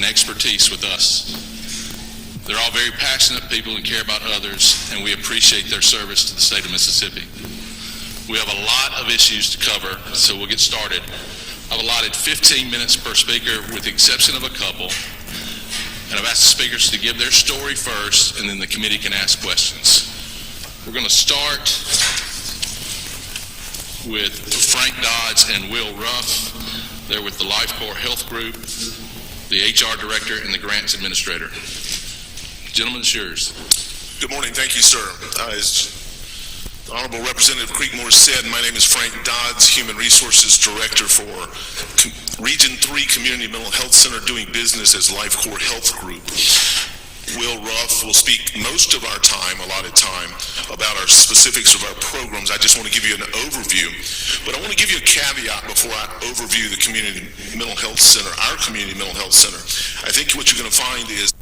and expertise with us. They're all very passionate people and care about others, and we appreciate their service to the state of Mississippi. We have a lot of issues to cover, so we'll get started. I've allotted 15 minutes per speaker with the exception of a couple, and I've asked the speakers to give their story first, and then the committee can ask questions. We're going to start with Frank Dodds and Will Ruff. They're with the LifeCorps Health Group, the HR Director, and the Grants Administrator. Gentlemen, it's yours. Good morning. Thank you, sir. As the Honorable Representative Creekmore said, my name is Frank Dodds, Human Resources Director for Region 3 Community Mental Health Center, doing business as LifeCorps Health Group. Will Ruff will speak most of our time, allotted time, about our specifics of our programs. I just want to give you an overview, but I want to give you a caveat before I overview the Community Mental Health Center, our Community Mental Health Center. I think what you're going to find is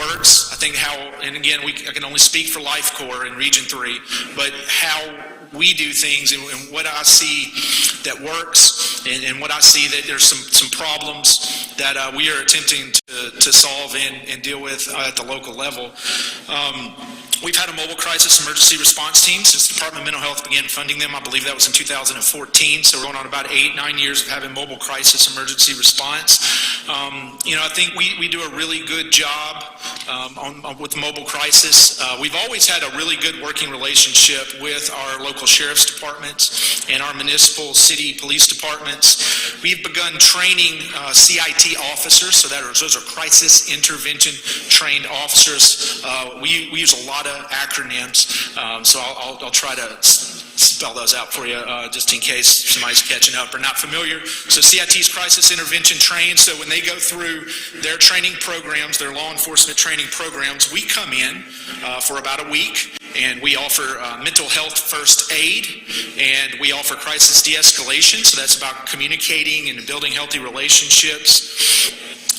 works. I think how, and again, I can only speak for LifeCorps in Region 3, but how we do things and what I see that works and what I see that there's some problems that we are attempting to to solve and deal with at the local level. We've had a mobile crisis emergency response team since the Department of Mental Health began funding them. I believe that was in 2014, so we're going on about 8-9 years of having mobile crisis emergency response. I think we do a really good job with mobile crisis. We've always had a really good working relationship with our local sheriff's departments and our municipal city police departments. We've begun training CIT officers, so those are crisis intervention trained officers. We use a lot of acronyms, so I'll try to spell those out for you just in case somebody's catching up or not familiar. So CIT's crisis intervention trained, so when they go through their training programs, their law enforcement training programs, we come in for about a week and we offer mental health first aid, and we offer crisis de-escalation, so that's about communicating and building healthy relationships.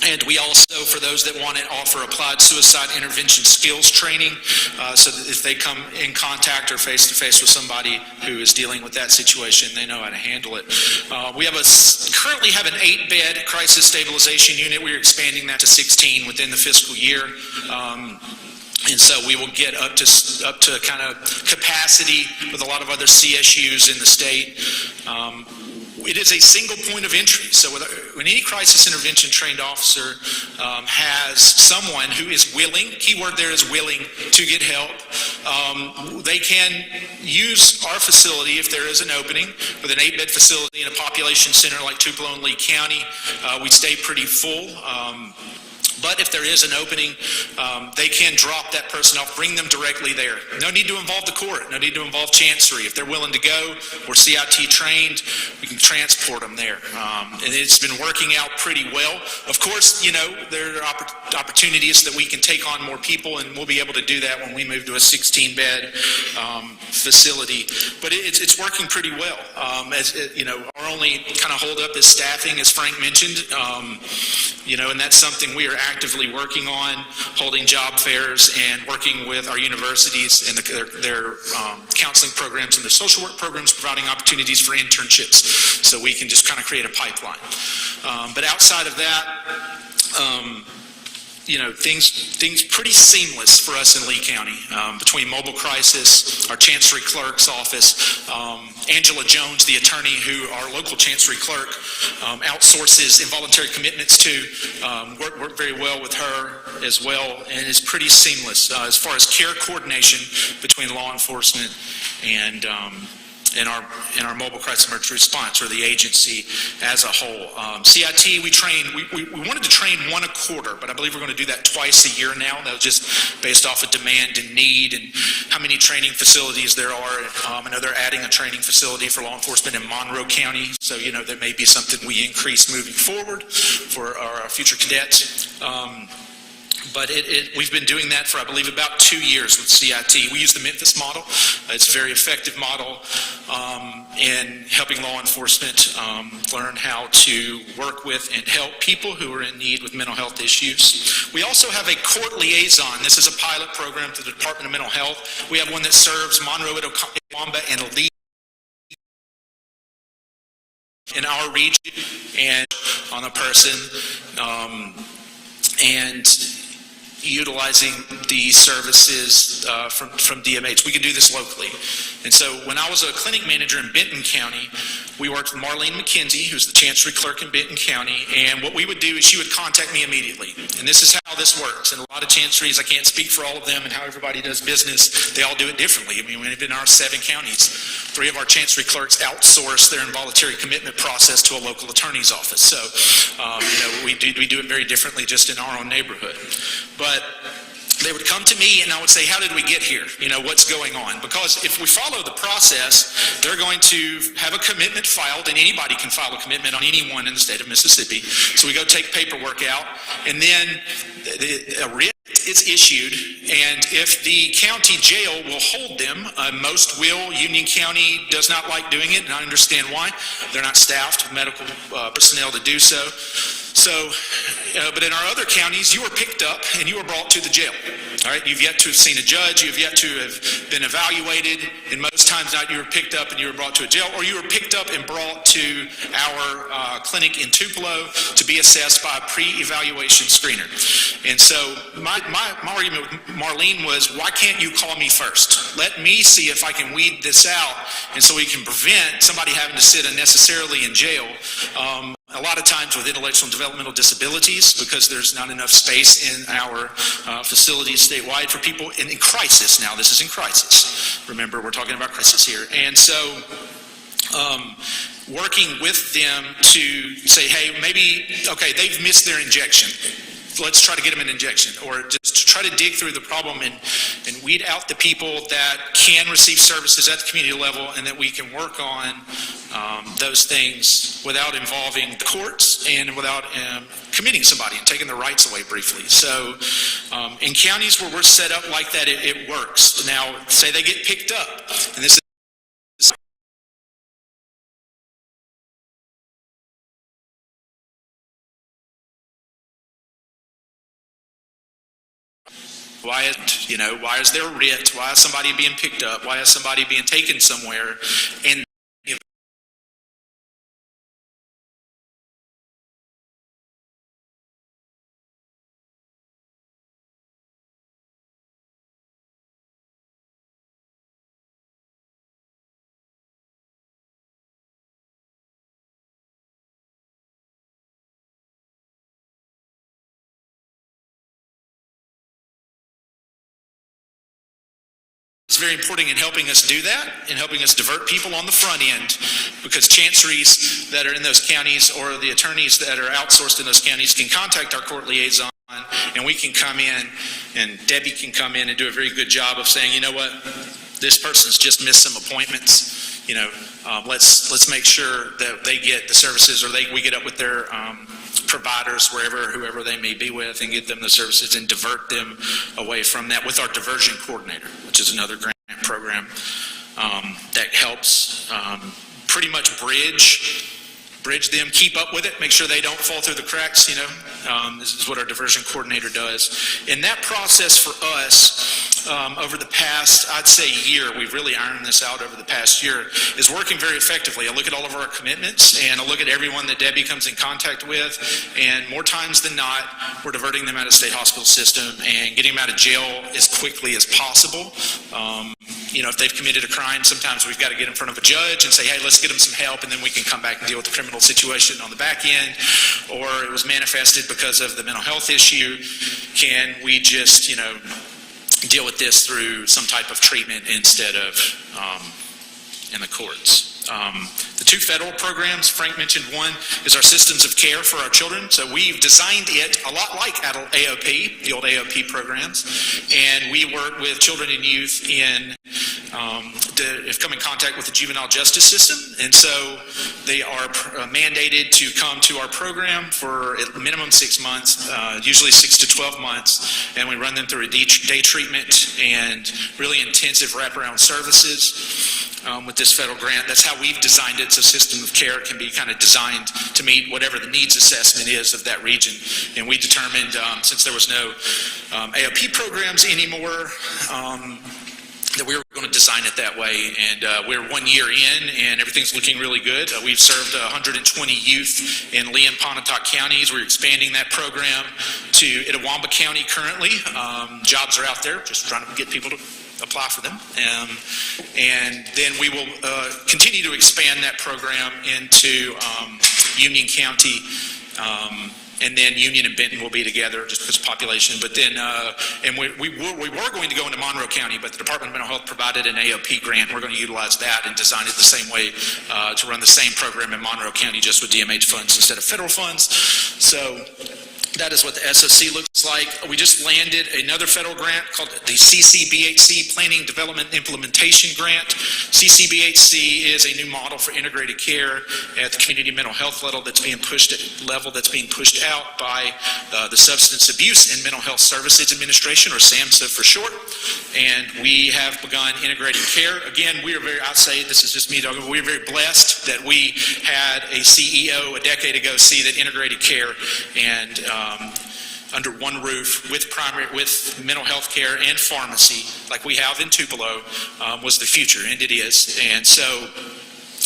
And we also, for those that want it, offer applied suicide intervention skills training, so that if they come in contact or face-to-face with somebody who is dealing with that situation, they know how to handle it. We currently have an 8-bed crisis stabilization unit. We're expanding that to 16 within the fiscal year. And so we will get up to kind of capacity with a lot of other CSUs in the state. It is a single point of entry. So when any crisis intervention trained officer has someone who is willing, keyword there is willing, to get help, they can use our facility if there is an opening. With an 8-bed facility in a population center like Tupelo and Lee County, we stay pretty full. But if there is an opening, they can drop that person off, bring them directly there. No need to involve the court, no need to involve Chancery. If they're willing to go, we're CIT trained, we can transport them there. And it's been working out pretty well. Of course, there are opportunities that we can take on more people, and we'll be able to do that when we move to a 16-bed facility. But it's working pretty well. Our only kind of holdup is staffing, as Frank mentioned. And that's something we are actively working on, holding job fairs and working with our universities and their counseling programs and their social work programs, providing opportunities for internships, so we can just kind of create a pipeline. But outside of that, things pretty seamless for us in Lee County, between mobile crisis, our Chancery clerk's office, Angela Jones, the attorney who our local Chancery clerk outsources involuntary commitments to, work very well with her as well, and is pretty seamless as far as care coordination between law enforcement and our mobile crisis emergency response, or the agency as a whole. CIT, we wanted to train one a quarter, but I believe we're going to do that twice a year now. That was just based off of demand and need and how many training facilities there are. I know they're adding a training facility for law enforcement in Monroe County, so there may be something we increase moving forward for our future cadets. But we've been doing that for, I believe, about 2 years with CIT. We use the Memphis model. It's a very effective model in helping law enforcement learn how to work with and help people who are in need with mental health issues. We also have a court liaison. This is a pilot program through the Department of Mental Health. We have one that serves Monroe, Itawamba, and Lee in our region, and on a person, and utilizing the services from DMH. We can do this locally. And so when I was a clinic manager in Benton County, we worked with Marlene McKenzie, who's the Chancery clerk in Benton County, and what we would do is she would contact me immediately. And this is how this works. And a lot of Chanceries, I can't speak for all of them and how everybody does business, they all do it differently. I mean, in our 7 counties, 3 of our Chancery clerks outsource their involuntary commitment process to a local attorney's office. So, we do it very differently just in our own neighborhood. But they would come to me and I would say, how did we get here? What's going on? Because if we follow the process, they're going to have a commitment filed, and anybody can file a commitment on anyone in the state of Mississippi. So we go take paperwork out, and then a writ is issued, and if the county jail will hold them, most will. Union County does not like doing it, and I understand why. They're not staffed with medical personnel to do so. But in our other counties, you are picked up and you are brought to the jail. All right, you've yet to have seen a judge, you've yet to have been evaluated, and most times not you were picked up and you were brought to a jail, or you were picked up and brought to our clinic in Tupelo to be assessed by a pre-evaluation screener. And so my argument with Marlene was, why can't you call me first? Let me see if I can weed this out, and so we can prevent somebody having to sit unnecessarily in jail. A lot of times with intellectual and developmental disabilities, because there's not enough space in our facilities statewide for people in crisis. Now, this is in crisis. Remember, we're talking about crisis here. And so working with them to say, hey, maybe, okay, they've missed their injection. Let's try to get them an injection, or just to try to dig through the problem and weed out the people that can receive services at the community level, and that we can work on those things without involving the courts and without committing somebody and taking their rights away briefly. So in counties where we're set up like that, it works. Now, say they get picked up, and this is why is there a writ? Why is somebody being picked up? Why is somebody being taken somewhere? And it's very important in helping us do that, and helping us divert people on the front end, because chanceries that are in those counties or the attorneys that are outsourced in those counties can contact our court liaison, and we can come in, and Debbie can come in and do a very good job of saying, you know what, this person's just missed some appointments. Let's make sure that they get the services, or we get up with their providers, whoever they may be with, and get them the services and divert them away from that with our diversion coordinator, which is another grant program that helps pretty much bridge them, keep up with it, make sure they don't fall through the cracks. This is what our diversion coordinator does. And that process for us, over the past, I'd say year, we've really ironed this out over the past year, is working very effectively. I look at all of our commitments, and I look at everyone that Debbie comes in contact with, and more times than not, we're diverting them out of state hospital system and getting them out of jail as quickly as possible. If they've committed a crime, sometimes we've got to get in front of a judge and say, hey, let's get them some help, and then we can come back and deal with the criminal situation on the back end. Or it was manifested because of the mental health issue. Can we just, deal with this through some type of treatment instead of in the courts? The two federal programs, Frank mentioned one, is our systems of care for our children. So we've designed it a lot like adult AOP, the old AOP programs, and we work with children and youth have come in contact with the juvenile justice system, and so they are mandated to come to our program for at minimum 6 months, usually 6 to 12 months, and we run them through a day treatment and really intensive wraparound services. With this federal grant, that's how we've designed it. So system of care can be kind of designed to meet whatever the needs assessment is of that region. And we determined, since there was no AOP programs anymore, that we were going to design it that way. And we're 1 year in, and everything's looking really good. We've served 120 youth in Lee and Pontotoc counties. We're expanding that program to Itawamba County currently. Jobs are out there, just trying to get people to apply for them. And then we will continue to expand that program into Union County, and then Union and Benton will be together just because of population. But then, and we were going to go into Monroe County, but the Department of Mental Health provided an AOP grant. We're going to utilize that and design it the same way to run the same program in Monroe County, just with DMH funds instead of federal funds. So that is what the SOC looks like. We just landed another federal grant called the CCBHC, Planning, Development, Implementation Grant. CCBHC is a new model for integrated care at the community mental health level that's being pushed out by the Substance Abuse and Mental Health Services Administration, or SAMHSA for short. And we have begun integrated care. Again, we are I'd say this is just me talking, but we're very blessed that we had a CEO a decade ago see that integrated care and under one roof with mental health care and pharmacy, like we have in Tupelo, was the future, and it is. And so,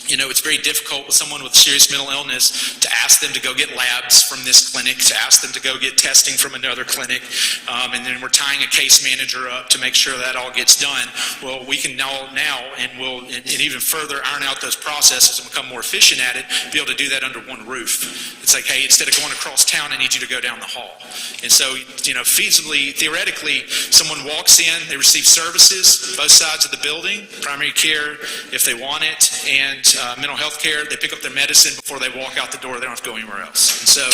it's very difficult with someone with serious mental illness to ask them to go get labs from this clinic, to ask them to go get testing from another clinic, and then we're tying a case manager up to make sure that all gets done. Well, we can now and even further iron out those processes and become more efficient at it, be able to do that under one roof. It's like, hey, instead of going across town, I need you to go down the hall. And so, feasibly, theoretically, someone walks in, they receive services, both sides of the building, primary care if they want it, and mental health care. They pick up their medicine before they walk out the door. They don't have to go anywhere else. And so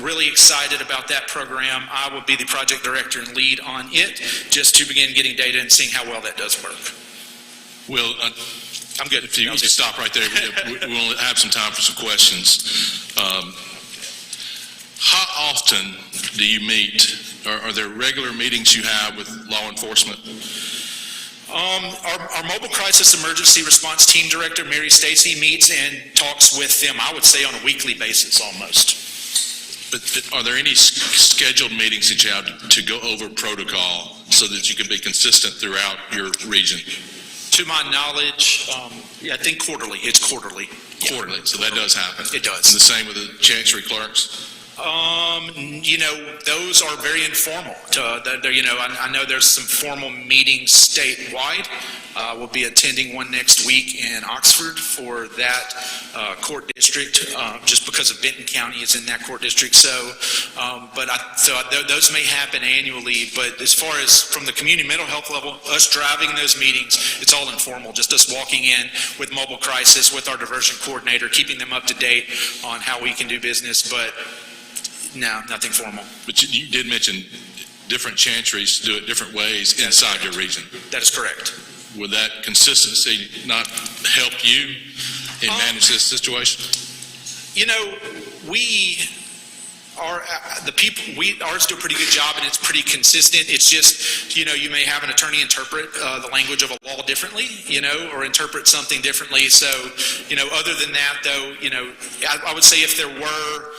really excited about that program. I will be the project director and lead on it just to begin getting data and seeing how well that does work. Well, I'm good. If you just stop right there, we'll have some time for some questions. How often do you meet? Are there regular meetings you have with law enforcement? Our mobile crisis emergency response team director, Mary Stacy, meets and talks with them, I would say, on a weekly basis almost. But are there any scheduled meetings that you have to go over protocol so that you can be consistent throughout your region? To my knowledge, I think quarterly. It's quarterly. Quarterly, so that does happen. It does. And the same with the chancery clerks? Those are very informal. I know there's some formal meetings statewide. We'll be attending one next week in Oxford for that court district, just because of Benton County is in that court district. So those may happen annually. But as far as from the community mental health level, us driving those meetings, it's all informal. Just us walking in with mobile crisis, with our diversion coordinator, keeping them up to date on how we can do business. But no, nothing formal. But you did mention different chanceries do it different ways inside your region. That is correct. Would that consistency not help you in manage this situation? We are ours do a pretty good job, and it's pretty consistent. It's just, you may have an attorney interpret the language of a law differently, or interpret something differently. So, other than that, though, I would say if there were,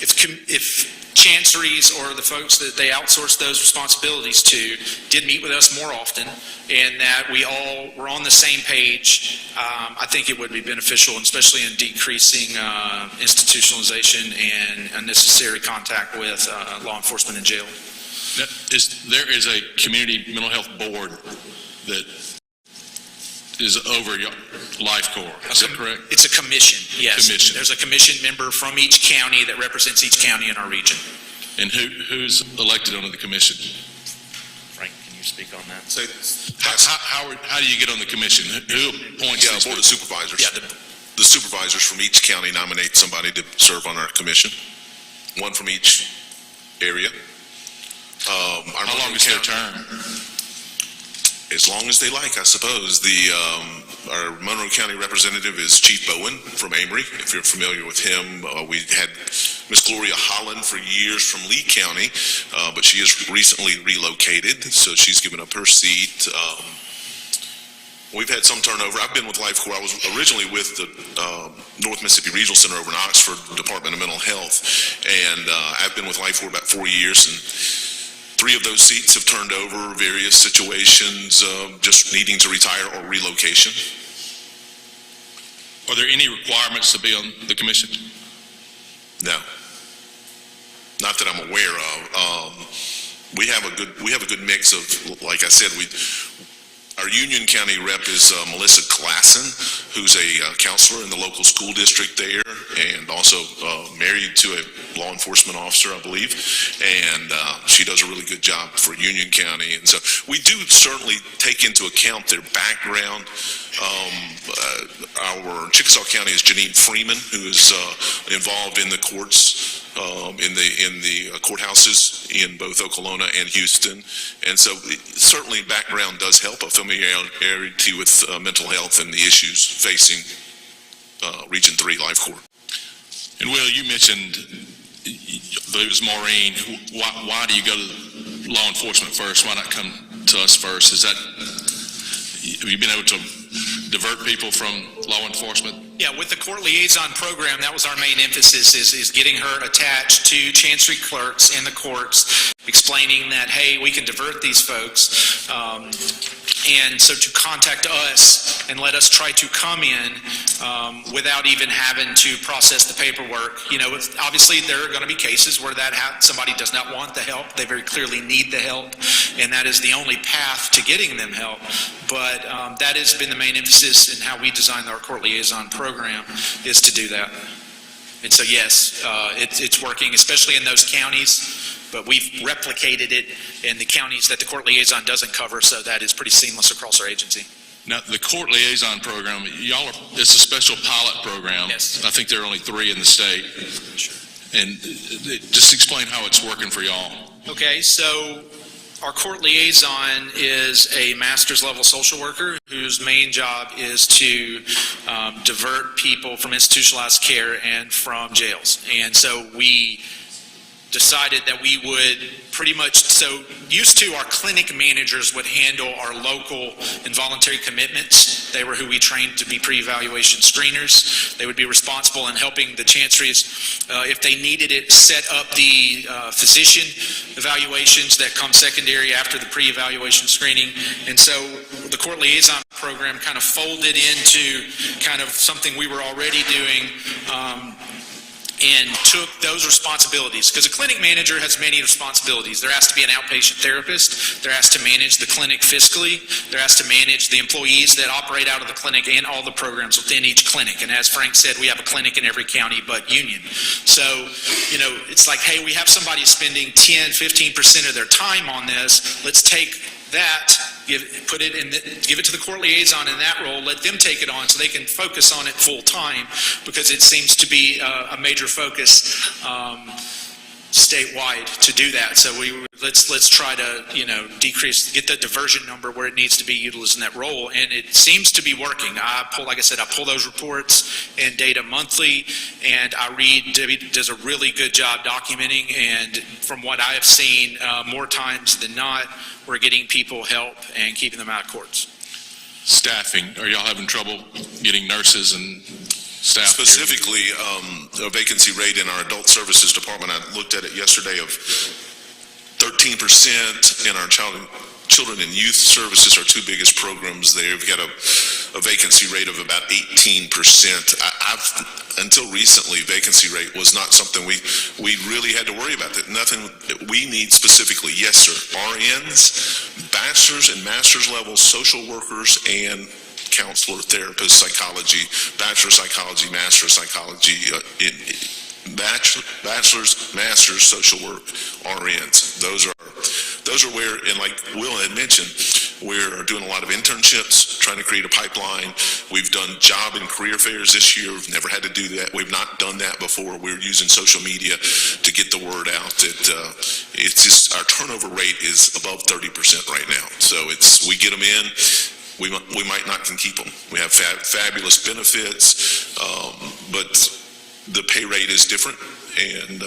if chanceries or the folks that they outsource those responsibilities to did meet with us more often, and that we all were on the same page, I think it would be beneficial, especially in decreasing institutionalization and unnecessary contact with law enforcement in jail. There is a community mental health board that is over your Life Corps. Is that correct? It's a commission, yes. Commission. There's a commission member from each county that represents each county in our region. And who's elected onto the commission? Frank, can you speak on that? So, How do you get on the commission? Who appoints these Board of people? Supervisors. Yeah, The supervisors from each county nominate somebody to serve on our commission. One from each area. How long is their term? As long as they like, I suppose. Our Monroe County representative is Chief Bowen from Amory. If you're familiar with him, we had Miss Gloria Holland for years from Lee County, but she has recently relocated, so she's given up her seat. We've had some turnover. I've been with Life Corps. I was originally with the North Mississippi Regional Center over in Oxford, Department of Mental Health, and I've been with Life Corps about 4 years, and 3 of those seats have turned over, various situations, just needing to retire or relocation. Are there any requirements to be on the commission? No, not that I'm aware of. We have a good mix of, like I said, our Union County rep is Melissa Klassen, who's a counselor in the local school district there, and also married to a law enforcement officer, I believe, and she does a really good job for Union County. And so we do certainly take into account their background. Our Chickasaw County is Janine Freeman, who is involved in the courts, in the courthouses in both Okolona and Houston. And so certainly background does help, a familiarity with mental health and the issues facing Region 3 Life Corps. And Will, you mentioned, I believe it was Maureen, why do you go to law enforcement first? Why not come to us first? Have you been able to divert people from law enforcement Yeah, with the court liaison program, that was our main emphasis, is getting her attached to chancery clerks in the courts, explaining that, hey, we can divert these folks. And so to contact us and let us try to come in without even having to process the paperwork. You know, obviously there are going to be cases where somebody does not want the help. They very clearly need the help, and that is the only path to getting them help. But that has been the main emphasis in how we designed our court liaison program, is to do that. And so yes, it's working, especially in those counties. But we've replicated it in the counties that the court liaison doesn't cover, so that is pretty seamless across our agency. Now, the court liaison program, it's a special pilot program. Yes. I think there are only 3 in the state. Sure. And just explain how it's working for y'all. Okay, so our court liaison is a master's level social worker whose main job is to divert people from institutionalized care and from jails. And so we decided that we would pretty much, so used to our clinic managers would handle our local involuntary commitments. They were who we trained to be pre-evaluation screeners. They would be responsible in helping the chanceries, if they needed it, set up the physician evaluations that come secondary after the pre-evaluation screening. And so the court liaison program kind of folded into kind of something we were already doing, and took those responsibilities, because a clinic manager has many responsibilities. They're asked to be an outpatient therapist. They're asked to manage the clinic fiscally. They're asked to manage the employees that operate out of the clinic and all the programs within each clinic. And as Frank said, we have a clinic in every county but Union. So, you know, it's like, hey, we have somebody spending 10, 15% of their time on this. Let's take that, give it to the court liaison in that role, let them take it on so they can focus on it full time, because it seems to be a major focus statewide to do that. So let's try to, you know, get the diversion number where it needs to be utilized in that role, and it seems to be working. Like I said, I pull those reports and data monthly, and I read, Debbie does a really good job documenting, and from what I have seen, more times than not, we're getting people help and keeping them out of courts. Staffing, are y'all having trouble getting nurses and staff? Specifically, a vacancy rate in our adult services department, I looked at it yesterday, of 13%. In our children and youth services, our 2 biggest programs, they've got a vacancy rate of about 18%. Until recently, vacancy rate was not something we really had to worry about. That nothing we need specifically. Yes, sir. RNs, bachelor's and master's level social workers, and counselor, therapist, psychology, bachelor psychology, master psychology, bachelor's, master's social work, RNs. Those are where, and like Will had mentioned, we're doing a lot of internships, trying to create a pipeline. We've done job and career fairs this year. We've never had to do that. We've not done that before. We're using social media to get the word out. It's just, our turnover rate is above 30% right now. So we get them in. We might not can keep them. We have fabulous benefits, but the pay rate is different, and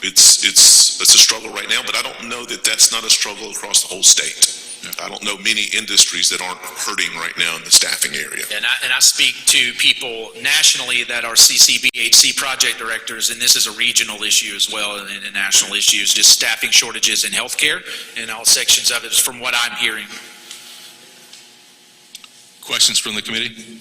it's a struggle right now. But I don't know that that's not a struggle across the whole state. I don't know many industries that aren't hurting right now in the staffing area. And I speak to people nationally that are CCBHC project directors, and this is a regional issue as well, and a national issue is just staffing shortages in healthcare, and all sections of it is from what I'm hearing. Questions from the committee?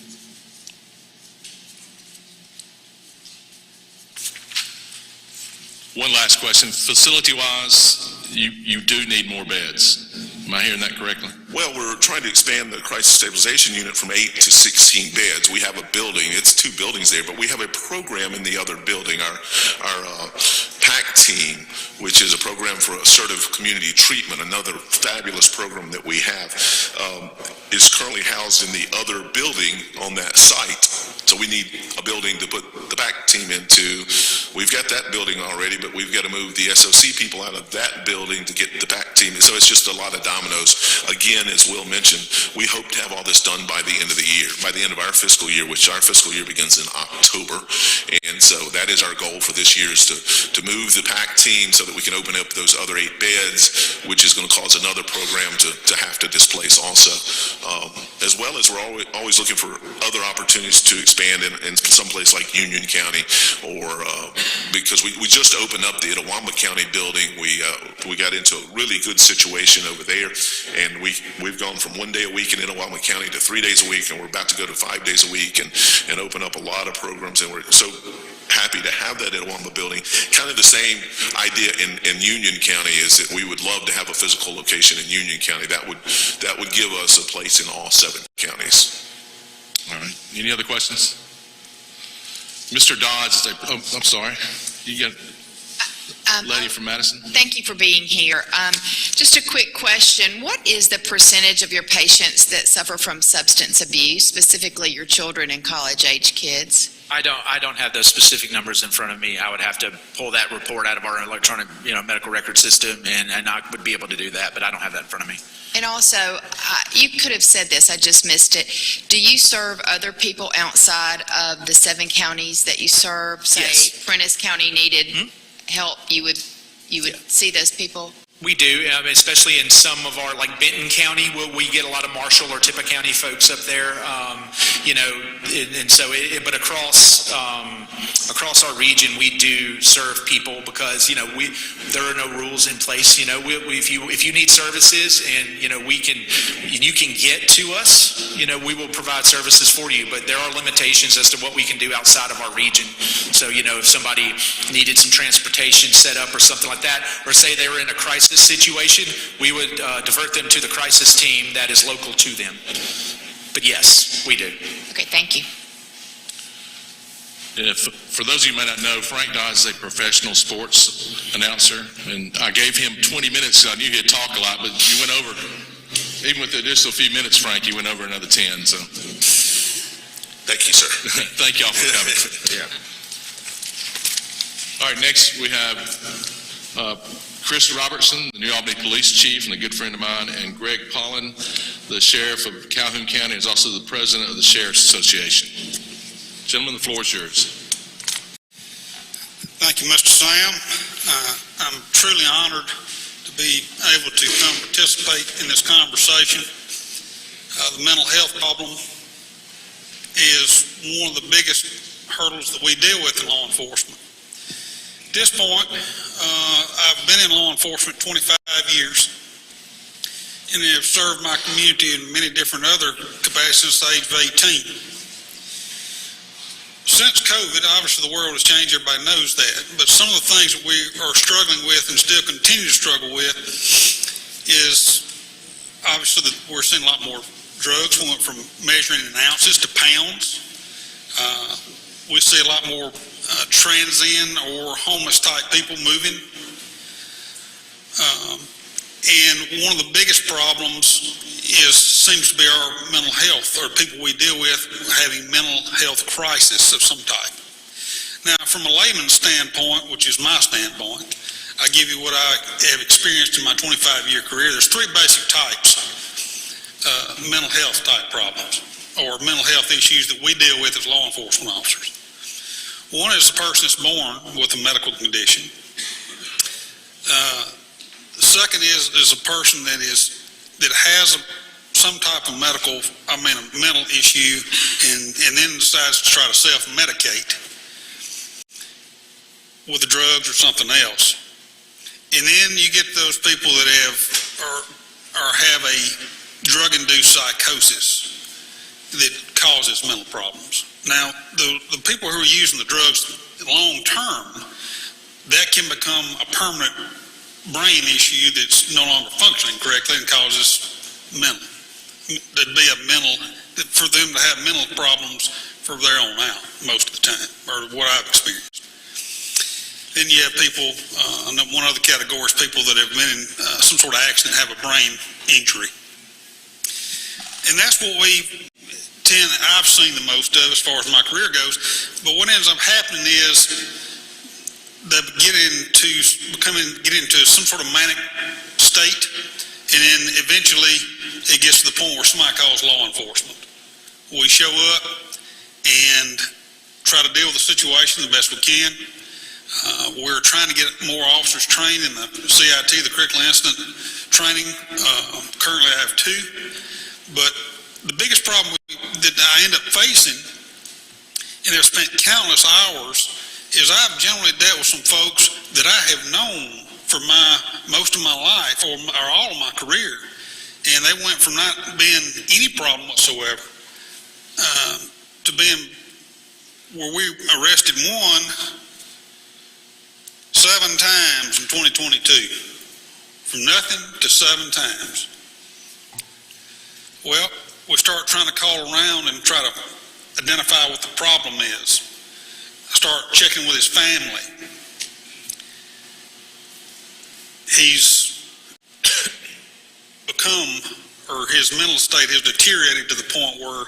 One last question. Facility-wise, you do need more beds. Am I hearing that correctly? Well, we're trying to expand the crisis stabilization unit from 8 to 16 beds. We have a building. It's 2 buildings there, but we have a program in the other building. Our PAC team, which is a program for assertive community treatment, another fabulous program that we have, is currently housed in the other building on that site. So we need a building to put the PAC team into. we've got that building already, but we've got to move the SOC people out of that building to get the PAC team. So it's just a lot of dominoes. Again, as Will mentioned, we hope to have all this done by the end of the year, by the end of our fiscal year, which our fiscal year begins in October. And so that is our goal for this year, is to move the PAC team so that we can open up those other 8 beds, which is going to cause another program to have to displace also. As well as we're always looking for other opportunities to expand in some place like Union County, or because we just opened up the Itawamba County building. We got into a really good situation over there, and we've gone from 1 day a week in Itawamba County to 3 days a week, and we're about to go to 5 days a week and open up a lot of programs, and we're so happy to have that Itawamba building. Kind of the same idea in Union County is that we would love to have a physical location in Union County. That would give us a place in all 7 counties. All right. Any other questions? Mr. Dodds, I'm sorry. You got lady from Madison. Thank you for being here. Just a quick question. What is the percentage of your patients that suffer from substance abuse, specifically your children and college-age kids? I don't have those specific numbers in front of me. I would have to pull that report out of our electronic, medical record system, and I would be able to do that, but I don't have that in front of me. And also, you could have said this, I just missed it. Do you serve other people outside of the 7 counties that you serve? Say, Yes. Prentiss County needed help, you would see those people? We do, especially in some of our, like Benton County, where we get a lot of Marshall or Tippah County folks up there, but across our region, we do serve people because, there are no rules in place. If you need services and, you can get to us, we will provide services for you, but there are limitations as to what we can do outside of our region. So, if somebody needed some transportation set up or something like that, or say they were in a crisis situation, we would divert them to the crisis team that is local to them. But yes, we do. Okay, thank you. For those of you who may not know, Frank Dodds is a professional sports announcer, and I gave him 20 minutes. I knew he'd talk a lot, but you went over, even with the additional few minutes, Frank, you went over another 10. So, Thank you, sir. Thank y'all for coming. Yeah. All right, next we have Chris Robertson, the New Albany Police Chief and a good friend of mine, and Greg Pollen, the Sheriff of Calhoun County, is also the President of the Sheriff's Association. Gentlemen, the floor is yours. Thank you, Mr. Sam. I'm truly honored to be able to come participate in this conversation. The mental health problem is one of the biggest hurdles that we deal with in law enforcement. At this point, I've been in law enforcement 25 years and have served my community in many different other capacities since the age of 18. Since COVID, obviously the world has changed, everybody knows that, but some of the things that we are struggling with and still continue to struggle with is obviously that we're seeing a lot more drugs. We went from measuring in ounces to pounds. We see a lot more transient or homeless type people moving. And one of the biggest problems seems to be our mental health, or people we deal with having mental health crisis of some type. Now, from a layman's standpoint, which is my standpoint, I give you what I have experienced in my 25-year career. There's 3 basic types, mental health type problems, or mental health issues that we deal with as law enforcement officers. One is the person that's born with a medical condition. The second is a person that has some type of a mental issue, and then decides to try to self-medicate with the drugs or something else. And then you get those people that have a drug-induced psychosis that causes mental problems. Now, the people who are using the drugs long term, that can become a permanent brain issue that's no longer functioning correctly and causes for them to have mental problems for their own out most of the time, or what I've experienced. Then you have people, one other category is people that have been in some sort of accident, have a brain injury. And that's what I've seen the most of as far as my career goes. But what ends up happening is get into some sort of manic state, and then eventually it gets to the point where somebody calls law enforcement. We show up and try to deal with the situation the best we can. We're trying to get more officers trained in the CIT, the critical incident training. Currently I have 2, but the biggest problem that I end up facing, and I've spent countless hours, is I've generally dealt with some folks that I have known for most of my life or all of my career, and they went from not being any problem whatsoever to being where we arrested one 7 times in 2022, from nothing to 7 times. Well, we start trying to call around and try to identify what the problem is. I start checking with his family. He's his mental state has deteriorated to the point where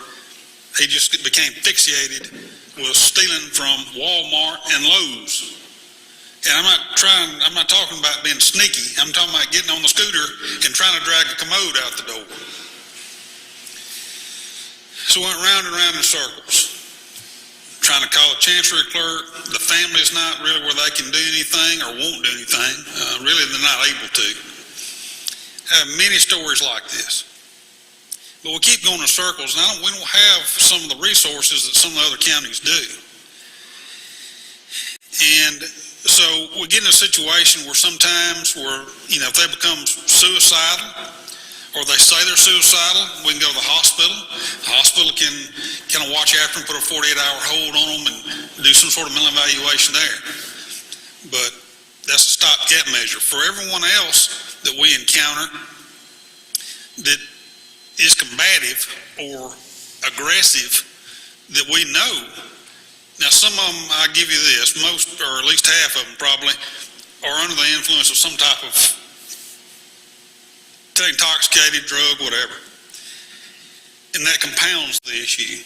he just became fixated with stealing from Walmart and Lowe's. And I'm not talking about being sneaky. I'm talking about getting on the scooter and trying to drag a commode out the door. So we went round and round in circles, trying to call a chancery clerk. The family's not really where they can do anything or won't do anything. Really, they're not able to. I have many stories like this. But we keep going in circles, and we don't have some of the resources that some of the other counties do. And so we get in a situation where sometimes if they become suicidal, or they say they're suicidal, we can go to the hospital. The hospital can kind of watch after them, put a 48-hour hold on them, and do some sort of mental evaluation there. But that's a stopgap measure. For everyone else that we encounter that is combative or aggressive that we know, now some of them, I give you this, most, or at least half of them probably, are under the influence of some type of intoxicated drug, whatever. And that compounds the issue.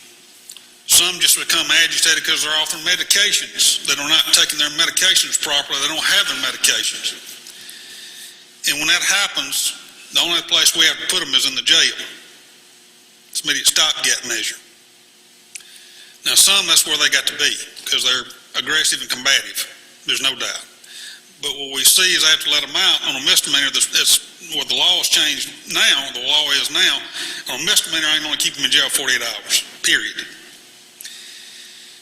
Some just become agitated because they're off their medications. They are not taking their medications properly. They don't have their medications. And when that happens, the only place we have to put them is in the jail. It's an immediate stopgap measure. Now some, that's where they got to be because they're aggressive and combative. There's no doubt. But what we see is I have to let them out on a misdemeanor. That's what the law has changed now. The law is now on a misdemeanor. I can only keep them in jail 48 hours, period.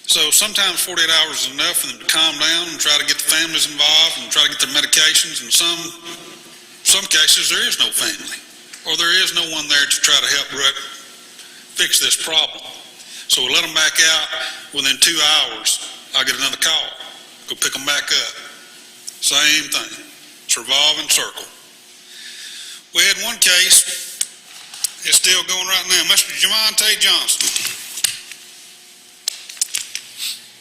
So sometimes 48 hours is enough for them to calm down and try to get the families involved and try to get their medications. In some cases, there is no family, or there is no one there to try to help fix this problem. So we let them back out. Within 2 hours, I get another call. Go pick them back up. Same thing. It's a revolving circle. We had one case, it's still going right now, Mr. Javante Johnson.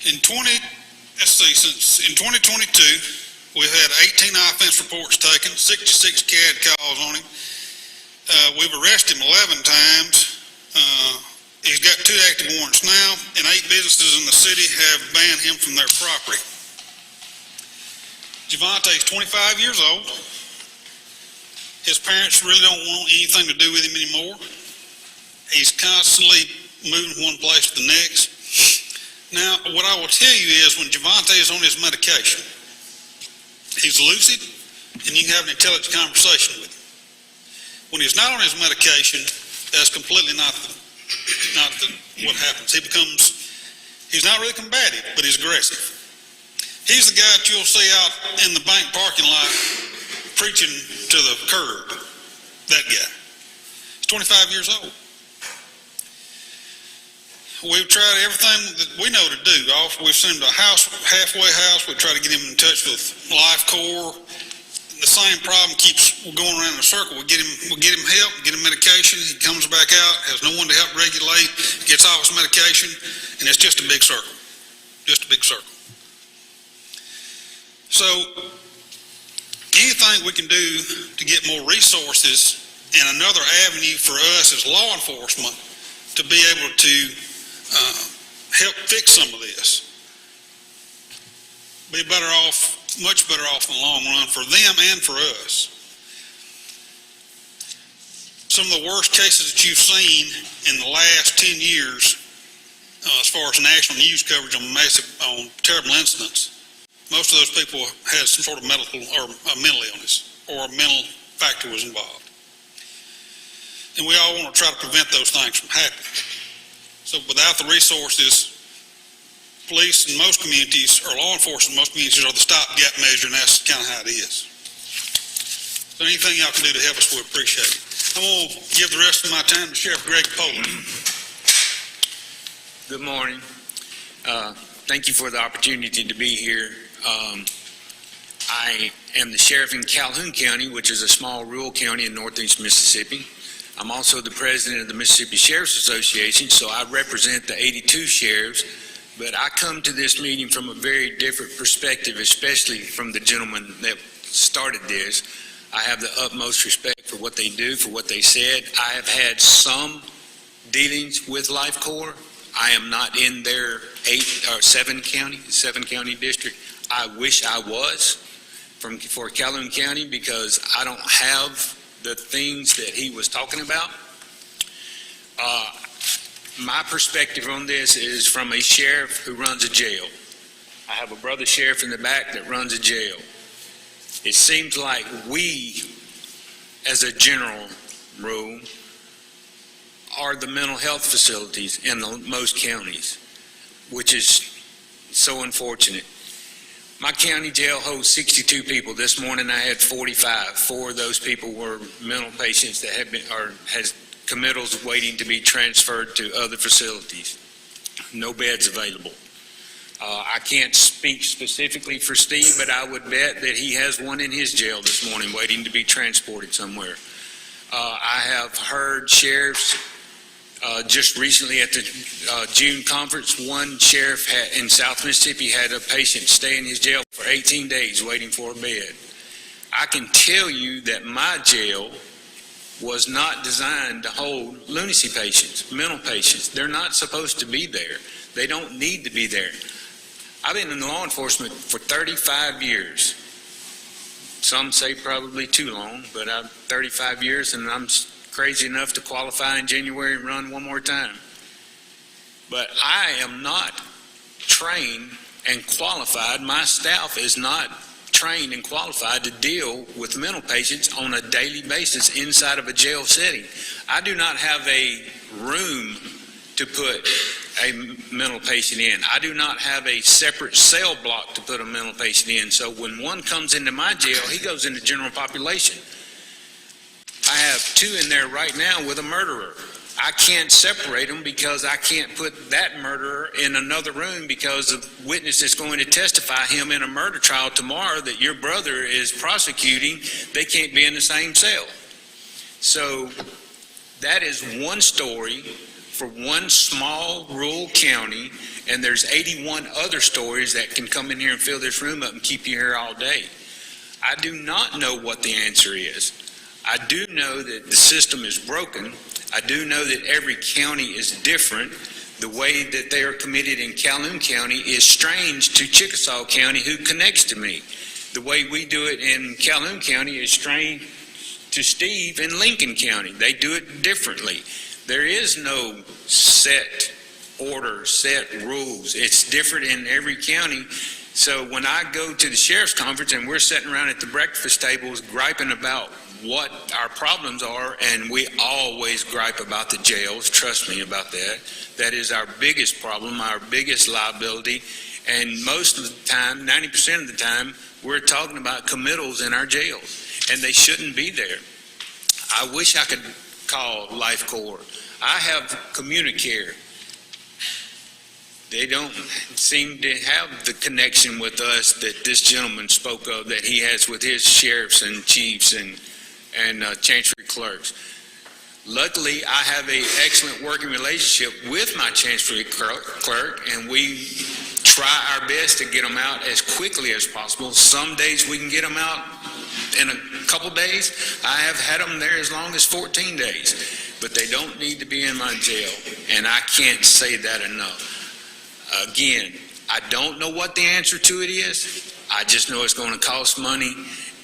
In 2022, we've had 18 offense reports taken, 66 CAD calls on him. We've arrested him 11 times. He's got 2 active warrants now, and 8 businesses in the city have banned him from their property. Javante's 25 years old. His parents really don't want anything to do with him anymore. He's constantly moving from one place to the next. Now, what I will tell you is when Javante is on his medication, he's lucid and you can have an intelligent conversation with him. When he's not on his medication, that's completely not what happens. He's not really combative, but he's aggressive. He's the guy that you'll see out in the bank parking lot preaching to the curb. That guy. He's 25 years old. We've tried everything that we know to do. We've sent him to a halfway house. We try to get him in touch with Life Corps. The same problem keeps going around in a circle. We get him help, get him medication. He comes back out, has no one to help regulate, gets off his medication, and it's just a big circle. Just a big circle. So anything we can do to get more resources and another avenue for us as law enforcement to be able to help fix some of this. Be better off much better off in the long run for them and for us. Some of the worst cases that you've seen in the last 10 years, as far as national news coverage on terrible incidents, most of those people had some sort of medical or mental illness or a mental factor was involved. And we all want to try to prevent those things from happening. So without the resources, police in most communities, or law enforcement in most communities, are the stopgap measure, and that's kind of how it is. So anything y'all can do to help us, we appreciate it. I'm going to give the rest of my time to Sheriff Greg Poland. Good morning. Thank you for the opportunity to be here. I am the sheriff in Calhoun County, which is a small rural county in northeast Mississippi. I'm also the president of the Mississippi Sheriff's Association, so I represent the 82 sheriffs, but I come to this meeting from a very different perspective, especially from the gentleman that started this. I have the utmost respect for what they do, for what they said. I have had some dealings with Life Corps. I am not in their seven county district. I wish I was for Calhoun County because I don't have the things that he was talking about. My perspective on this is from a sheriff who runs a jail. I have a brother sheriff in the back that runs a jail. It seems like we, as a general rule, are the mental health facilities in most counties, which is so unfortunate. My county jail holds 62 people. This morning I had 45. 4 of those people were mental patients that had been or has committals waiting to be transferred to other facilities. No beds available. I can't speak specifically for Steve, but I would bet that he has one in his jail this morning waiting to be transported somewhere. I have heard sheriffs just recently at the June conference, one sheriff in South Mississippi had a patient stay in his jail for 18 days waiting for a bed. I can tell you that my jail was not designed to hold lunacy patients, mental patients. They're not supposed to be there. They don't need to be there. I've been in law enforcement for 35 years. Some say probably too long, but I'm 35 years and I'm crazy enough to qualify in January and run one more time. But I am not trained and qualified. My staff is not trained and qualified to deal with mental patients on a daily basis inside of a jail setting. I do not have a room to put a mental patient in. I do not have a separate cell block to put a mental patient in. So when one comes into my jail, he goes into general population. I have 2 in there right now with a murderer. I can't separate them because I can't put that murderer in another room because the witness is going to testify him in a murder trial tomorrow that your brother is prosecuting. They can't be in the same cell. So that is one story for one small rural county, and there's 81 other stories that can come in here and fill this room up and keep you here all day. I do not know what the answer is. I do know that the system is broken. I do know that every county is different. The way that they are committed in Calhoun County is strange to Chickasaw County, who connects to me. The way we do it in Calhoun County is strange to Steve in Lincoln County. They do it differently. There is no set order, set rules. It's different in every county. So when I go to the sheriff's conference and we're sitting around at the breakfast tables griping about what our problems are, and we always gripe about the jails, trust me about that. That is our biggest problem, our biggest liability, and most of the time, 90% of the time, we're talking about committals in our jails, and they shouldn't be there. I wish I could call Life Corps. I have Communicare. They don't seem to have the connection with us that this gentleman spoke of that he has with his sheriffs and chiefs and chancery clerks. Luckily, I have an excellent working relationship with my chancery clerk, and we try our best to get them out as quickly as possible. Some days we can get them out in a couple days. I have had them there as long as 14 days, but they don't need to be in my jail, and I can't say that enough. Again, I don't know what the answer to it is. I just know it's going to cost money,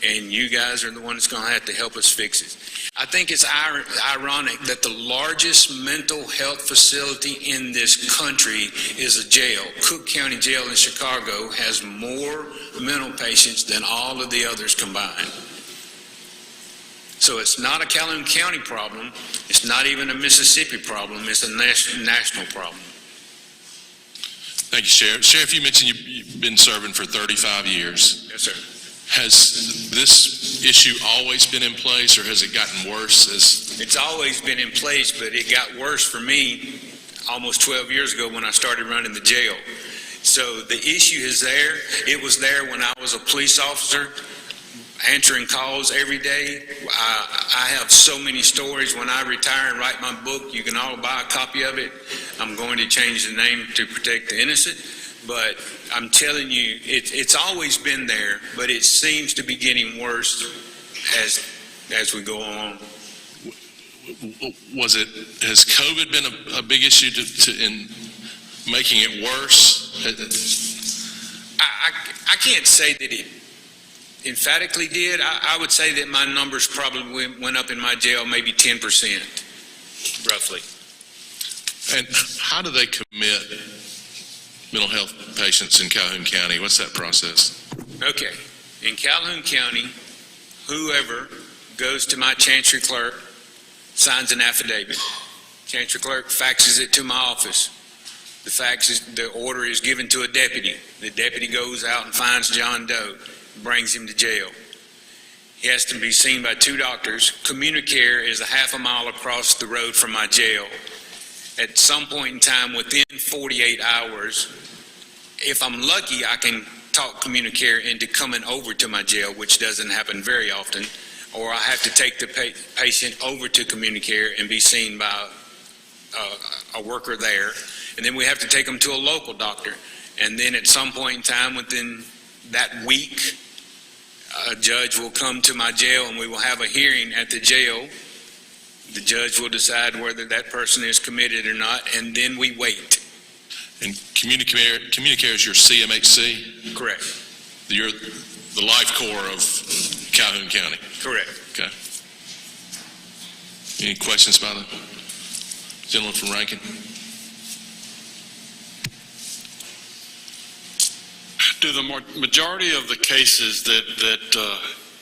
and you guys are the ones that's going to have to help us fix it. I think it's ironic that the largest mental health facility in this country is a jail. Cook County Jail in Chicago has more mental patients than all of the others combined. So it's not a Calhoun County problem. It's not even a Mississippi problem. It's a national problem. Thank you, Sheriff. Sheriff, you mentioned you've been serving for 35 years. Yes, sir. Has this issue always been in place, or has it gotten worse? It's always been in place, but it got worse for me almost 12 years ago when I started running the jail. So the issue is there. It was there when I was a police officer, answering calls every day. I have so many stories. When I retire and write my book, you can all buy a copy of it. I'm going to change the name to protect the innocent. But I'm telling you, it's always been there, but it seems to be getting worse as we go on. Has COVID been a big issue in making it worse? I can't say that it emphatically did. I would say that my numbers probably went up in my jail maybe 10%, roughly. And how do they commit mental health patients in Calhoun County? What's that process? Okay. In Calhoun County, whoever goes to my chancery clerk, signs an affidavit. Chancery clerk faxes it to my office. The order is given to a deputy. The deputy goes out and finds John Doe, brings him to jail. He has to be seen by 2 doctors. Communicare is a half a mile across the road from my jail. At some point in time, within 48 hours, if I'm lucky, I can talk Communicare into coming over to my jail, which doesn't happen very often, or I have to take the patient over to Communicare and be seen by a worker there. And then we have to take them to a local doctor. And then at some point in time, within that week, a judge will come to my jail and we will have a hearing at the jail. The judge will decide whether that person is committed or not, and then we wait. And Communicare is your CMHC? Correct. You're the life core of Calhoun County? Correct. Okay. Any questions by the gentleman from Rankin? Do the majority of the cases that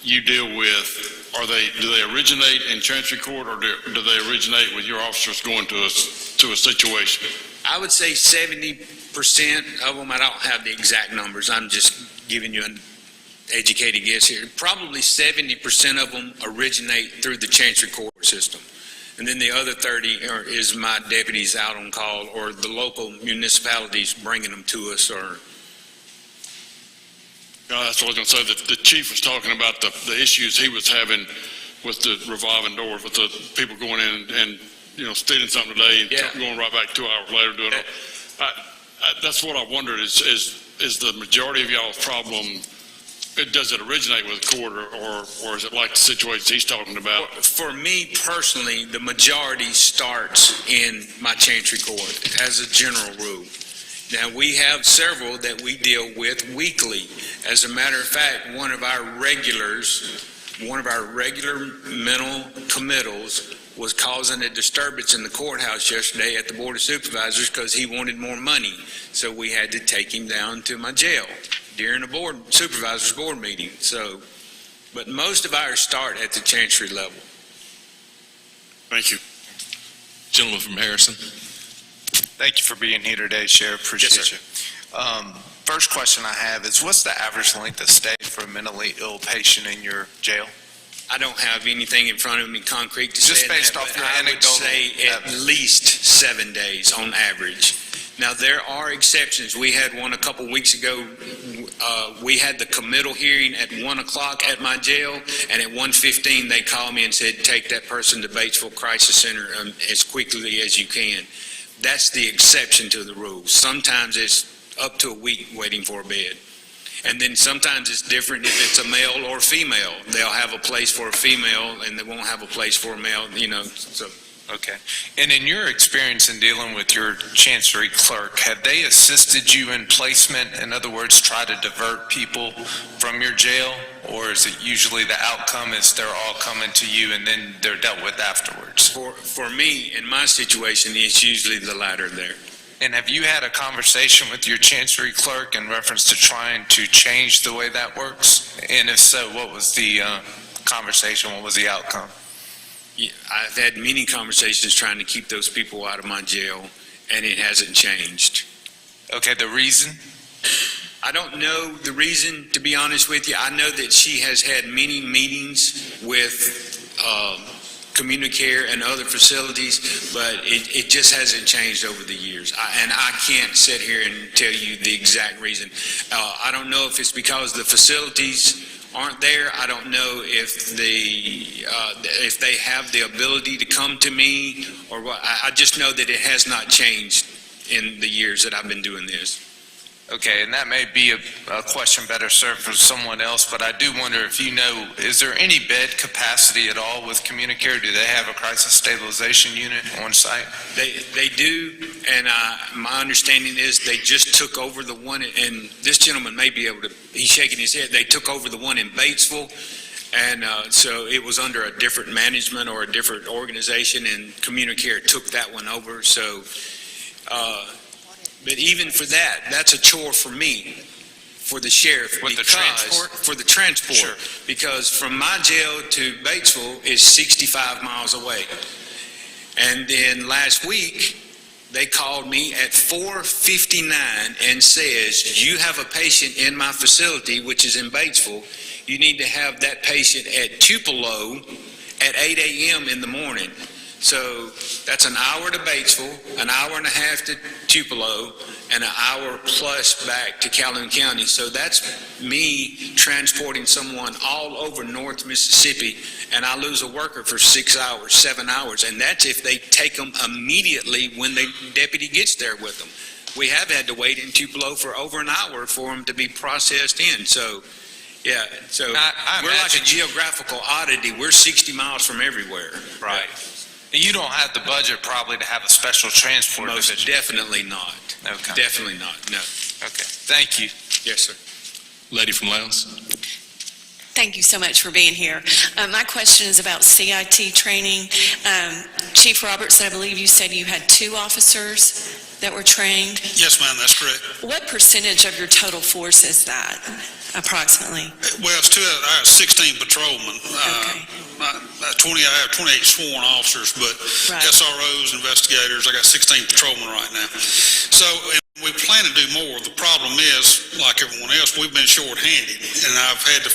you deal with, do they originate in Chancery Court, or do they originate with your officers going to a situation? I would say 70% of them, I don't have the exact numbers, I'm just giving you an educated guess here. Probably 70% of them originate through the Chancery Court system. And then the other 30 is my deputies out on call, or the local municipalities bringing them to us, or That's what I was going to say. The chief was talking about the issues he was having with the revolving doors, with the people going in and stealing something today and going right back 2 hours later doing it. That's what I wondered is the majority of y'all's problem, does it originate with the court, or is it like the situations he's talking about? For me personally, the majority starts in my Chancery Court as a general rule. Now, we have several that we deal with weekly. As a matter of fact, one of our regular mental committals was causing a disturbance in the courthouse yesterday at the Board of Supervisors because he wanted more money. So we had to take him down to my jail during a supervisor's board meeting. But most of ours start at the Chancery level. Thank you. Gentleman from Harrison. Thank you for being here today, Sheriff. Appreciate Yes, you. First question I have is, what's the average length of stay for a mentally ill patient in your jail? I don't have anything in front of me concrete to Just say based that, off but your I would anecdotal say at least 7 days on average. Now, there are exceptions. We had one a couple weeks ago. We had the committal hearing at 1 o'clock at my jail, and at 1:15 they called me and said, take that person to Batesville Crisis Center as quickly as you can. That's the exception to the rule. Sometimes it's up to a week waiting for a bed. And then sometimes it's different if it's a male or female. They'll have a place for a female and they won't have a place for a male, so Okay. And in your experience in dealing with your chancery clerk, have they assisted you in placement? In other words, try to divert people from your jail? Or is it usually the outcome is they're all coming to you and then they're dealt with afterwards? For me, in my situation, it's usually the latter there. And have you had a conversation with your chancery clerk in reference to trying to change the way that works? And if so, what was the conversation? What was the outcome? Yeah, I've had many conversations trying to keep those people out of my jail, and it hasn't changed. Okay, the reason? I don't know the reason, to be honest with you. I know that she has had many meetings with Communicare and other facilities, but it just hasn't changed over the years. And I can't sit here and tell you the exact reason. I don't know if it's because the facilities aren't there. I don't know if they have the ability to come to me or what. I just know that it has not changed in the years that I've been doing this. Okay, and that may be a question better served for someone else, but I do wonder if you know, is there any bed capacity at all with Communicare? Do they have a crisis stabilization unit on site? They do, and my understanding is they just took over the one, and this gentleman may be able to, he's shaking his head, they took over the one in Batesville, and so it was under a different management or a different organization, and Communicare took that one over, so but even for that, that's a chore for me, for the sheriff. With the transport? For the transport. Sure. Because from my jail to Batesville is 65 miles away. And then last week, they called me at 4:59 and says, you have a patient in my facility, which is in Batesville. You need to have that patient at Tupelo at 8 a.m. in the morning. So that's an hour to Batesville, an hour and a half to Tupelo, and an hour plus back to Calhoun County. So that's me transporting someone all over North Mississippi, and I lose a worker for 6 hours, 7 hours, and that's if they take them immediately when the deputy gets there with them. We have had to wait in Tupelo for over an hour for them to be processed in. So, yeah, so we're like a geographical oddity. We're 60 miles from everywhere. Right. You don't have the budget probably to have a special transport Most division. definitely not. Okay. Definitely not, no. Okay, thank you. Yes, sir. Lady from Lowndes. Thank you so much for being here. My question is about CIT training. Chief Roberts, I believe you said you had 2 officers that were trained. Yes, ma'am, that's correct. What percentage of your total force is that, approximately? Well, it's I have 16 patrolmen. Okay. I have 28 sworn officers, but Right. SROs, investigators, I got 16 patrolmen right now. So we plan to do more. The problem is, like everyone else, we've been short-handed, and I've had to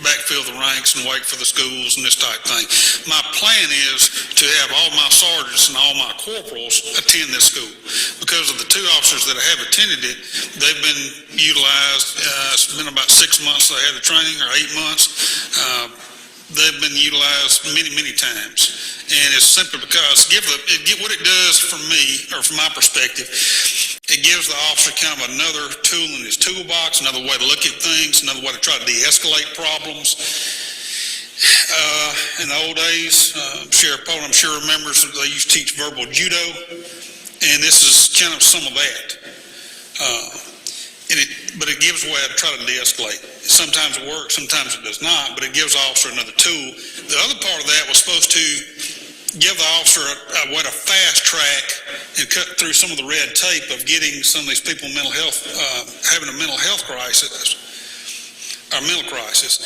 backfill the ranks and wait for the schools and this type of thing. My plan is to have all my sergeants and all my corporals attend this school. Because of the 2 officers that have attended it, they've been utilized. It's been about 6 months they had the training, or 8 months. They've been utilized many, many times. And it's simply because what it does for me, or from my perspective, it gives the officer kind of another tool in his toolbox, another way to look at things, another way to try to de-escalate problems. In the old days, Sheriff Poland, I'm sure remembers, they used to teach verbal judo, and this is kind of some of that. But it gives a way to try to de-escalate. Sometimes it works, sometimes it does not, but it gives the officer another tool. The other part of that was supposed to give the officer a way to fast track and cut through some of the red tape of getting some of these people mental health, having a mental health crisis, or mental crisis,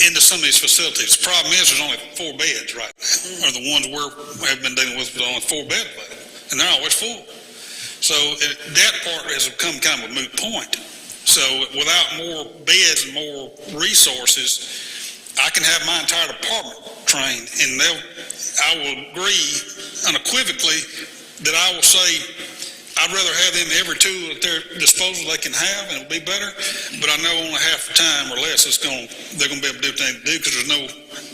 into some of these facilities. The problem is there's only 4 beds right now, or the ones we have been dealing with only 4 beds available, and they're always full. So that part has become kind of a moot point. So without more beds and more resources, I can have my entire department trained, and I will agree unequivocally that I will say I'd rather have them every tool at their disposal they can have, and it'll be better. But I know only half the time or less they're going to be able to do what they need to do, because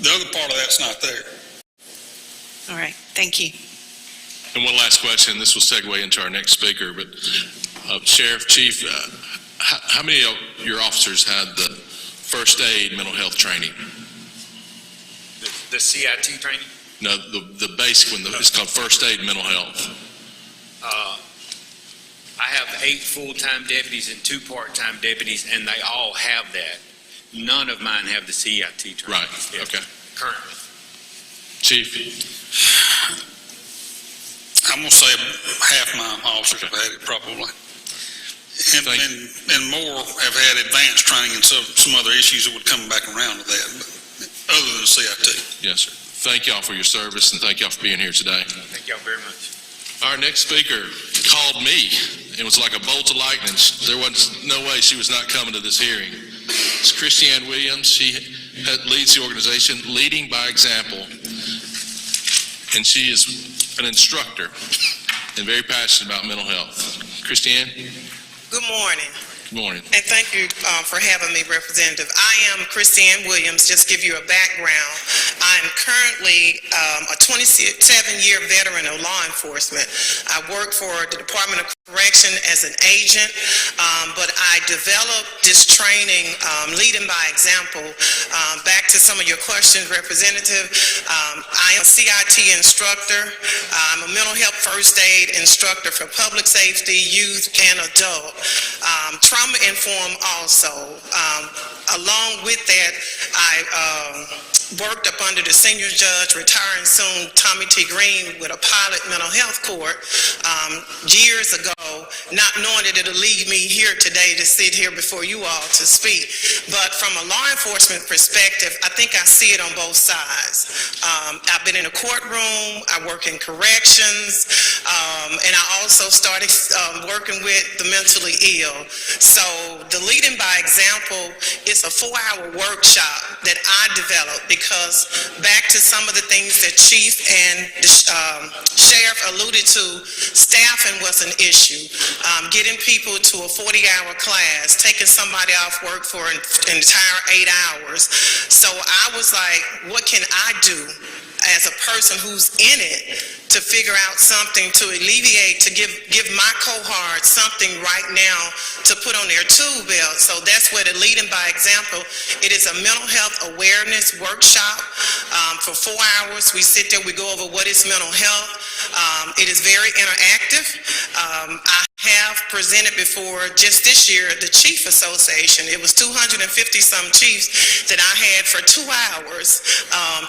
the other part of that's not there. All right, thank you. And one last question, this will segue into our next speaker, but Sheriff, Chief, how many of your officers had the first aid mental health training? The CIT training? No, the basic one, it's called first aid mental health. I have 8 full-time deputies and 2 part-time deputies, and they all have that. None of mine have the CIT training. Right, yet, okay. Currently. Chief? I'm going to say half my officers have had it probably. And more have had advanced training and some other issues that would come back around to that, but other than CIT. Yes, sir. Thank y'all for your service, and thank y'all for being here today. Thank y'all very much. Our next speaker called me. It was like a bolt of lightning. There was no way she was not coming to this hearing. It's Christiane Williams. She leads the organization Leading by Example, and she is an instructor and very passionate about mental health. Christiane? Good morning, Good morning. and thank you for having me, Representative. I am Christiane Williams. Just give you a background. I am currently a 27-year veteran of law enforcement. I work for the Department of Correction as an agent, but I developed this training, leading by example. Back to some of your questions, Representative. I am a CIT instructor. I'm a mental health first aid instructor for public safety, youth, and adult. Trauma informed also. Along with that, I worked up under the senior judge, retiring soon, Tommy T. Green, with a pilot mental health court years ago, not knowing that it'll lead me here today to sit here before you all to speak. But from a law enforcement perspective, I think I see it on both sides. I've been in a courtroom, I work in corrections, and I also started working with the mentally ill. So the Leading by Example is a 4-hour workshop that I developed because back to some of the things that Chief and the Sheriff alluded to, staffing was an issue. Getting people to a 40-hour class, taking somebody off work for an entire 8 hours. So I was like, what can I do as a person who's in it to figure out something to alleviate, to give my cohort something right now to put on their tool belt. So that's where the Leading by Example, it is a mental health awareness workshop. For 4 hours, we sit there, we go over what is mental health. It is very interactive. I have presented before, just this year, the Chief Association. It was 250 some chiefs that I had for 2 hours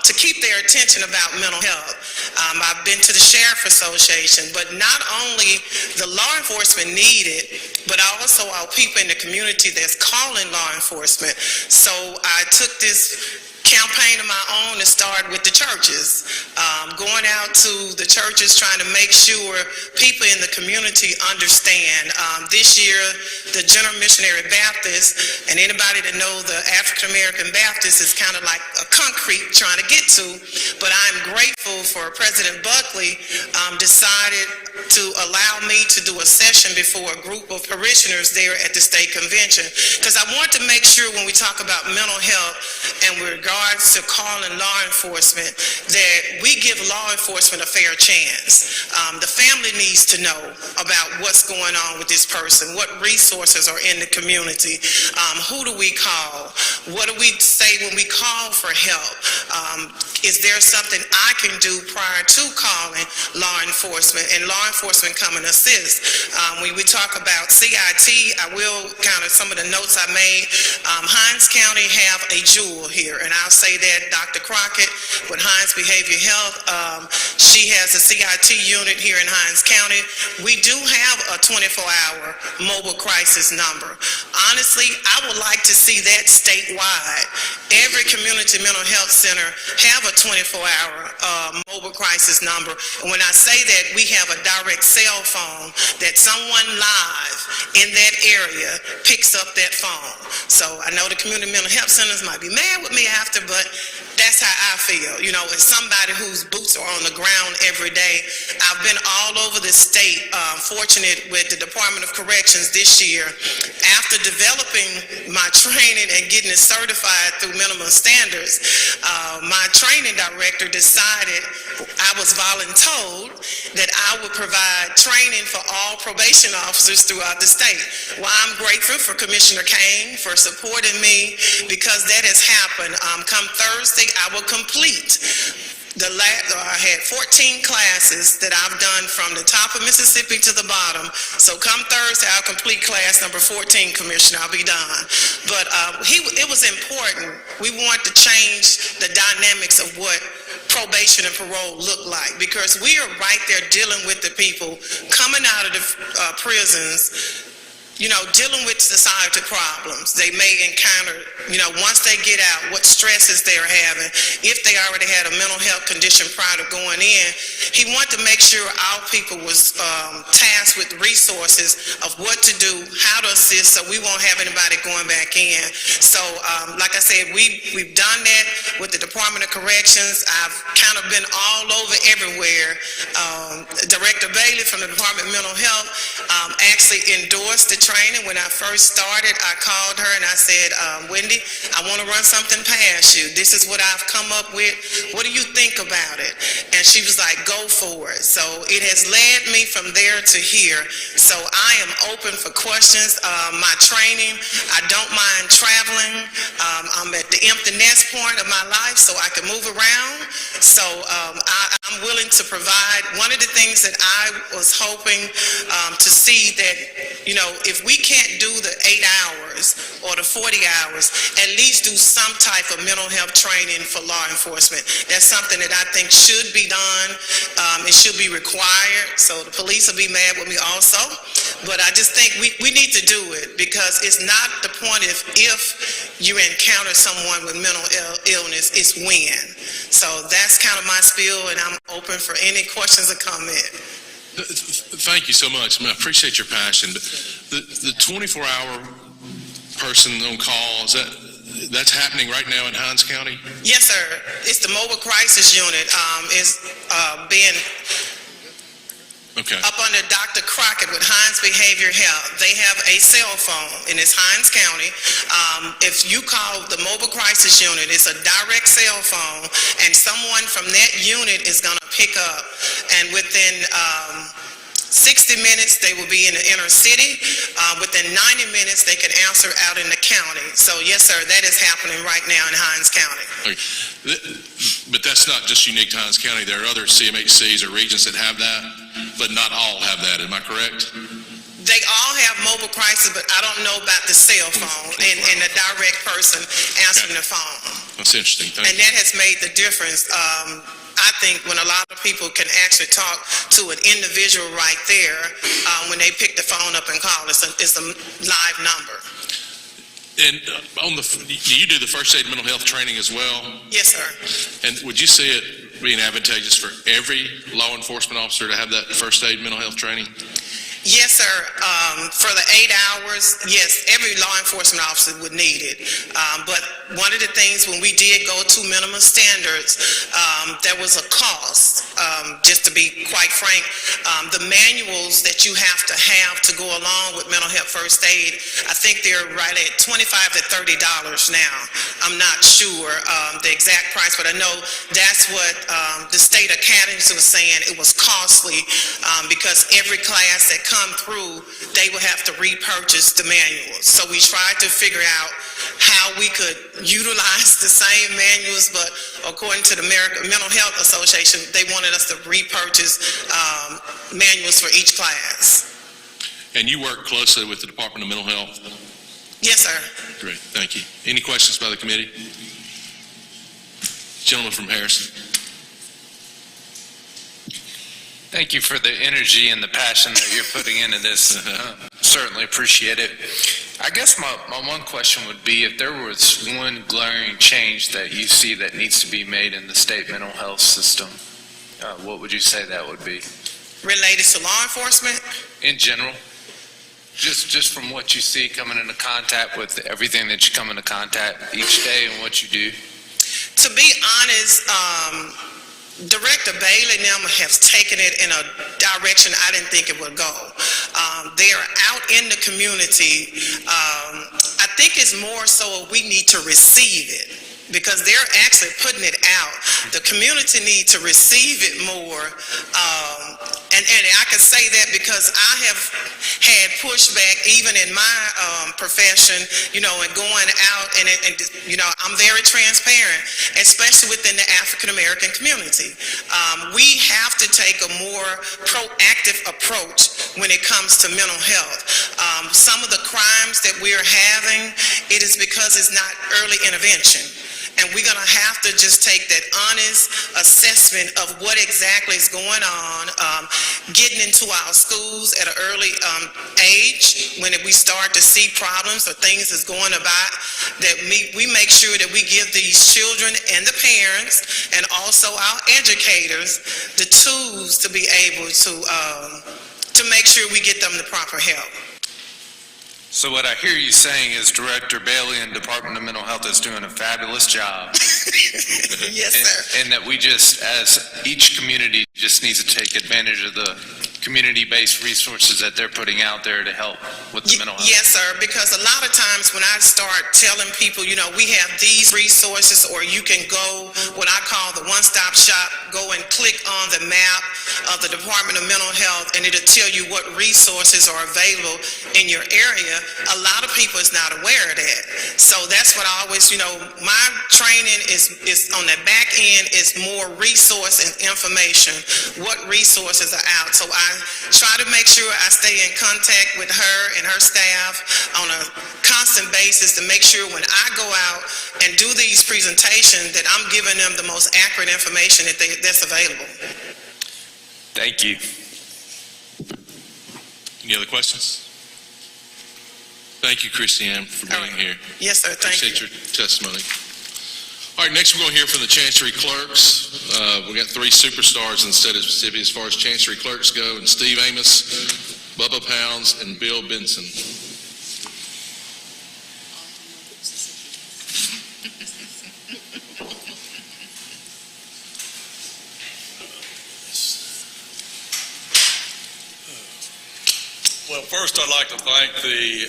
to keep their attention about mental health. I've been to the Sheriff Association, but not only the law enforcement need it, but also our people in the community that's calling law enforcement. So I took this campaign of my own to start with the churches, going out to the churches trying to make sure people in the community understand. This year, the General Missionary Baptist, and anybody that know the African American Baptist is kind of like a concrete trying to get to, but I'm grateful for President Buckley decided to allow me to do a session before a group of parishioners there at the state convention, because I want to make sure when we talk about mental health and with regards to calling law enforcement, that we give law enforcement a fair chance. The family needs to know about what's going on with this person, what resources are in the community, who do we call, what do we say when we call for help, is there something I can do prior to calling law enforcement, and law enforcement come and assist. When we talk about CIT, I will kind of some of the notes I made. Hinds County have a jewel here, and I'll say that Dr. Crockett with Hinds Behavior Health, she has a CIT unit here in Hinds County. We do have a 24-hour mobile crisis number. Honestly, I would like to see that statewide. Every community mental health center have a 24-hour mobile crisis number. And when I say that, we have a direct cell phone that someone live in that area picks up that phone. So I know the community mental health centers might be mad with me after, but that's how I feel. You know, as somebody whose boots are on the ground every day, I've been all over the state, fortunate with the Department of Corrections this year. After developing my training and getting it certified through minimum standards, my training director decided, I was voluntold, that I would provide training for all probation officers throughout the state. Well, I'm grateful for Commissioner Kane for supporting me, because that has happened. Come Thursday, I will complete I had 14 classes that I've done from the top of Mississippi to the bottom. So come Thursday, I'll complete class number 14, Commissioner. I'll be done. But it was important. We want to change the dynamics of what probation and parole look like, because we are right there dealing with the people coming out of the prisons, dealing with societal problems they may encounter, once they get out, what stresses they're having, if they already had a mental health condition prior to going in. He wanted to make sure our people was tasked with resources of what to do, how to assist, so we won't have anybody going back in. So, like I said, we've done that with the Department of Corrections. I've kind of been all over everywhere. Director Bailey from the Department of Mental Health actually endorsed the training. When I first started, I called her and I said, Wendy, I want to run something past you. This is what I've come up with. What do you think about it? And she was like, go for it. So it has led me from there to here. So I am open for questions. My training, I don't mind traveling. I'm at the empty nest point of my life, so I can move around. So I'm willing to provide. One of the things that I was hoping to see that, if we can't do the 8 hours or the 40 hours, at least do some type of mental health training for law enforcement. That's something that I think should be done. It should be required. So the police will be mad with me also. But I just think we need to do it, because it's not the point if you encounter someone with mental illness, it's when. So that's kind of my spiel, and I'm open for any questions or comments. Thank you so much. I appreciate your passion. But the 24-hour person on call, that's happening right now in Hinds County? Yes, sir. It's the mobile crisis unit. It's being up under Dr. Crockett with Hinds Behavior Health. They have a cell phone, and it's Hinds County. If you call the mobile crisis unit, it's a direct cell phone, and someone from that unit is going to pick up. And within 60 minutes, they will be in the inner city. Within 90 minutes, they can answer out in the county. So, yes, sir, that is happening right now in Hinds County. Okay. But that's not just unique to Hinds County. There are other CMHCs or regions that have that, but not all have that. Am I correct? They all have mobile crisis, but I don't know about the cell phone and the direct person answering the phone. That's interesting. Thank you. And that has made the difference. I think when a lot of people can actually talk to an individual right there, when they pick the phone up and call, it's a live number. And do you do the first aid mental health training as well? Yes, sir. And would you see it being advantageous for every law enforcement officer to have that first aid mental health training? Yes, sir. For the 8 hours, yes, every law enforcement officer would need it. But one of the things, when we did go to minimum standards, there was a cost. Just to be quite frank, the manuals that you have to go along with mental health first aid, I think they're right at $25 to $30 now. I'm not sure the exact price, but I know that's what the state academies was saying. It was costly because every class that come through, they will have to repurchase the manuals. So we tried to figure out how we could utilize the same manuals, but according to the American Mental Health Association, they wanted us to repurchase manuals for each class. And you work closely with the Department of Mental Health? Yes, sir. Great, thank you. Any questions by the committee? Gentleman from Harrison. Thank you for the energy and the passion that you're putting into this. Certainly appreciate it. I guess my one question would be, if there was one glaring change that you see that needs to be made in the state mental health system, what would you say that would be? Related to law enforcement? In general? Just from what you see coming into contact with everything that you come into contact each day and what you do? To be honest, Director Bailey and them have taken it in a direction I didn't think it would go. They are out in the community. I think it's more so we need to receive it. because they're actually putting it out. The community need to receive it more. And I can say that because I have had pushback even in my profession, you know, and going out and you know, I'm very transparent, especially within the African American community. We have to take a more proactive approach when it comes to mental health. Some of the crimes that we're having, it is because it's not early intervention. And we're going to have to just take that honest assessment of what exactly is going on, getting into our schools at an early age when we start to see problems or things that's going about, that we make sure that we give these children and the parents and also our educators the tools to be able to make sure we get them the proper help. So what I hear you saying is Director Bailey and Department of Mental Health is doing a fabulous job. Yes, sir. And that we just, as each community, just needs to take advantage of the community-based resources that they're putting out there to help with the mental health. Yes, sir, because a lot of times when I start telling people, you know, we have these resources, or you can go, what I call the one-stop shop, go and click on the map of the Department of Mental Health, and it'll tell you what resources are available in your area. A lot of people is not aware of that. So that's what I always, you know, my training is on the back end is more resource and information, what resources are out. So I try to make sure I stay in contact with her and her staff on a constant basis to make sure when I go out and do these presentations that I'm giving them the most accurate information that's available. Thank you. Any other questions? Thank you, Christiane, for being here. Yes, sir. Thank you. Appreciate your testimony. All right, next we're going to hear from the Chancery clerks. We got three superstars in the state of Mississippi as far as Chancery clerks go, and Steve Amos, Bubba Pounds, and Bill Benson. Well, first I'd like to thank the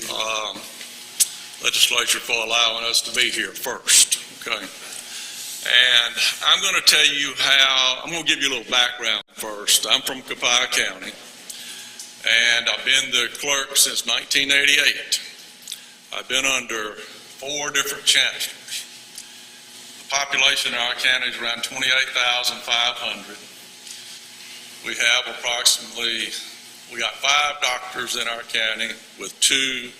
legislature for allowing us to be here first, okay? And I'm going to tell you I'm going to give you a little background first. I'm from Copiah County, and I've been the clerk since 1988. I've been under 4 different chancellors. The population in our county is around 28,500. We got 5 doctors in our county with 2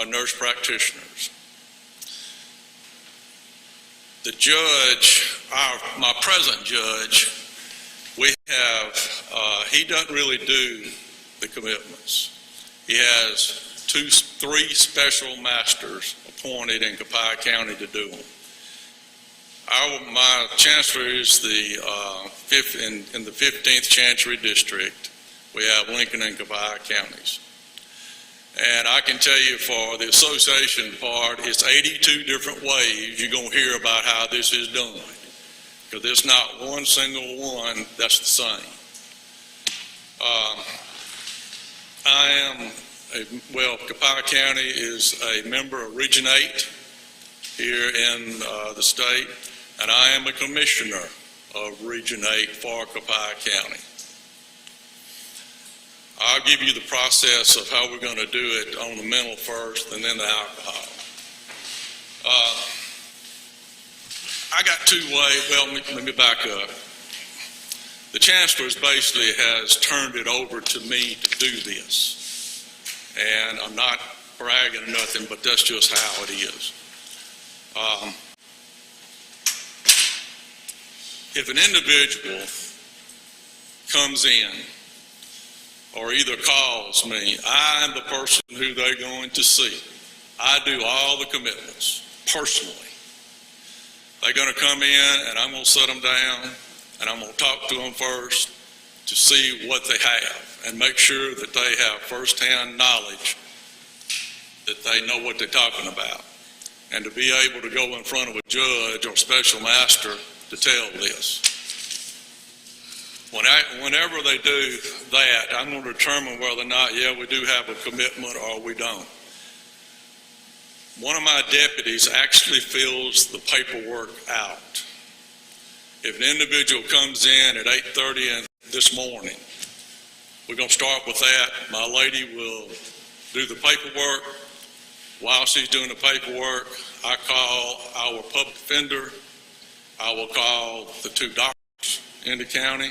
nurse practitioners. The judge, my present judge, he doesn't really do the commitments. He has 3 special masters appointed in Copiah County to do them. My chancellor is in the 15th Chancery District. We have Lincoln and Copiah counties. And I can tell you for the association part, it's 82 different ways you're going to hear about how this is done. Because there's not one single one that's the same. Copiah County is a member of Region 8 here in the state, and I am a commissioner of Region 8 for Copiah County. I'll give you the process of how we're going to do it on the mental first and then the alcohol. I got 2 ways. Well, let me back up. The chancellor basically has turned it over to me to do this. And I'm not bragging or nothing, but that's just how it is. If an individual comes in or either calls me, I'm the person who they're going to see. I do all the commitments personally. They're going to come in and I'm going to sit them down and I'm going to talk to them first to see what they have and make sure that they have firsthand knowledge, that they know what they're talking about, and to be able to go in front of a judge or special master to tell this. Whenever they do that, I'm going to determine whether or not, we do have a commitment or we don't. one of my deputies actually fills the paperwork out. If an individual comes in at 8:30 this morning, we're going to start with that. My lady will do the paperwork. While she's doing the paperwork, I call our public defender. I will call the 2 doctors in the county,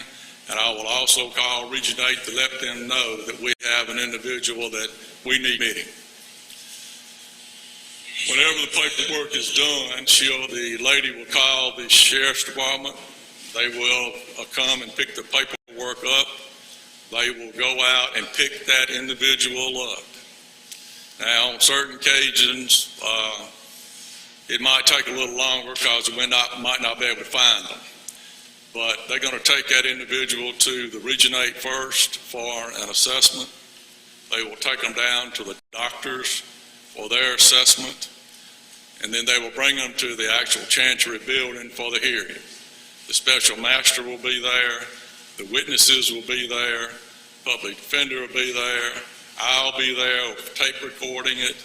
and I will also call Region 8 to let them know that we have an individual that we need meeting. Whenever the paperwork is done, the lady will call the sheriff's department. They will come and pick the paperwork up. They will go out and pick that individual up. Now, on certain occasions, it might take a little longer because we might not be able to find them. But they're going to take that individual to the Region 8 first for an assessment. They will take them down to the doctors for their assessment, and then they will bring them to the actual Chancery building for the hearing. The special master will be there, the witnesses will be there, public defender will be there, I'll be there tape recording it,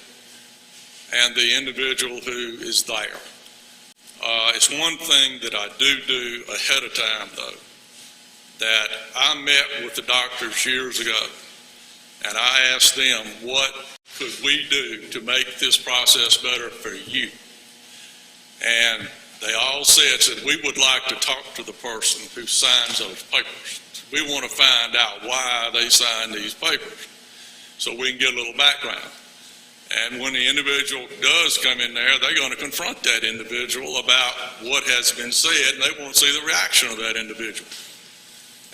and the individual who is there. It's one thing that I do ahead of time, though, that I met with the doctors years ago, and I asked them, what could we do to make this process better for you? And they all said, we would like to talk to the person who signs those papers. We want to find out why they signed these papers so we can get a little background. And when the individual does come in there, they're going to confront that individual about what has been said, and they want to see the reaction of that individual.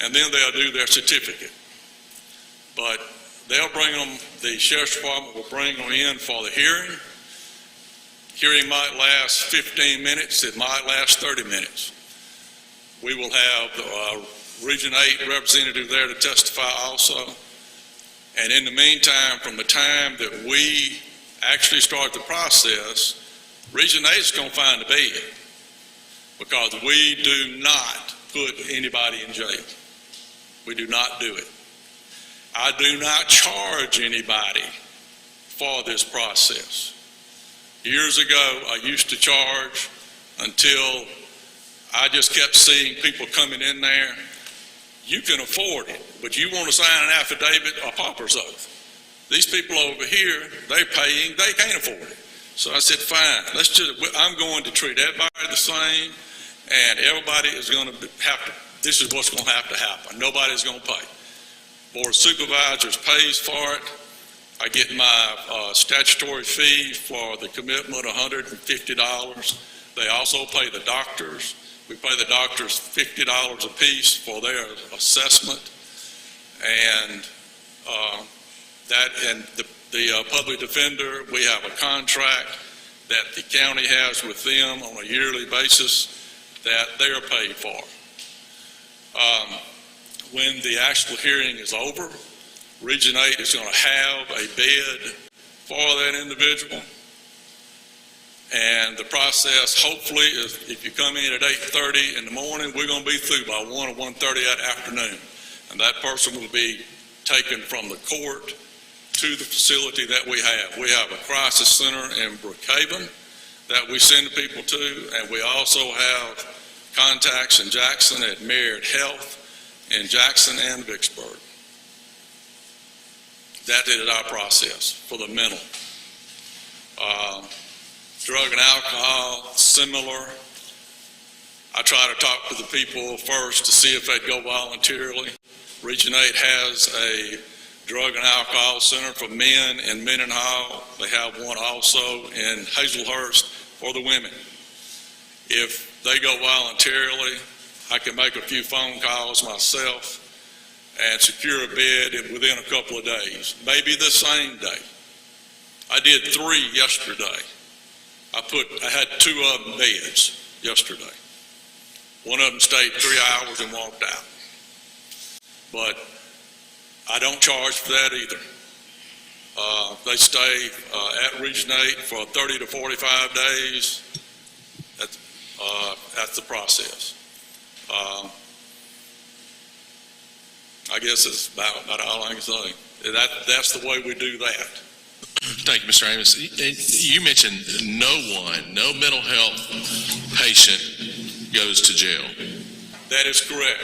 And then they'll do their certificate. But they'll bring them, the sheriff's department will bring them in for the hearing. Hearing might last 15 minutes, it might last 30 minutes. We will have the Region 8 representative there to testify also. And in the meantime, from the time that we actually start the process, Region 8 is going to find a bed, because we do not put anybody in jail. We do not do it. I do not charge anybody for this process. Years ago, I used to charge until I just kept seeing people coming in there. You can afford it, but you want to sign an affidavit, a pauper's oath. These people over here, they're paying, they can't afford it. So I said, fine, I'm going to treat everybody the same, and everybody is going to have to, this is what's going to happen. Nobody's going to pay. Board of Supervisors pays for it. I get my statutory fee for the commitment, $150. They also pay the doctors. We pay the doctors $50 a piece for their assessment, and the public defender, we have a contract that the county has with them on a yearly basis that they're paid for. When the actual hearing is over, Region 8 is going to have a bed for that individual. And the process, hopefully, if you come in at 8:30 in the morning, we're going to be through by 1 or 1:30 that afternoon. And that person will be taken from the court to the facility that we have. We have a crisis center in Brookhaven that we send people to, and we also have contacts in Jackson at Merit Health in Jackson and Vicksburg. That is our process for the mental. Drug and alcohol, similar. I try to talk to the people first to see if they'd go voluntarily. Region 8 has a drug and alcohol center for men in Mendenhall. They have one also in Hazelhurst for the women. If they go voluntarily, I can make a few phone calls myself and secure a bed within a couple of days, maybe the same day. I did 3 yesterday. I had 2 of them beds yesterday. One of them stayed 3 hours and walked out. But I don't charge for that either. They stay at Region 8 for 30 to 45 days. That's the process. I guess it's about all I can say. That's the way we do that. Thank you, Mr. Amos. You mentioned no mental health patient goes to jail. That is correct.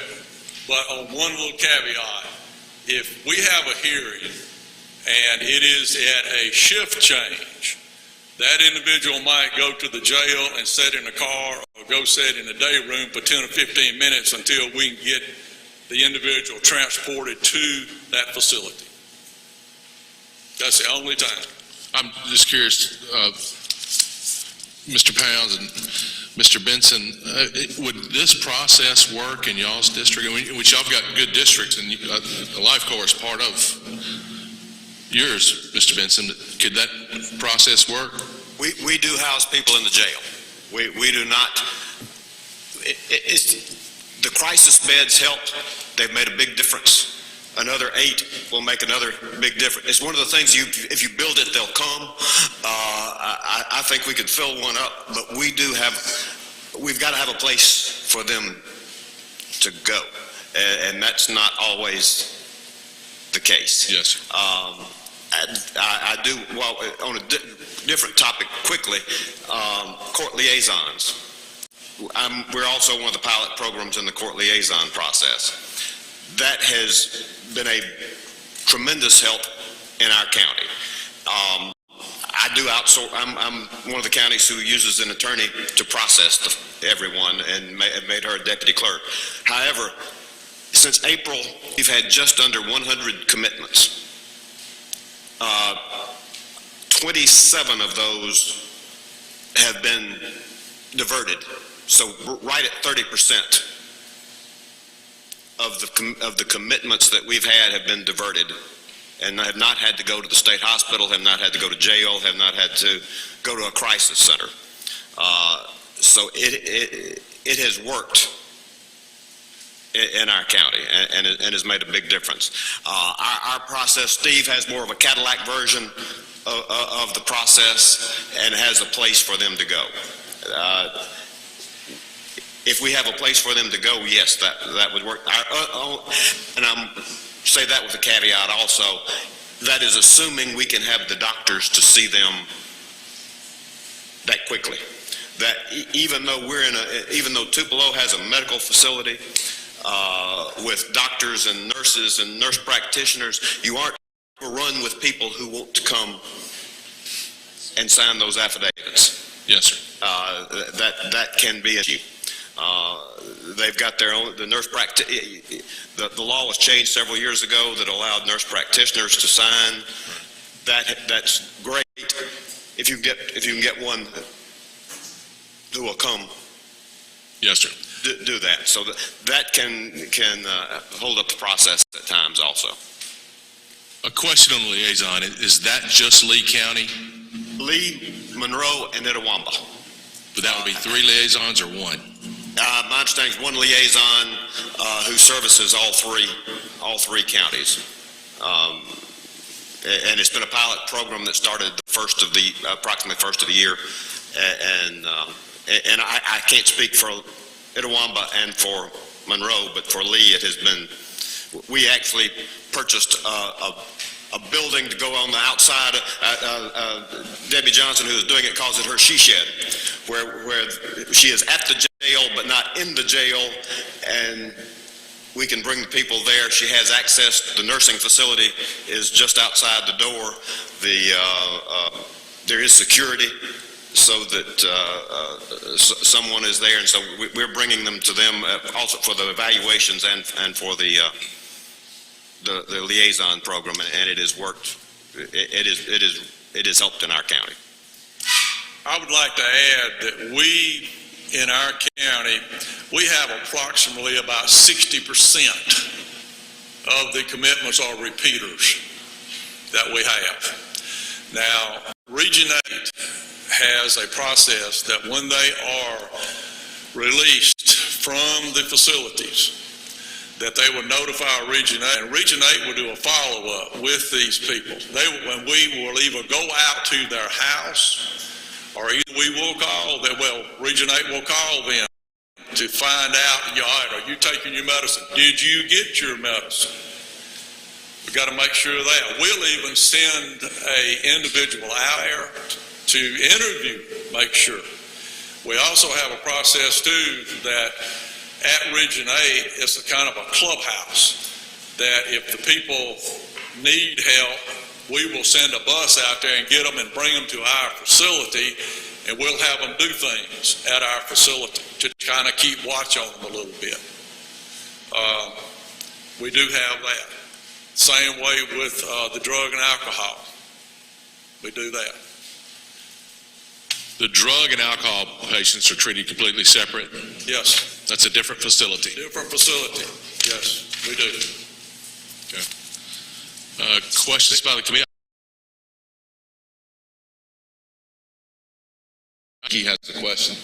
But on one little caveat, if we have a hearing and it is at a shift change, that individual might go to the jail and sit in a car or go sit in a day room for 10 or 15 minutes until we can get the individual transported to that facility. That's the only time. I'm just curious, Mr. Pounds and Mr. Benson, would this process work in y'all's district? Which y'all got good districts, and the Life Corps is part of yours, Mr. Benson. Could that process work? We do house people in the jail. We do not. The crisis beds help. They've made a big difference. Another 8 will make another big difference. It's one of the things, if you build it, they'll come. I think we could fill one up, but we've got to have a place for them to go. And that's not always the case. Yes. I do, well, on a different topic quickly, court liaisons. We're also one of the pilot programs in the court liaison process. That has been a tremendous help in our county. I do outsource. I'm one of the counties who uses an attorney to process everyone and made her a deputy clerk. However, since April, we've had just under 100 commitments. 27 of those have been diverted. So right at 30%. Of the commitments that we've had have been diverted and have not had to go to the state hospital, have not had to go to jail, have not had to go to a crisis center. So it has worked in our county and has made a big difference. Our process, Steve has more of a Cadillac version of the process and has a place for them to go. If we have a place for them to go, yes, that would work. And I'm say that with a caveat also. That is assuming we can have the doctors to see them that quickly. That even though even though Tupelo has a medical facility with doctors and nurses and nurse practitioners, you aren't run with people who want to come and sign those affidavits. Yes, sir. That can be an issue. They've got their own, the law was changed several years ago that allowed nurse practitioners to sign. That's great. If you can get one who will come. Yes, sir. Do that. So that can hold up the process at times also. A question on the liaison, is that just Lee County? Lee, Monroe, and Itawamba. But that would be 3 liaisons or 1? My understanding is 1 liaison who services all three counties. And it's been a pilot program that started approximately first of the year. And I can't speak for Itawamba and for Monroe, but for Lee it has been, we actually purchased a building to go on the outside. Debbie Johnson, who is doing it, calls it her she shed, where she is at the jail but not in the jail, and we can bring the people there. She has access. The nursing facility is just outside the door. There is security so that someone is there, and so we're bringing them to them also for the evaluations and for the liaison program, and it has worked. It has helped in our county. I would like to add that we, in our county, we have approximately about 60% of the commitments are repeaters that we have. Now, Region 8 has a process that when they are released from the facilities, that they would notify Region 8, and Region 8 will do a follow-up with these people. When we will either go out to their house, or either we will call them, Region 8 will call them to find out, are you taking your medicine? Did you get your medicine? We've got to make sure of that. We'll even send a individual out there to interview, make sure. We also have a process too that at Region 8, it's a kind of a clubhouse that if the people need help, we will send a bus out there and get them and bring them to our facility, and we'll have them do things at our facility to kind of keep watch on them a little bit. We do have that. Same way with the drug and alcohol. We do that. The drug and alcohol patients are treated completely separate? Yes. That's a different facility? Different facility. Yes, we do. Okay. Questions by the committee? He has a question.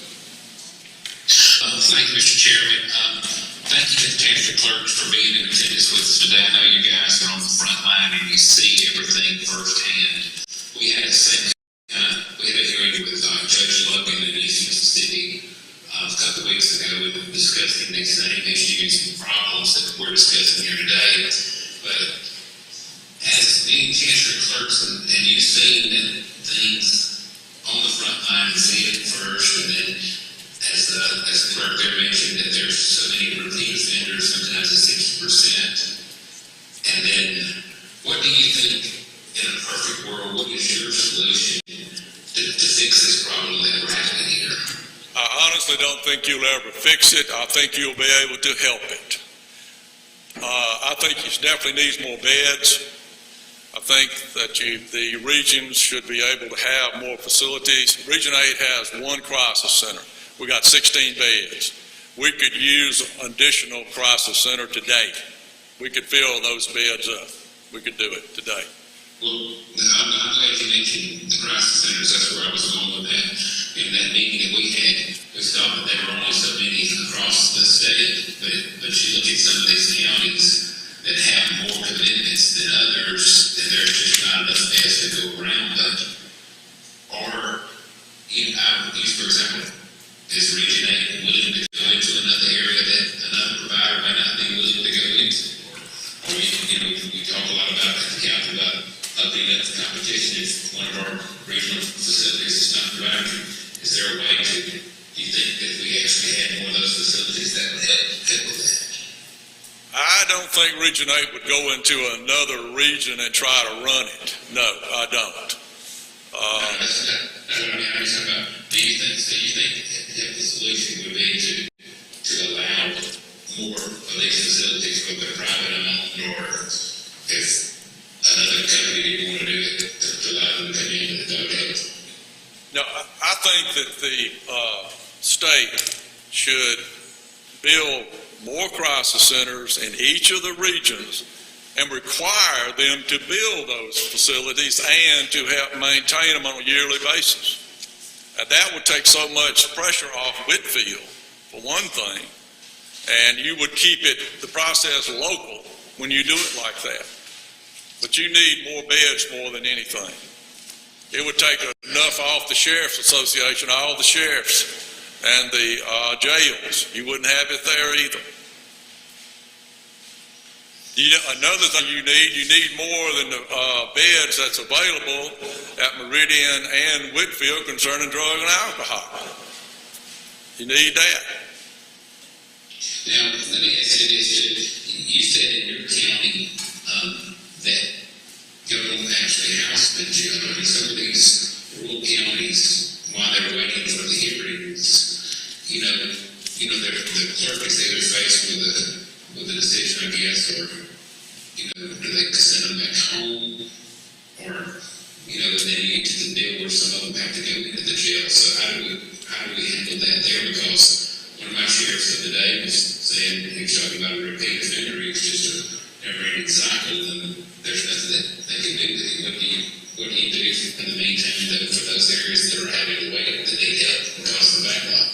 Thank you, Mr. Chairman. Thank you to the Chancery Clerks for being in attendance with us today. I know you guys are on the front line and you see everything firsthand. We had a hearing with Judge Logan in East Mississippi a couple of weeks ago discussing these same issues and problems that we're discussing here today. But as being Chancery Clerks and you seeing that things on the front line and seeing it first, and then as the clerk there mentioned that there's so many repeat offenders, sometimes it's 60%. And then what do you think in a perfect world, what is your solution to fix this problem that we're having here? I honestly don't think you'll ever fix it. I think you'll be able to help it. I think it definitely needs more beds. I think that the regions should be able to have more facilities. Region 8 has one crisis center. We got 16 beds. We could use an additional crisis center today. We could fill those beds up. We could do it today. Well, I'm glad you mentioned the crisis centers. That's where I was going with that. In that meeting that we had, we saw that there were only so many across the state, but you look at some of these counties that have more commitments than others, and there's just not enough beds to go around. But, I would use, for example, is Region 8 willing to go into another area that another provider might not be willing to go into? Or we talk a lot about at the council about upping up the competition if one of our regional facilities is not providing. Is there a way to, do you think that we actually had more of those facilities that would help with that? I don't think Region 8 would go into another region and try to run it. No, I don't. That's what I mean. I'm talking about, do you think that the solution would be to allow more of these facilities, whether they're private owned or if another company didn't want to do it, to allow them to come in and do it? No, I think that the state should build more crisis centers in each of the regions and require them to build those facilities and to help maintain them on a yearly basis. And that would take so much pressure off Whitfield, for one thing, and you would keep the process local when you do it like that. But you need more beds more than anything. It would take enough off the Sheriff's Association, all the sheriffs and the jails. You wouldn't have it there either. Another thing you need more than the beds that's available at Meridian and Whitfield concerning drug and alcohol. You need that. Now, let me ask you this. You said in your county that you don't actually house the children. Some of these rural counties, while they're waiting for the hearings, the clerk is either faced with a decision, I guess, or do they send them back home, or and then you get to the deal where some of them have to go into the jail. So how do we handle that there? Because one of my sheriffs of the day was saying, he was talking about a repeat offender. It's just a never-ending cycle, and there's nothing that they can do with it. What do you do in the meantime for those areas that are having to wait, that need help because of the backlog?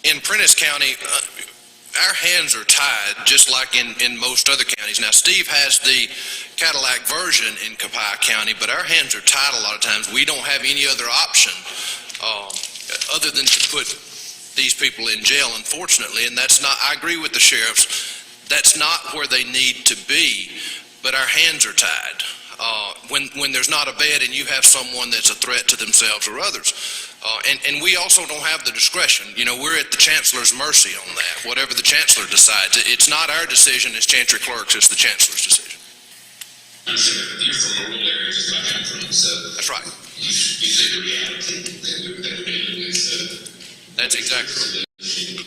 In Prentiss County, our hands are tied, just like in most other counties. Now, Steve has the Cadillac version in Copiah County, but our hands are tied a lot of times. We don't have any other option other than to put these people in jail, unfortunately, and that's not, I agree with the sheriffs. That's not where they need to be, but our hands are tied. When there's not a bed and you have someone that's a threat to themselves or others. And we also don't have the discretion. You know, we're at the chancellor's mercy on that, whatever the chancellor decides. It's not our decision as chancery clerks, it's the chancellor's decision. I'm sure you're from a rural area, just like I'm from, so. That's right. You see the reality that we're dealing with, so. That's exactly right.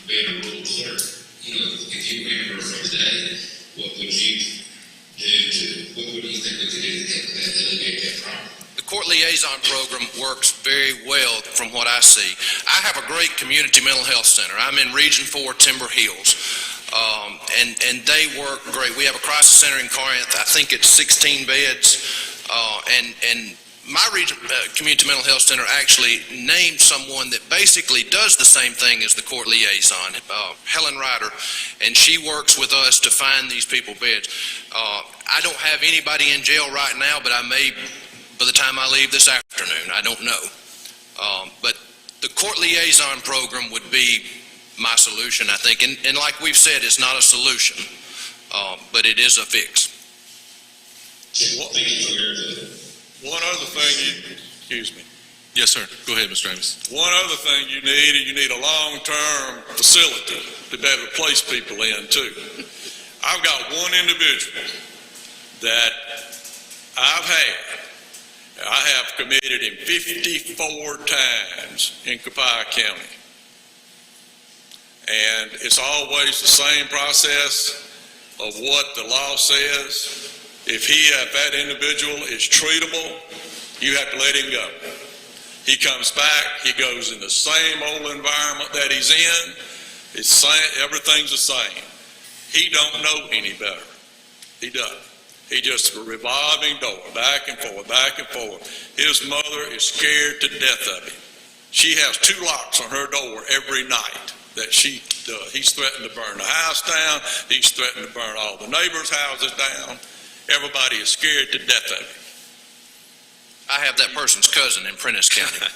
Being a rural clerk, you know, if you remember from today, what would you what do you think we could do to alleviate that problem? The court liaison program works very well from what I see. I have a great community mental health center. I'm in Region 4, Timber Hills. And they work great. We have a crisis center in Corinth. I think it's 16 beds. And my region, community mental health center actually named someone that basically does the same thing as the court liaison, Helen Ryder, and she works with us to find these people beds. I don't have anybody in jail right now, but I may by the time I leave this afternoon. I don't know. But the court liaison program would be my solution, I think. And like we've said, it's not a solution, but it is a fix. One other thing excuse me. Yes, sir. Go ahead, Mr. Amos. One other thing you need a long-term facility to be able to place people in too. I've got one individual that I have committed him 54 times in Copiah County. And it's always the same process of what the law says. If that individual is treatable, you have to let him go. He comes back, he goes in the same old environment that he's in. It's same, everything's the same. He don't know any better. He doesn't. He just a revolving door, back and forth, back and forth. His mother is scared to death of him. She has 2 locks on her door every night that she does. He's threatened to burn the house down. He's threatened to burn all the neighbors' houses down. Everybody is scared to death of him. I have that person's cousin in Prentice County.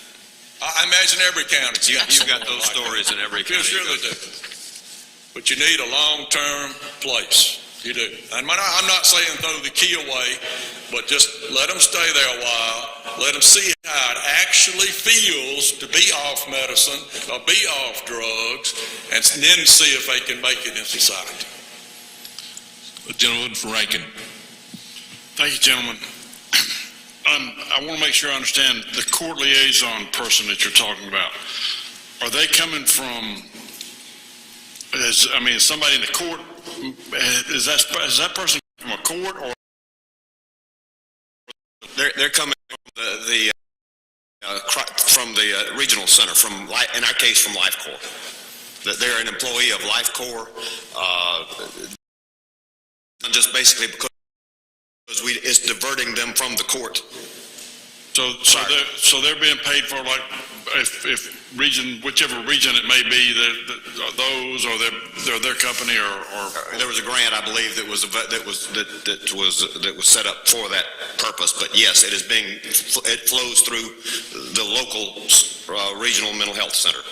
I imagine every county. You've got those stories in every county. Sure they do. But you need a long-term place. You do. And I'm not saying throw the key away, but just let them stay there a while. Let them see how it actually feels to be off medicine or be off drugs, and then see if they can make it in society. The gentleman from Rankin. Thank you, gentlemen. I want to make sure I understand the court liaison person that you're talking about. Are they coming from, is somebody in the court, is that person from a court, or? They're coming from the regional center, in our case, from Life Corps. That they're an employee of Life Corps, just basically because it's diverting them from the court. So they're being paid for, like, if region, whichever region it may be, those or their company or there was a grant, I believe, that was set up for that purpose. But yes, it flows through the local regional mental health center,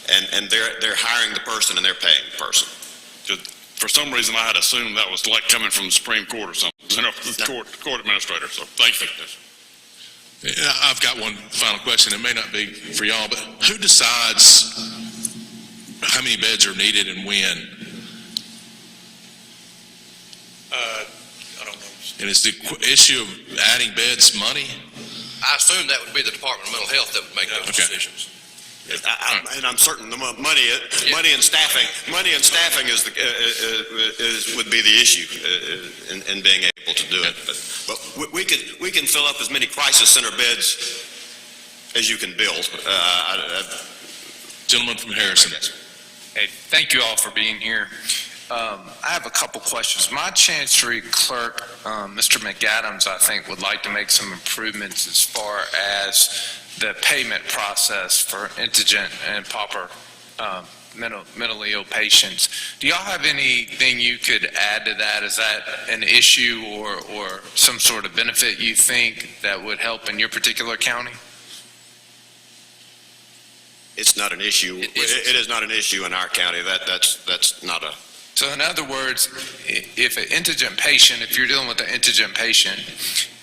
and they're hiring the person and they're paying the person. For some reason, I had assumed that was like coming from the Supreme Court or something, the court administrator. So thank you. Yeah, I've got one final question. It may not be for y'all, but who decides how many beds are needed and when? I don't know. And is the issue of adding beds money? I assume that would be the Department of Mental Health that would make those decisions. And I'm certain the money and staffing would be the issue in being able to do it. But we can fill up as many crisis center beds as you can build. Gentleman from Harrison. Hey, thank you all for being here. I have a couple questions. My Chancery Clerk, Mr. McAdams, I think, would like to make some improvements as far as the payment process for indigent and pauper mentally ill patients. Do y'all have anything you could add to that? Is that an issue or some sort of benefit you think that would help in your particular county? It's not an issue. It is not an issue in our county. That's not a So in other words, if an indigent patient, if you're dealing with an indigent patient,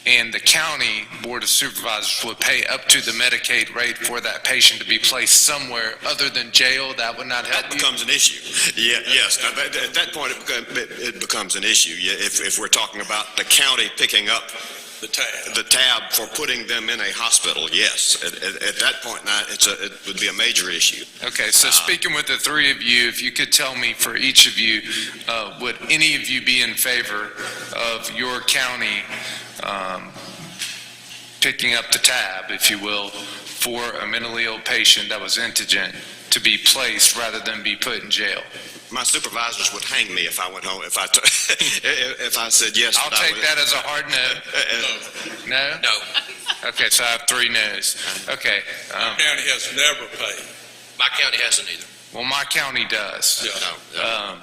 and the county board of supervisors would pay up to the Medicaid rate for that patient to be placed somewhere other than jail, that would not help That you? becomes an issue. Yeah, yes. Now, at that point, it becomes an issue. Yeah, if we're talking about the county picking up the tab for putting them in a hospital, yes. At that point, now, it would be a major issue. Okay, so speaking with the three of you, if you could tell me for each of you, would any of you be in favor of your county picking up the tab, if you will, for a mentally ill patient that was indigent to be placed rather than be put in jail? My supervisors would hang me if I went home, if I said yes. I'll take that as a hard no. No? No. Okay, so I have 3 no's. Okay. My county has never paid. My county hasn't either. Well, my county does. Yeah.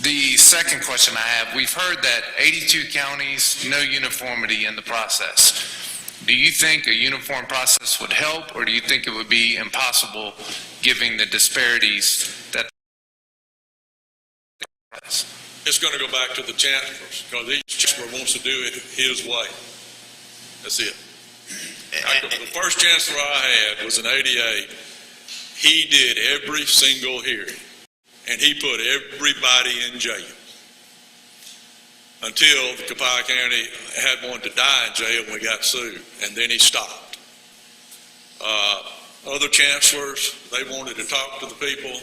The second question I have, we've heard that 82 counties, no uniformity in the process. Do you think a uniform process would help, or do you think it would be impossible given the disparities that? It's going to go back to the chancellors, because each chancellor wants to do it his way. That's it. The first chancellor I had was in '88. He did every single hearing, and he put everybody in jail until the Copiah County had one to die in jail when we got sued, and then he stopped. Other chancellors, they wanted to talk to the people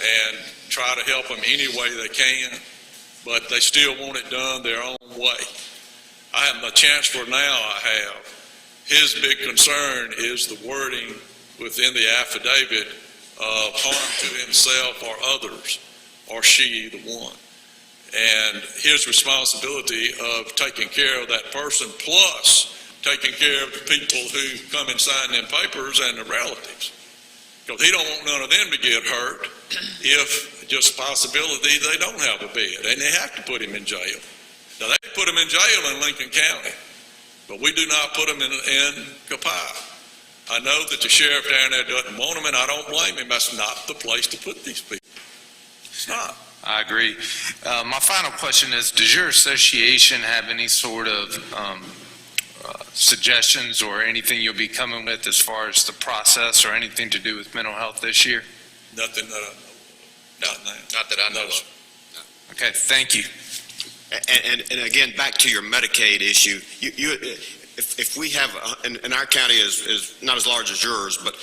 and try to help them any way they can, but they still want it done their own way. I have the chancellor now his big concern is the wording within the affidavit of harm to himself or others, or she, the one. And his responsibility of taking care of that person, plus taking care of the people who come and sign them papers and the relatives. Because he don't want none of them to get hurt if just possibility they don't have a bed, and they have to put him in jail. Now, they put him in jail in Lincoln County, but we do not put him in Copiah. I know that the sheriff down there doesn't want him, and I don't blame him. That's not the place to put these people. It's not. I agree. My final question is, does your association have any sort of suggestions or anything you'll be coming with as far as the process or anything to do with mental health this year? Nothing that I know. Not that I know of. Okay, thank you. And again, back to your Medicaid issue, if we have, and our county is not as large as yours, but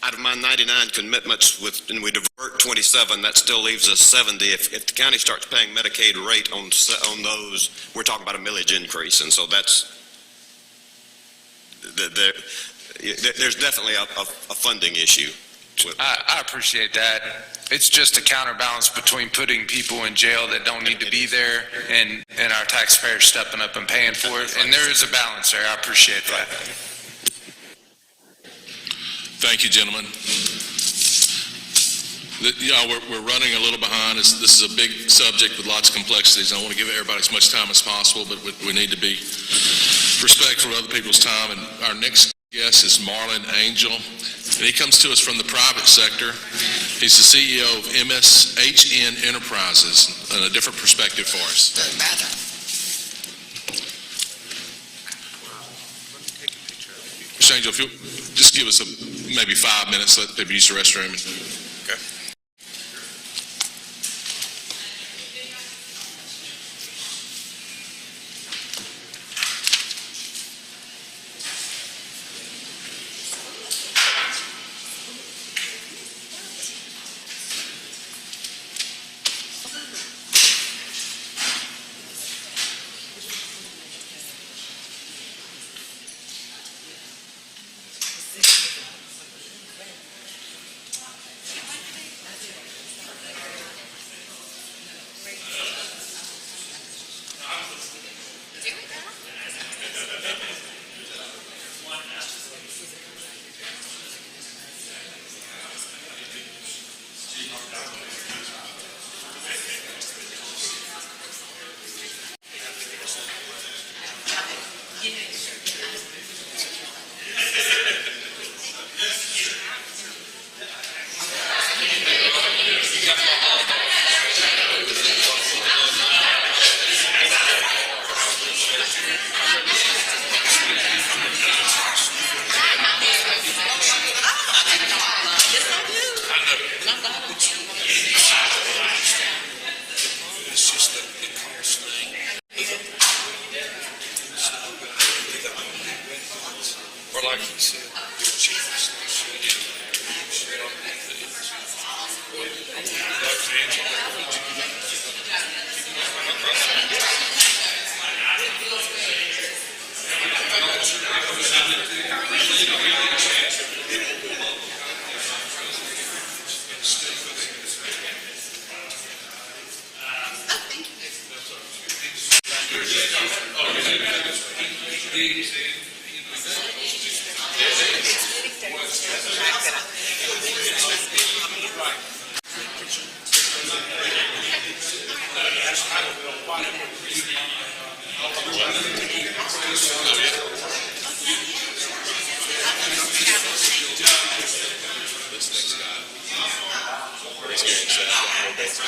out of my 99 commitments and we divert 27, that still leaves us 70. If the county starts paying Medicaid rate on those, we're talking about a millage increase, and so there's definitely a funding issue. I appreciate that. It's just a counterbalance between putting people in jail that don't need to be there and our taxpayers stepping up and paying for it. And there is a balance there. I appreciate that. Thank you, gentlemen. We're running a little behind. This is a big subject with lots of complexities. I want to give everybody as much time as possible, but we need to be respectful of other people's time. And our next guest is Marlon Angel, and he comes to us from the private sector. He's the CEO of MSHN Enterprises, and a different perspective for us. Mr. Angel, if you'll just give us maybe 5 minutes, let people use the restroom. Okay. experienced that on a basis.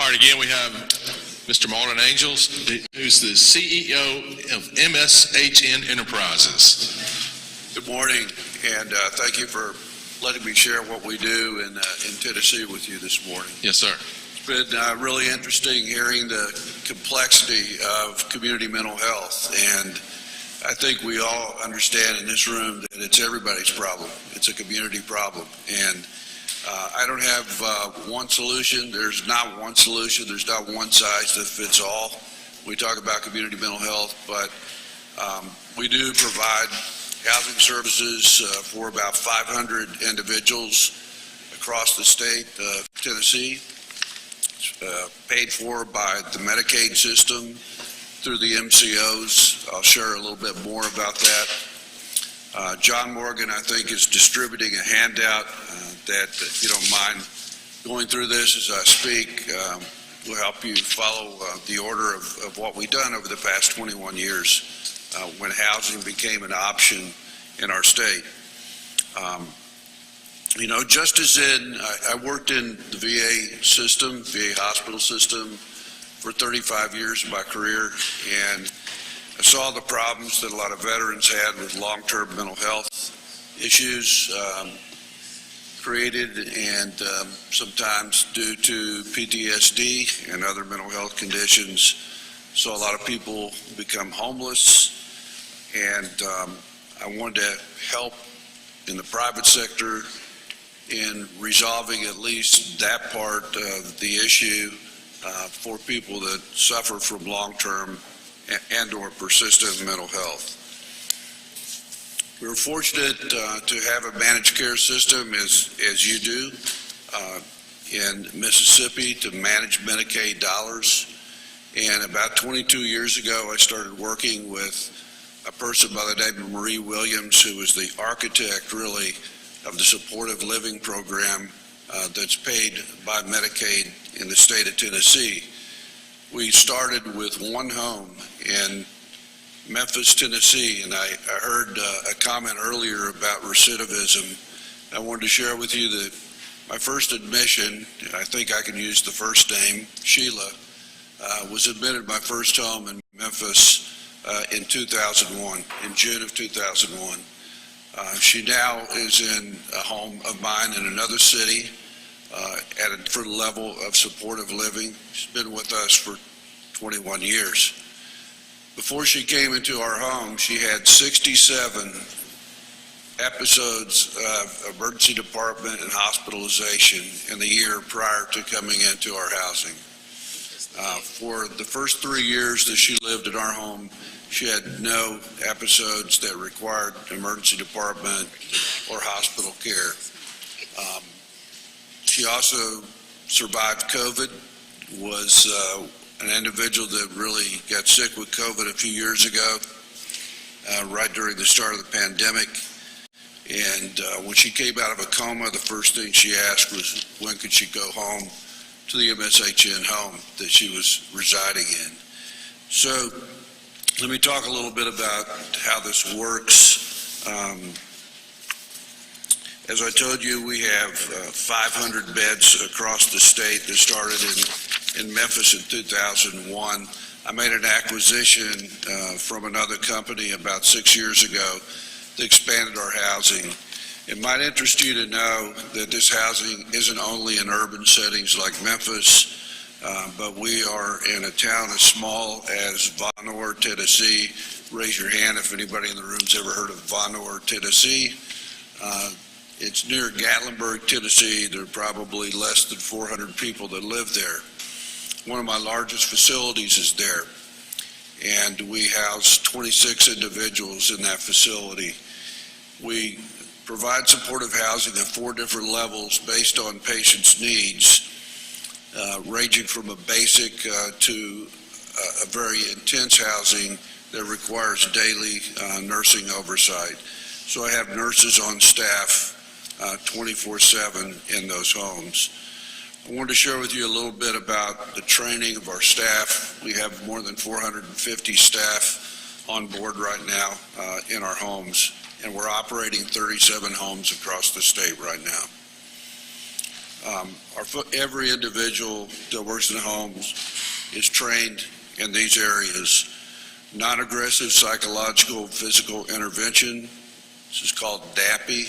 All right, again, we have Mr. Marlon Angels, who's the CEO of MSHN Enterprises. Good morning, and thank you for letting me share what we do in Tennessee with you this morning. Yes, sir. It's been really interesting hearing the complexity of community mental health, and I think we all understand in this room that it's everybody's problem. It's a community problem, and I don't have one solution. There's not one solution. There's not one size that fits all. We talk about community mental health, but we do provide housing services for about 500 individuals across the state of Tennessee. It's paid for by the Medicaid system through the MCOs. I'll share a little bit more about that. John Morgan, I think, is distributing a handout that, if you don't mind going through this as I speak, will help you follow the order of what we've done over the past 21 years when housing became an option in our state. You know, just as I worked in the VA system, VA hospital system, for 35 years of my career, and I saw the problems that a lot of veterans had with long-term mental health issues created, and sometimes due to PTSD and other mental health conditions. Saw a lot of people become homeless, and I wanted to help in the private sector in resolving at least that part of the issue for people that suffer from long-term and/or persistent mental health. We're fortunate to have a managed care system, as you do, in Mississippi to manage Medicaid dollars. And about 22 years ago, I started working with a person by the name of Marie Williams, who was the architect, really, of the supportive living program that's paid by Medicaid in the state of Tennessee. We started with one home in Memphis, Tennessee, and I heard a comment earlier about recidivism. I wanted to share with you that my first admission, and I think I can use the first name, Sheila, was admitted my first home in Memphis in 2001, in June of 2001. She now is in a home of mine in another city at a different level of supportive living. She's been with us for 21 years. Before she came into our home, she had 67 episodes of emergency department and hospitalization in the year prior to coming into our housing. For the first 3 years that she lived in our home, she had no episodes that required emergency department or hospital care. She also survived COVID, was an individual that really got sick with COVID a few years ago, right during the start of the pandemic. And when she came out of a coma, the first thing she asked was when could she go home to the MSHN home that she was residing in. So let me talk a little bit about how this works. As I told you, we have 500 beds across the state that started in Memphis in 2001. I made an acquisition from another company about 6 years ago that expanded our housing. It might interest you to know that this housing isn't only in urban settings like Memphis, but we are in a town as small as Vonore, Tennessee. Raise your hand if anybody in the room's ever heard of Vonore, Tennessee. It's near Gatlinburg, Tennessee. There are probably less than 400 people that live there. One of my largest facilities is there, and we house 26 individuals in that facility. We provide supportive housing at 4 different levels based on patients' needs, ranging from a basic to a very intense housing that requires daily nursing oversight. So I have nurses on staff 24/7 in those homes. I wanted to share with you a little bit about the training of our staff. We have more than 450 staff on board right now in our homes, and we're operating 37 homes across the state right now. Every individual that works in homes is trained in these areas. Non-aggressive psychological physical intervention, this is called DAPI.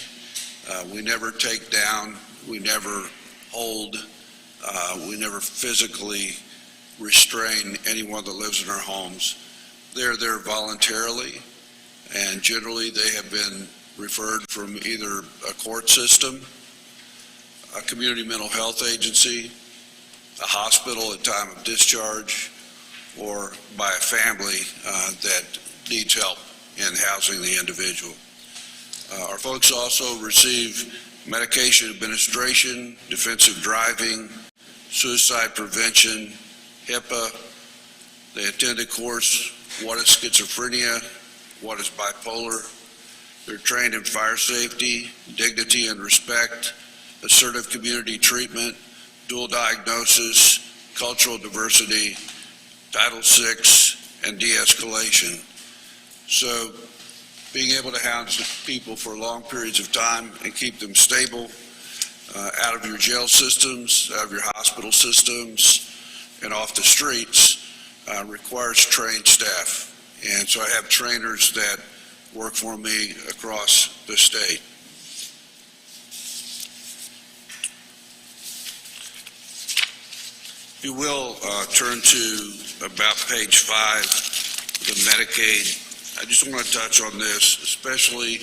We never take down, we never hold, we never physically restrain anyone that lives in our homes. They're there voluntarily, and generally they have been referred from either a court system, a community mental health agency, a hospital at time of discharge, or by a family that needs help in housing the individual. Our folks also receive medication administration, defensive driving, suicide prevention, HIPAA. They attend a course, what is schizophrenia, what is bipolar. They're trained in fire safety, dignity and respect, assertive community treatment, dual diagnosis, cultural diversity, Title VI, and de-escalation. So being able to house people for long periods of time and keep them stable out of your jail systems, out of your hospital systems, and off the streets requires trained staff. And so I have trainers that work for me across the state. If you will, turn to about page 5, the Medicaid I just want to touch on this, especially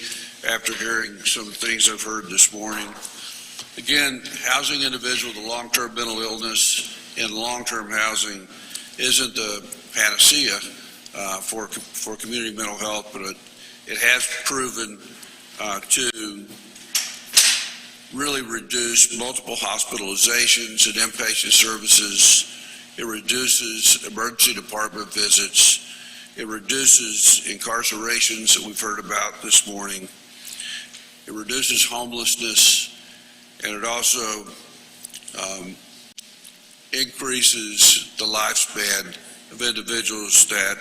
after hearing some of the things I've heard this morning. Again, housing individuals with long-term mental illness in long-term housing isn't the panacea for community mental health, but it has proven to really reduce multiple hospitalizations and inpatient services. It reduces emergency department visits. It reduces incarcerations that we've heard about this morning. It reduces homelessness, and it also increases the lifespan of individuals that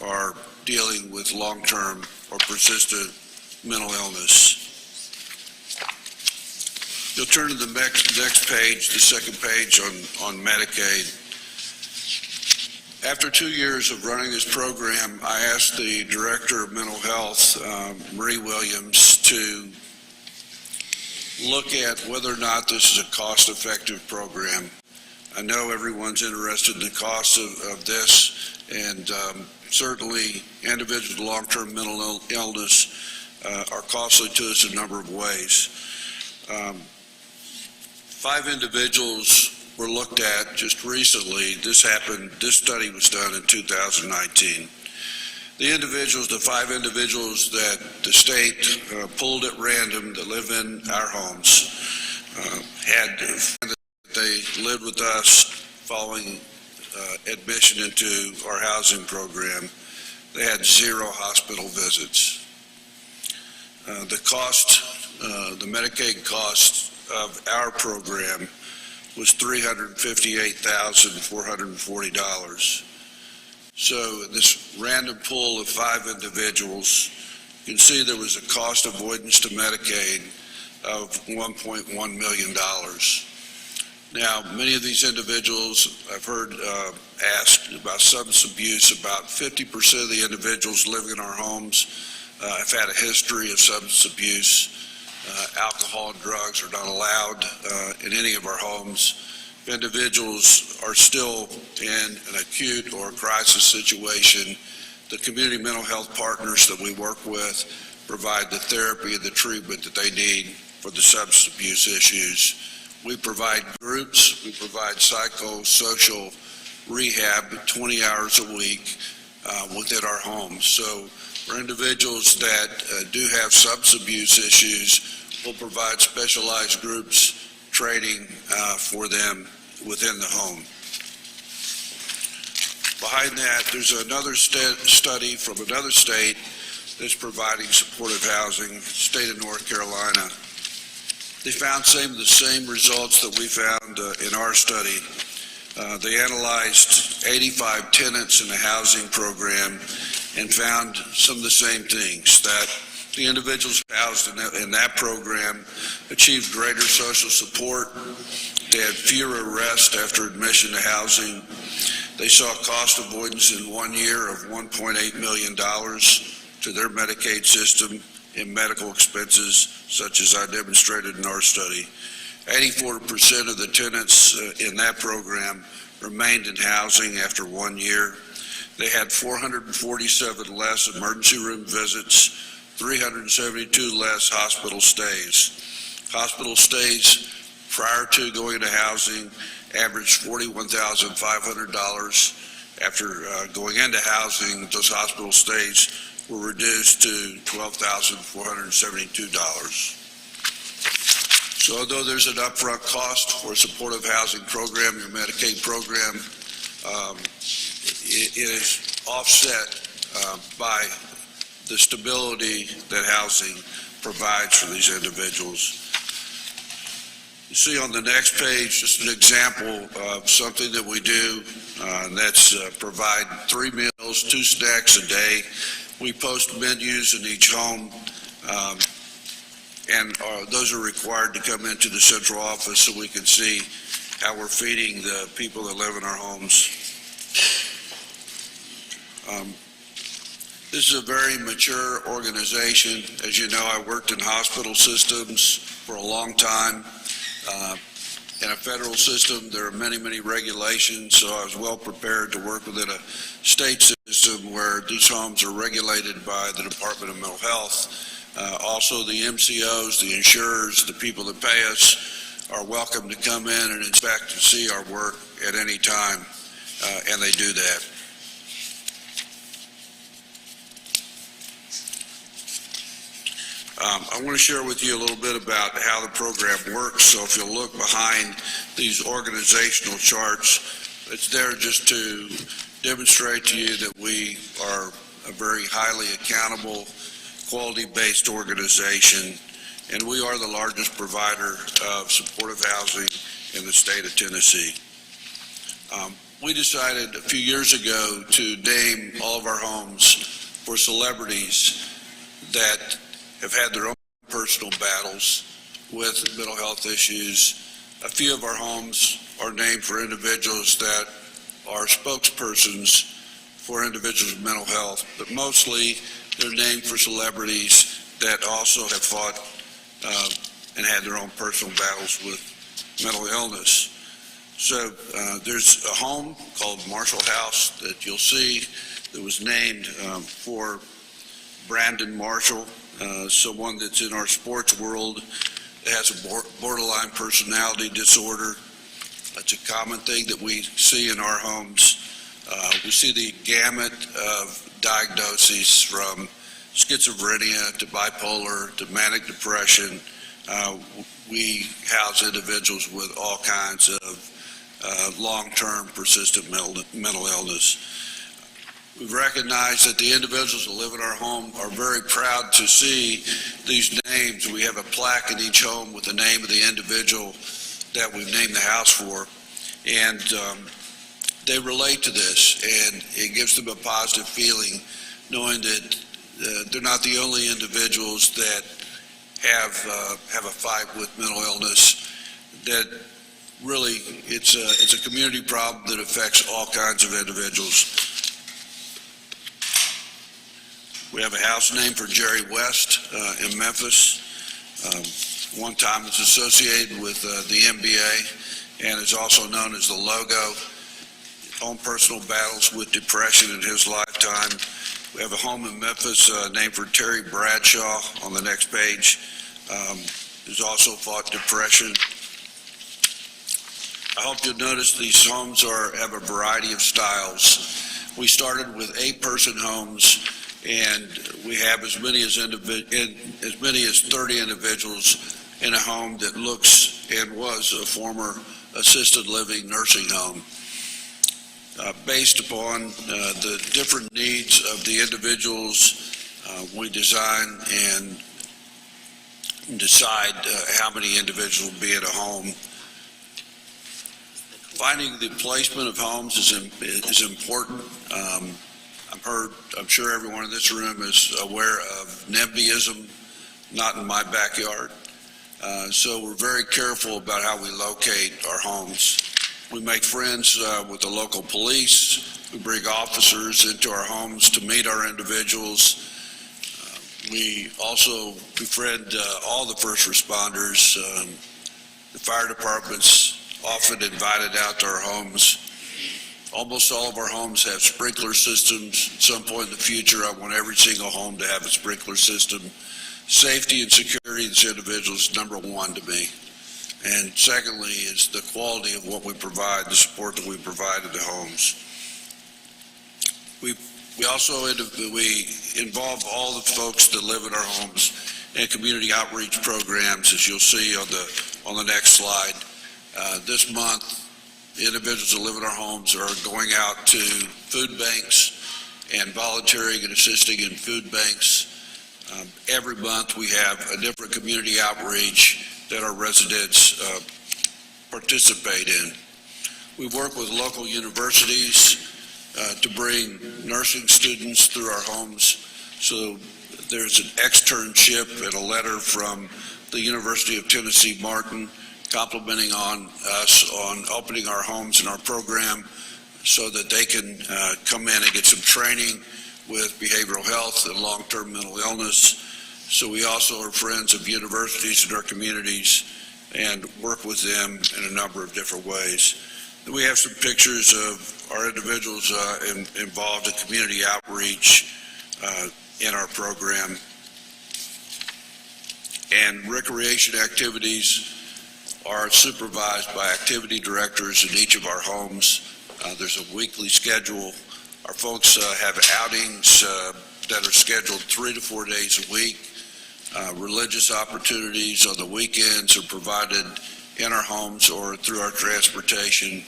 are dealing with long-term or persistent mental illness. You'll turn to the next page, the second page on Medicaid. After 2 years of running this program, I asked the Director of Mental Health, Marie Williams, to look at whether or not this is a cost-effective program. I know everyone's interested in the cost of this, and certainly individuals with long-term mental illness are costly to us in a number of ways. 5 individuals were looked at just recently. This study was done in 2019. The 5 individuals that the state pulled at random that live in our homes they lived with us following admission into our housing program. They had 0 hospital visits. The Medicaid cost of our program was $358,440. So this random pool of 5 individuals, you can see there was a cost avoidance to Medicaid of $1.1 million. Now, many of these individuals I've heard asked about substance abuse. About 50% of the individuals living in our homes have had a history of substance abuse. Alcohol and drugs are not allowed in any of our homes. If individuals are still in an acute or crisis situation, the community mental health partners that we work with provide the therapy and the treatment that they need for the substance abuse issues. We provide groups, we provide psychosocial rehab 20 hours a week within our homes. So for individuals that do have substance abuse issues, we'll provide specialized groups training for them within the home. Behind that, there's another study from another state that's providing supportive housing, state of North Carolina. They found the same results that we found in our study. They analyzed 85 tenants in the housing program and found some of the same things, that the individuals housed in that program achieved greater social support. They had fewer arrests after admission to housing. They saw cost avoidance in 1 year of $1.8 million to their Medicaid system in medical expenses, such as I demonstrated in our study. 84% of the tenants in that program remained in housing after 1 year. They had 447 less emergency room visits, 372 less hospital stays. Hospital stays prior to going into housing averaged $41,500. After going into housing, those hospital stays were reduced to $12,472. So although there's an upfront cost for a supportive housing program, your Medicaid program, it is offset by the stability that housing provides for these individuals. You see on the next page just an example of something that we do, and that's provide 3 meals, 2 snacks a day. We post menus in each home, and those are required to come into the central office so we can see how we're feeding the people that live in our homes. This is a very mature organization. As you know, I worked in hospital systems for a long time. In a federal system, there are many, many regulations, so I was well prepared to work within a state system system where these homes are regulated by the Department of Mental Health. Also, the MCOs, the insurers, the people that pay us are welcome to come in and inspect and see our work at any time, and they do that. I want to share with you a little bit about how the program works. So if you'll look behind these organizational charts, it's there just to demonstrate to you that we are a very highly accountable, quality-based organization, and we are the largest provider of supportive housing in the state of Tennessee. We decided a few years ago to name all of our homes for celebrities that have had their own personal battles with mental health issues. A few of our homes are named for individuals that are spokespersons for individuals with mental health, but mostly they're named for celebrities that also have fought and had their own personal battles with mental illness. So there's a home called Marshall House that you'll see that was named for Brandon Marshall, someone that's in our sports world that has a borderline personality disorder. That's a common thing that we see in our homes. We see the gamut of diagnoses from schizophrenia to bipolar to manic depression. We house individuals with all kinds of long-term persistent mental illness. We've recognized that the individuals that live in our home are very proud to see these names. We have a plaque in each home with the name of the individual that we've named the house for, and they relate to this, and it gives them a positive feeling knowing that they're not the only individuals that have a fight with mental illness, that really it's a community problem that affects all kinds of individuals. We have a house named for Jerry West in Memphis. One time it's associated with the NBA and is also known as the logo. Own personal battles with depression in his lifetime. We have a home in Memphis named for Terry Bradshaw on the next page, who's also fought depression. I hope you'll notice these homes have a variety of styles. We started with 8-person homes, and we have as many as 30 individuals in a home that looks and was a former assisted living nursing home. Based upon the different needs of the individuals, we design and decide how many individuals will be in a home. Finding the placement of homes is important. I'm sure everyone in this room is aware of NIMBYism, not in my backyard. So we're very careful about how we locate our homes. We make friends with the local police. We bring officers into our homes to meet our individuals. We also befriend all the first responders. The fire department's often invited out to our homes. Almost all of our homes have sprinkler systems. At some point in the future, I want every single home to have a sprinkler system. Safety and security of these individuals is number one to me. And secondly is the quality of what we provide, the support that we provide in the homes. We also involve all the folks that live in our homes in community outreach programs, as you'll see on the next slide. This month, the individuals that live in our homes are going out to food banks and volunteering and assisting in food banks. Every month we have a different community outreach that our residents participate in. We work with local universities to bring nursing students through our homes. So there's an externship and a letter from the University of Tennessee, Martin, complimenting on us on opening our homes and our program so that they can come in and get some training with behavioral health and long-term mental illness. So we also are friends of universities in our communities and work with them in a number of different ways. We have some pictures of our individuals involved in community outreach in our program. And recreation activities are supervised by activity directors in each of our homes. There's a weekly schedule. Our folks have outings that are scheduled 3 to 4 days a week. Religious opportunities on the weekends are provided in our homes or through our transportation.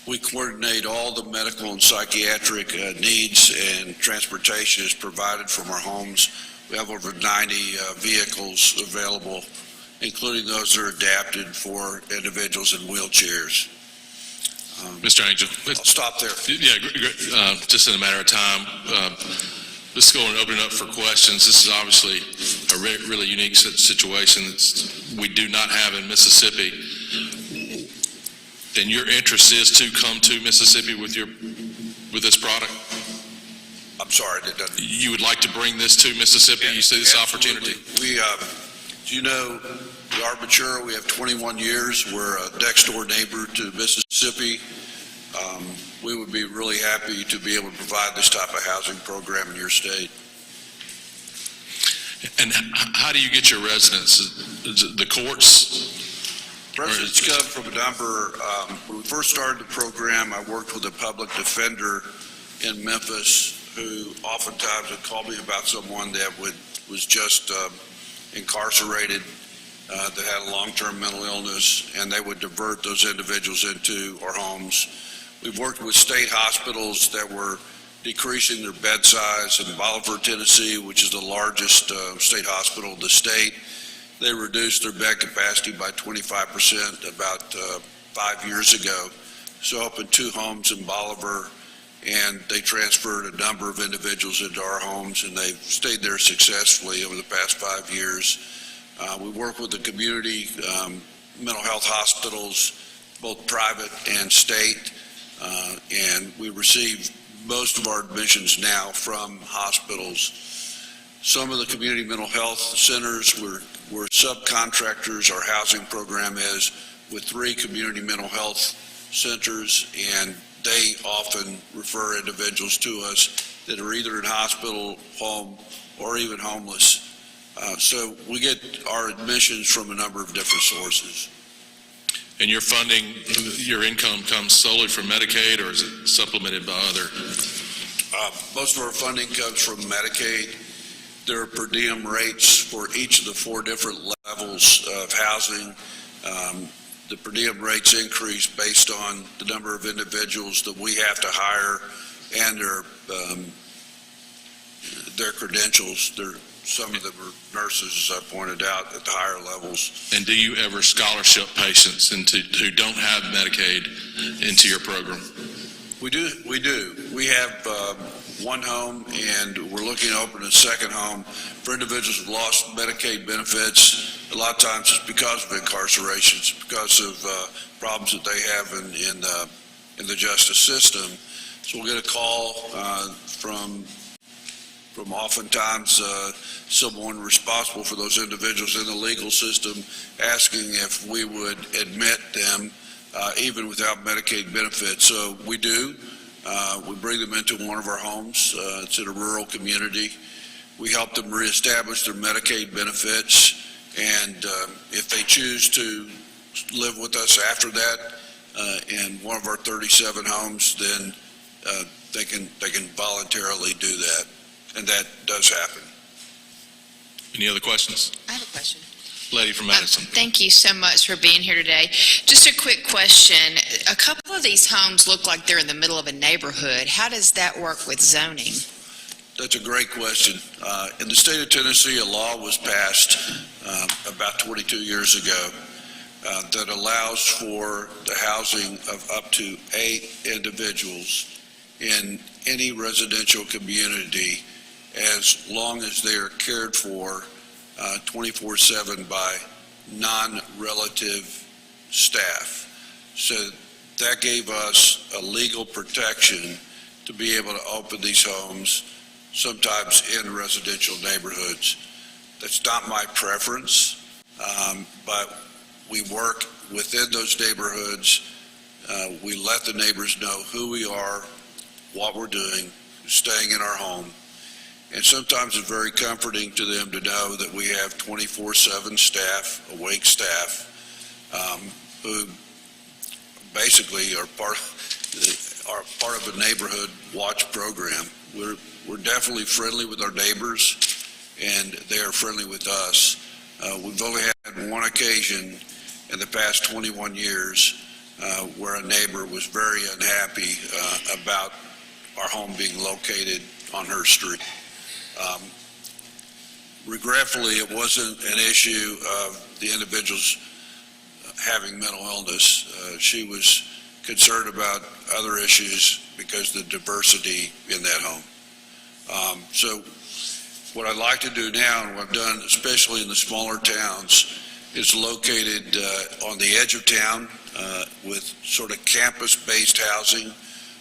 We coordinate all the medical and psychiatric needs, and transportation is provided from our homes. We have over 90 vehicles available, including those that are adapted for individuals in wheelchairs. Mr. Angel. I'll stop there. Yeah, just in a matter of time, let's go and open it up for questions. This is obviously a really unique situation that we do not have in Mississippi. And your interest is to come to Mississippi with this product? I'm sorry, you would like to bring this to Mississippi? You see this absolutely. opportunity? We, you know, we are mature. We have 21 years. We're a next door neighbor to Mississippi. We would be really happy to be able to provide this type of housing program in your state. And how do you get your residents? The courts? Residents come from a number. When we first started the program, I worked with a public defender in Memphis who oftentimes would call me about someone that was just incarcerated, that had a long-term mental illness, and they would divert those individuals into our homes. We've worked with state hospitals that were decreasing their bed size. In Bolivar, Tennessee, which is the largest state hospital in the state, they reduced their bed capacity by 25% about 5 years ago. So opened 2 homes in Bolivar, and they transferred a number of individuals into our homes, and they've stayed there successfully over the past 5 years. We work with the community mental health hospitals, both private and state, and we receive most of our admissions now from hospitals. Some of the community mental health centers we're subcontractors. Our housing program is with 3 community mental health centers, and they often refer individuals to us that are either in hospital, home, or even homeless. So we get our admissions from a number of different sources. And your funding, your income comes solely from Medicaid, or is it supplemented by other? Most of our funding comes from Medicaid. There are per diem rates for each of the 4 different levels of housing. The per diem rates increase based on the number of individuals that we have to hire and their credentials. Some of them are nurses, as I pointed out, at the higher levels. And do you ever scholarship patients who don't have Medicaid into your program? We do. We have 1 home, and we're looking to open a 2nd home for individuals who've lost Medicaid benefits. A lot of times it's because of incarcerations, because of problems that they have in the justice system. So we'll get a call from oftentimes someone responsible for those individuals in the legal system asking if we would admit them even without Medicaid benefits. So we do. We bring them into one of our homes. It's in a rural community. We help them reestablish their Medicaid benefits, and if they choose to live with us after that in one of our 37 homes, then they can voluntarily do that, and that does happen. Any other questions? I have a question. Lady from Madison. Thank you so much for being here today. Just a quick question. A couple of these homes look like they're in the middle of a neighborhood. How does that work with zoning? That's a great question. In the state of Tennessee, a law was passed about 22 years ago that allows for the housing of up to 8 individuals in any residential community as long as they are cared for 24/7 by non-relative staff. So that gave us a legal protection to be able to open these homes, sometimes in residential neighborhoods. That's not my preference, but we work within those neighborhoods We let the neighbors know who we are, what we're doing, staying in our home. And sometimes it's very comforting to them to know that we have 24/7 staff, awake staff, who basically are part of a neighborhood watch program. We're definitely friendly with our neighbors, and they are friendly with us. We've only had one occasion in the past 21 years where a neighbor was very unhappy about our home being located on her street. Regretfully, it wasn't an issue of the individuals having mental illness. She was concerned about other issues because of the diversity in that home. So what I'd like to do now, and what I've done especially in the smaller towns, is located on the edge of town with sort of campus-based housing,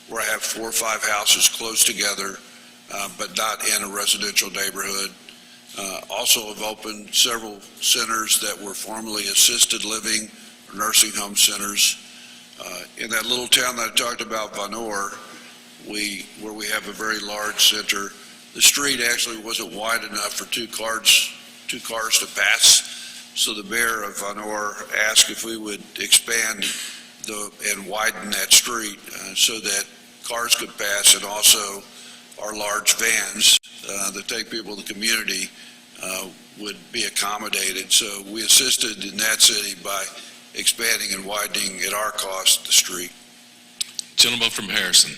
where I have 4 or 5 houses close together, but not in a residential neighborhood. Also have opened several centers that were formerly assisted living or nursing home centers. In that little town that I talked about, Vanor, where we have a very large center, the street actually wasn't wide enough for two cars to pass. So the mayor of Vanor asked if we would expand and widen that street so that cars could pass, and also our large vans that take people to the community would be accommodated. So we assisted in that city by expanding and widening at our cost the street. Gentleman from Harrison.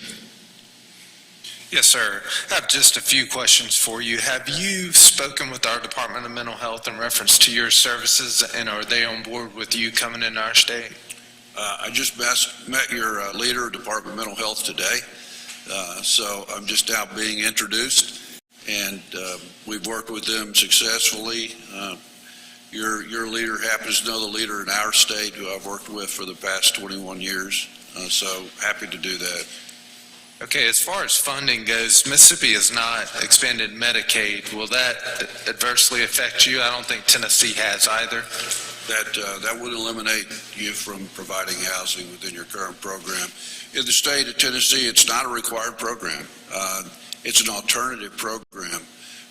Yes, sir. I have just a few questions for you. Have you spoken with our Department of Mental Health in reference to your services, and are they on board with you coming into our state? I just met your leader of Department of Mental Health today, so I'm just now being introduced, and we've worked with them successfully. Your leader happens to know the leader in our state who I've worked with for the past 21 years, so happy to do that. Okay, as far as funding goes, Mississippi has not expanded Medicaid. Will that adversely affect you? I don't think Tennessee has either. That would eliminate you from providing housing within your current program. In the state of Tennessee, it's not a required program. It's an alternative program.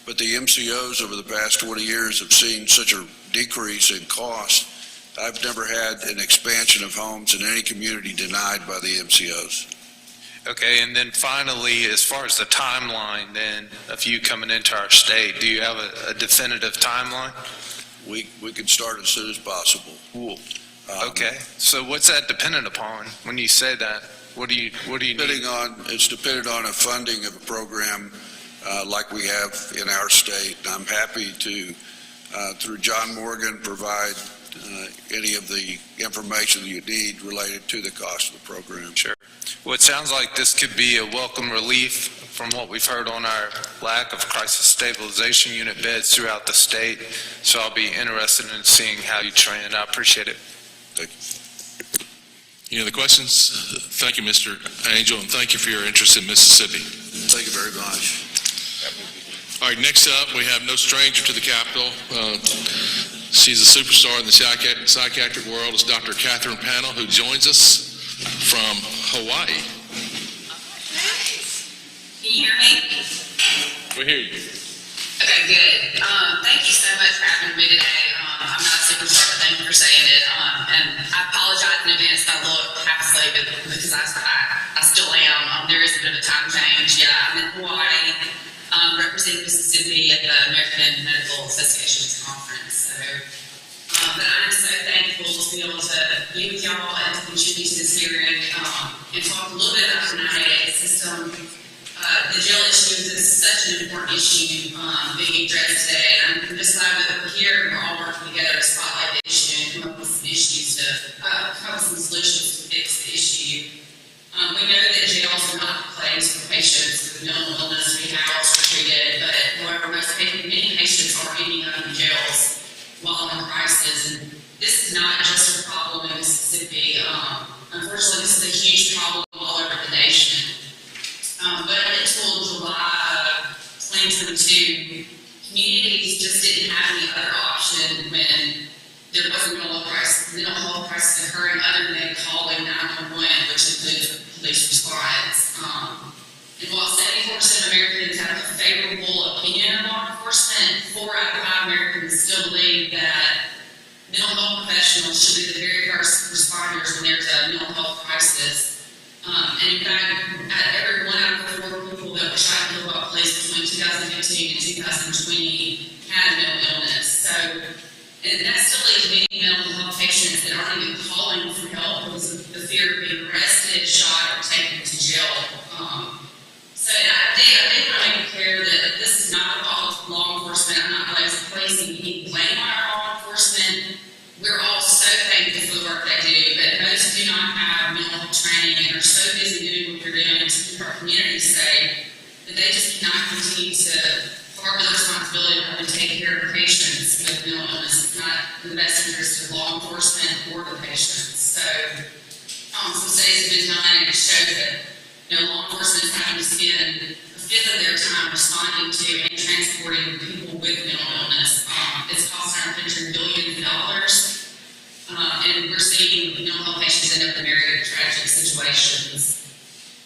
But the MCOs over the past 20 years have seen such a decrease in cost. I've never had an expansion of homes in any community denied by the MCOs. Okay, and then finally, as far as the timeline then of you coming into our state, do you have a definitive timeline? We can start as soon as possible. Cool. Okay, so what's that dependent upon when you say that? What do you need? It's dependent on a funding of a program like we have in our state. And I'm happy to, through John Morgan, provide any of the information that you need related to the cost of the program. Sure. Well, it sounds like this could be a welcome relief from what we've heard on our lack of crisis stabilization unit beds throughout the state. So I'll be interested in seeing how you train. I appreciate it. Thank you. Any other questions? Thank you, Mr. Angel, and thank you for your interest in Mississippi. Thank you very much. All right, next up, we have no stranger to the Capitol. She's a superstar in the psychiatric world. It's Dr. Catherine Panel, who joins us from Hawaii. Can you hear me? We hear you. Okay, good. Thank you so much for having me today. I'm not a superstar, but thank you for saying it. And I apologize in advance if I look half asleep because I still am. There is a bit of a time change. Yeah, I'm in Hawaii, representing Mississippi at the American Medical Association's conference. So, but I'm so thankful to be able to be with y'all and to contribute to this hearing and talk a little bit about the 98 system. The jail issue is such an important issue being addressed today, and I'm just glad that we're here and we're all working together to spotlight the issue and come up with some issues come up with some solutions to fix the issue. We know that jails are not places for patients with mental illness to be housed or treated, but however, many patients are ending up in jails while in crisis, and this is not just a problem in Mississippi. Unfortunately, this is a huge problem all over the nation. But until July of 2022, communities just didn't have any other option when there wasn't mental health crisis occurring other than calling 911, which includes police response. And while 74% of Americans have a favorable opinion of law enforcement, 4 out of 5 Americans still believe that mental health professionals should be the very first responders when there's a mental health crisis. And in fact, every 1 out of 4 people that were shot and killed by police between 2015 and 2020 had a mental illness. So, and that still leaves many mental health patients that aren't even calling for help because of the fear of being arrested, shot, or taken to jail. So I think I make it clear that this is not about law enforcement. I'm not placing any blame on our law enforcement. We're all so thankful for the work they do, but most do not have mental health training and are so busy doing what they're doing to keep our community safe that they just cannot continue to forward the responsibility of having to take care of patients with mental illness. It's not in the best interest of law enforcement or the patients. So some studies have been done and it showed that law enforcement is having to spend a fifth of their time responding to and transporting people with mental illness. It's costing our country billions of dollars, and we're seeing mental health patients end up in very tragic situations.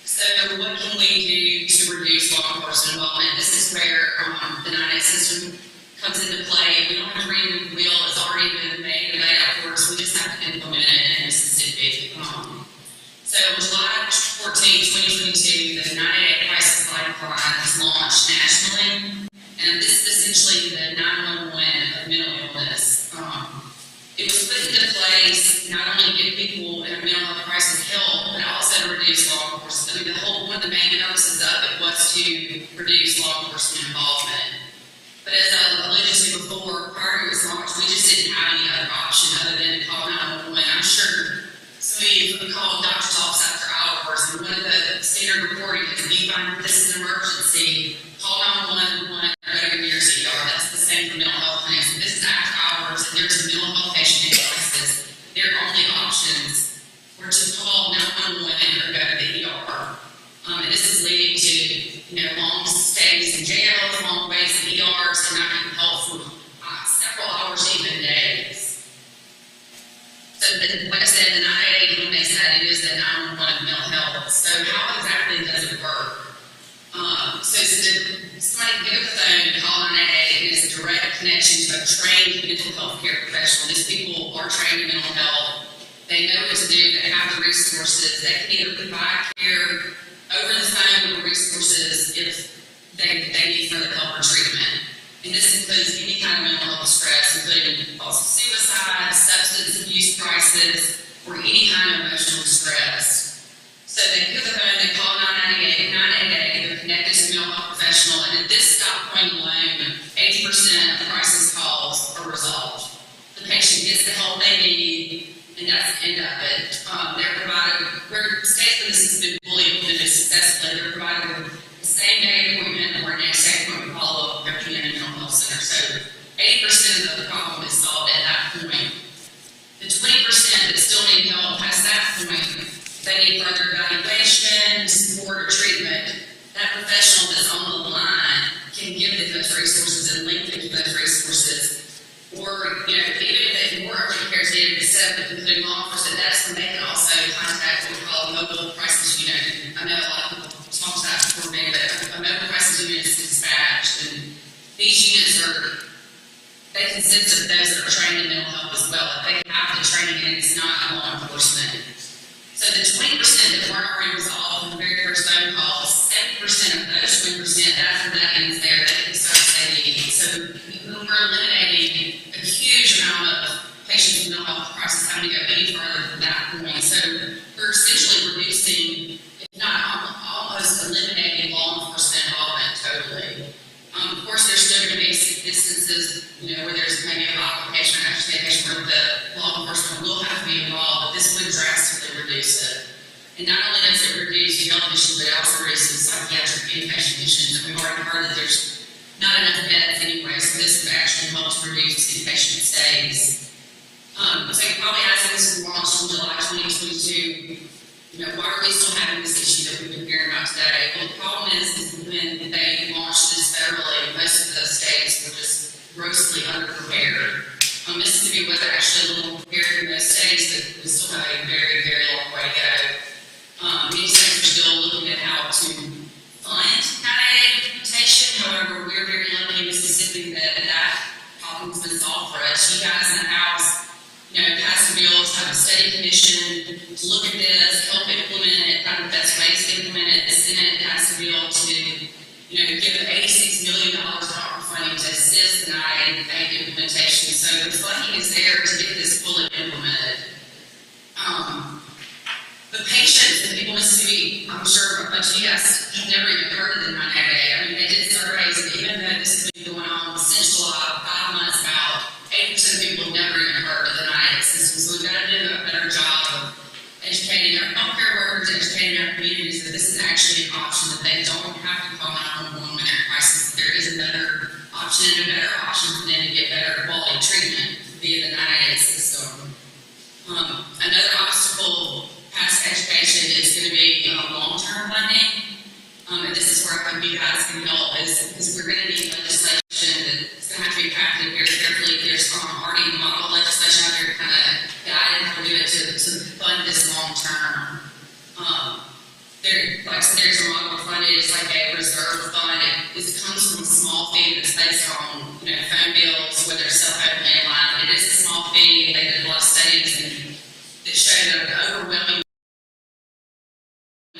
So what can we do to reduce law enforcement involvement? This is where the 9A system comes into play. We don't have to reinvent the wheel. It's already been made and laid out for us. We just have to implement it in Mississippi. So July 14, 2022, the 988 Crisis Lifeline was launched nationally, and this is essentially the 911 of mental illness. It was put into place not only to give people in a mental health crisis help, but also to reduce law enforcement. One of the main purposes of it was to reduce law enforcement involvement. But as I alluded to before, prior to its launch, we just didn't have any other option other than to call 911. I'm sure some of you have called doctor's office after hours, and one of the standard reporting is if you find this is an emergency, call 911 or go to your nearest ER. That's the same for mental health clinics. If this is after hours and there's a mental health patient in crisis, their only options were to call 911 or go to the ER. And this is leading to long stays in jails, long waits in ERs, and not getting help for several hours, even days. So, like I said, the 988, when they said it is the 911 of mental health. So, how exactly does it work? So somebody pick up the phone and call 988, and it's a direct connection to a trained mental health care professional. These people are trained in mental health. They know what to do. They have the resources. They can either provide care over the phone or resources if they need further help or treatment. And this includes any kind of mental health stress, including thoughts of suicide, substance abuse crisis, or any kind of emotional stress. So they pick up the phone, they call 988, they're connected to a mental health professional, and at this stop point alone, 80% of crisis calls are resolved. The patient gets the help they need, and that's the end of it. They're provided, where states where this has been fully implemented successfully, they're provided with the same day appointment or next day appointment follow-up with their community mental health center. So 80% of the problem is solved at that point. The 20% that still need help past that point, they need further evaluation, support, or treatment. That professional that's on the line can give them those resources and link them to those resources. Or, even if more urgent care is needed to set up, including law enforcement, that's when they can also contact what we call a mobile crisis unit. I know a lot of people talked about that before me, but a mobile crisis unit is dispatched, and these units they consist of those that are trained in mental health as well. They have the training, and it's not law enforcement. So the 20% that weren't already resolved in the very first phone call, 70% of those 20%, after that ends there, they can start saying. So when we're eliminating a huge amount of patients with mental health crisis having to go any further from that point. So we're essentially reducing, if not almost eliminating law enforcement involvement totally. Of course, there's still going to be instances, where there's maybe a violent patient or patient where the law enforcement will have to be involved, but this would drastically reduce it. And not only does it reduce the health issues, but it also reduces psychiatric inpatient issues. And we've already heard that there's not enough beds anyway, so this would actually help to reduce inpatient stays. So you probably asked, this was launched in July 2022. Why are we still having this issue that we've been hearing about today? Well, the problem is when they launched this federally, most of those states were just grossly underprepared. Mississippi was actually a little compared to most states, but we still have a very, very long way to go. Many states are still looking at how to fund implementation. However, we're very lucky in Mississippi that problem's been solved for us. You guys in the House, passed a bill to have a study commission to look at this, help implement it, find the best ways to implement it. The Senate passed a bill to, give $86 million for funding to assist in IAA implementation. So the funding is there to get this fully implemented. The patients in people in Mississippi, I'm sure a bunch of you guys have never even heard of the 988. I mean, they did surveys, and even though this has been going on essentially 5 months, about 80% of people have never even heard of the 988 system. So we've got to do a better job of educating our healthcare workers, educating our communities that this is actually an option, that they don't have to call 911 when they're in crisis. There is a better option and a better option for them to get better quality treatment via the 988 system. Another obstacle past education is going to be long-term funding. And this is where I hope you guys can help, is because we're going to need legislation that's going to have to be crafted very carefully. There's already model legislation out there kind of guiding how to do it to fund this long-term. There's a model funded, it's like a reserve fund. It comes from a small fee that's based on phone bills, whether it's cell phone landline. It is a small fee. They did a lot of studies that show that the overwhelming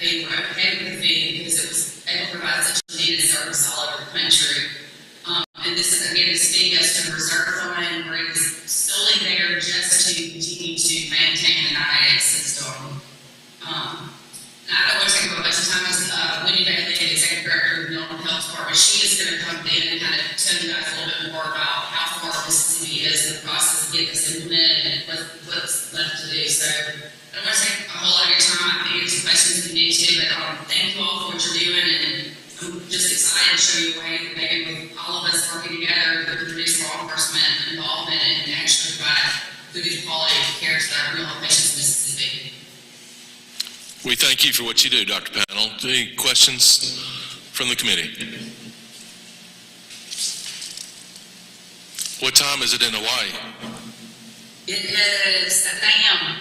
they were okay with the fee because it was able to provide such a needed service all over the country. And this, again, this fee goes to the reserve fund, where it is solely there just to continue to maintain the 988 system. I don't want to take up a bunch of time. Wendy Bailey, the Executive Director of the Mental Health Department, she is going to come in and kind of tell you guys a little bit more about how far Mississippi is in the process of getting this implemented and what's left to do. So I don't want to take a whole lot of your time. I can answer questions if you need to, but thank you all for what you're doing, and I'm just excited to show you a way that maybe with all of us working together, we can reduce law enforcement involvement and actually provide good quality of care to our mental health patients in Mississippi. We thank you for what you do, Dr. Panel. Any questions from the committee? What time is it in Hawaii? It is 7 a.m.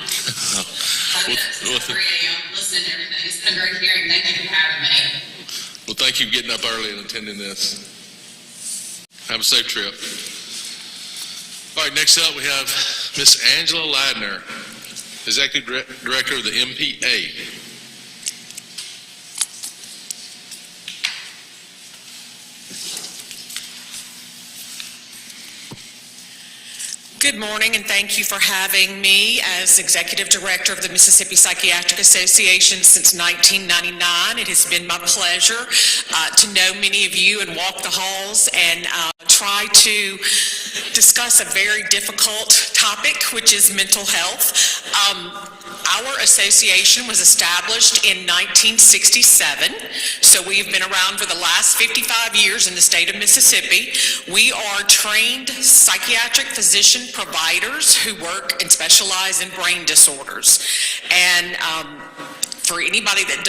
Well, 3 a.m. Listening to everything. It's been a great hearing. Thank you for having me. Well, thank you for getting up early and attending this. Have a safe trip. All right, next up we have Miss Angela Ladner, Executive Director of the MPA. Good morning, and thank you for having me as Executive Director of the Mississippi Psychiatric Association since 1999. It has been my pleasure to know many of you and walk the halls and try to discuss a very difficult topic, which is mental health. Our association was established in 1967, so we've been around for the last 55 years in the state of Mississippi. We are trained psychiatric physician providers who work and specialize in brain disorders. And for anybody that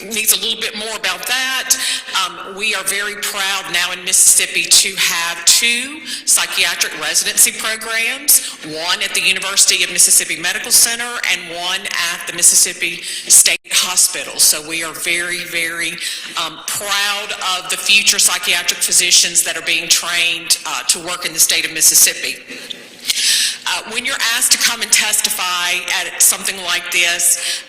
needs a little bit more about that, we are very proud now in Mississippi to have 2 psychiatric residency programs, one at the University of Mississippi Medical Center and one at the Mississippi State Hospital. So we are very, very proud of the future psychiatric physicians that are being trained to work in the state of Mississippi. When you're asked to come and testify at something like this,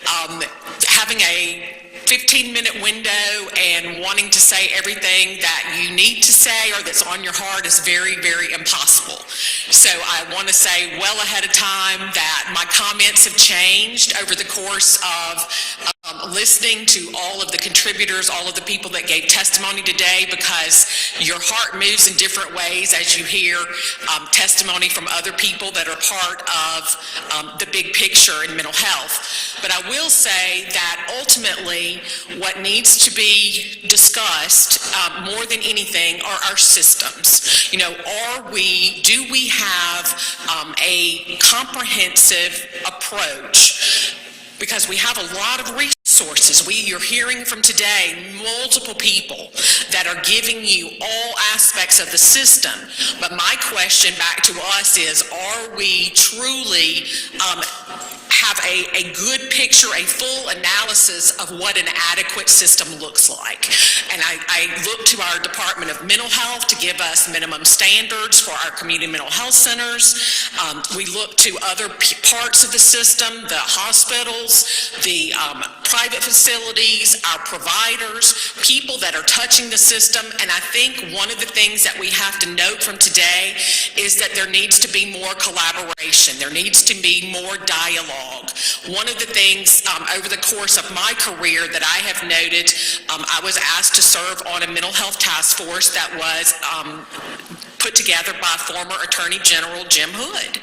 having a 15-minute window and wanting to say everything that you need to say or that's on your heart is very, very impossible. So I want to say well ahead of time that my comments have changed over the course of listening to all of the contributors, all of the people that gave testimony today, because your heart moves in different ways as you hear testimony from other people that are part of the big picture in mental health. But I will say that ultimately what needs to be discussed more than anything are our systems. Do we have a comprehensive approach? Because we have a lot of resources resources. You're hearing from today multiple people that are giving you all aspects of the system. But my question back to us is, are we truly have a good picture, a full analysis of what an adequate system looks like? And I look to our Department of Mental Health to give us minimum standards for our community mental health centers. We look to other parts of the system, the hospitals, the private facilities, our providers, people that are touching the system. And I think one of the things that we have to note from today is that there needs to be more collaboration. There needs to be more dialogue. One of the things over the course of my career that I have noted, I was asked to serve on a mental health task force that was put together by former Attorney General Jim Hood.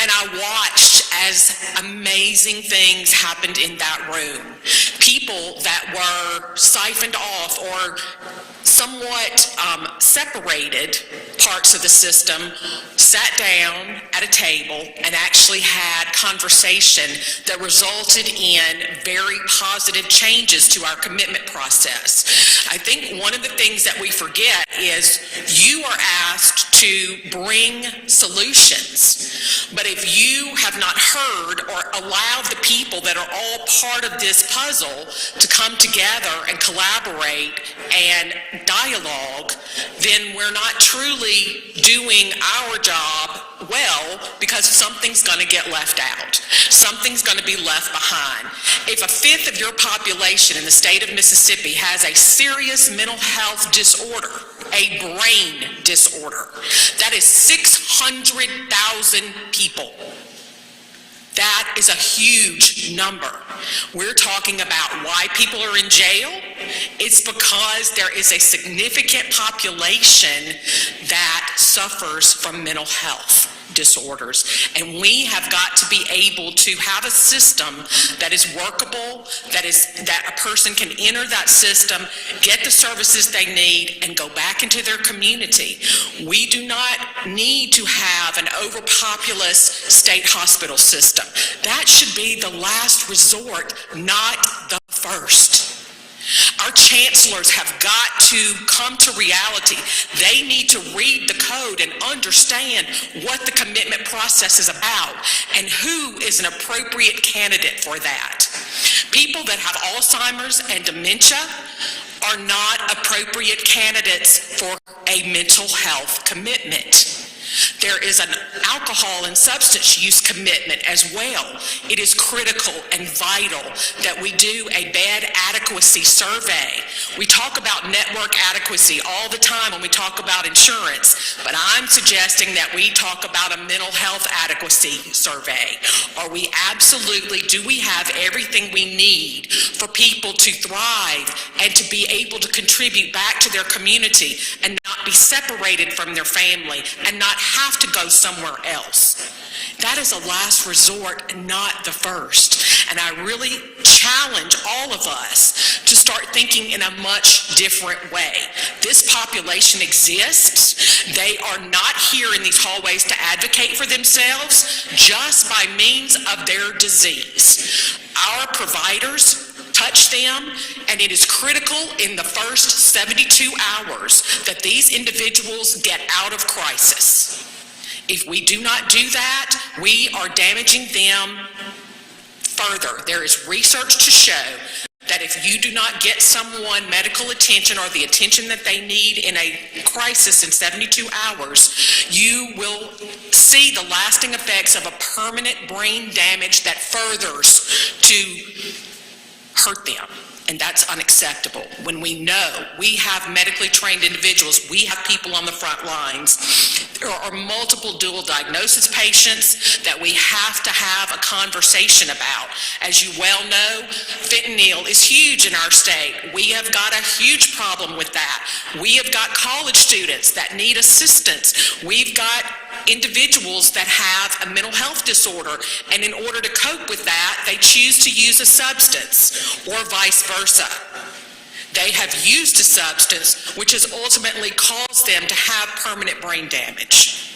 And I watched as amazing things happened in that room. People that were siphoned off or somewhat separated parts of the system sat down at a table and actually had conversation that resulted in very positive changes to our commitment process. I think one of the things that we forget is you are asked to bring solutions, but if you have not heard or allowed the people that are all part of this puzzle to come together and collaborate and dialogue, then we're not truly doing our job well, because something's going to get left out. Something's going to be left behind. If a fifth of your population in the state of Mississippi has a serious mental health disorder, a brain disorder, that is 600,000 people. That is a huge number. We're talking about why people are in jail. It's because there is a significant population that suffers from mental health disorders, and we have got to be able to have a system that is workable, that a person can enter that system, get the services they need, and go back into their community. We do not need to have an overpopulous state hospital system. That should be the last resort, not the first. Our chancellors have got to come to reality. They need to read the code and understand what the commitment process is about and who is an appropriate candidate for that. People that have Alzheimer's and dementia are not appropriate candidates for a mental health commitment. There is an alcohol and substance use commitment as well. It is critical and vital that we do a bed adequacy survey. We talk about network adequacy all the time when we talk about insurance, but I'm suggesting that we talk about a mental health adequacy survey. Do we have everything we need for people to thrive and to be able to contribute back to their community and not be separated from their family and not have to go somewhere else? That is a last resort, not the first. And I really challenge all of us to start thinking in a much different way. This population exists. They are not here in these hallways to advocate for themselves just by means of their disease. Our providers touch them, and it is critical in the first 72 hours that these individuals get out of crisis. If we do not do that, we are damaging them further. There is research to show that if you do not get someone medical attention or the attention that they need in a crisis in 72 hours, you will see the lasting effects of a permanent brain damage that furthers to hurt them. And that's unacceptable. When we know we have medically trained individuals, we have people on the front lines. There are multiple dual diagnosis patients that we have to have a conversation about. As you well know, fentanyl is huge in our state. We have got a huge problem with that. We have got college students that need assistance. We've got individuals that have a mental health disorder, and in order to cope with that, they choose to use a substance, or vice versa. They have used a substance which has ultimately caused them to have permanent brain damage.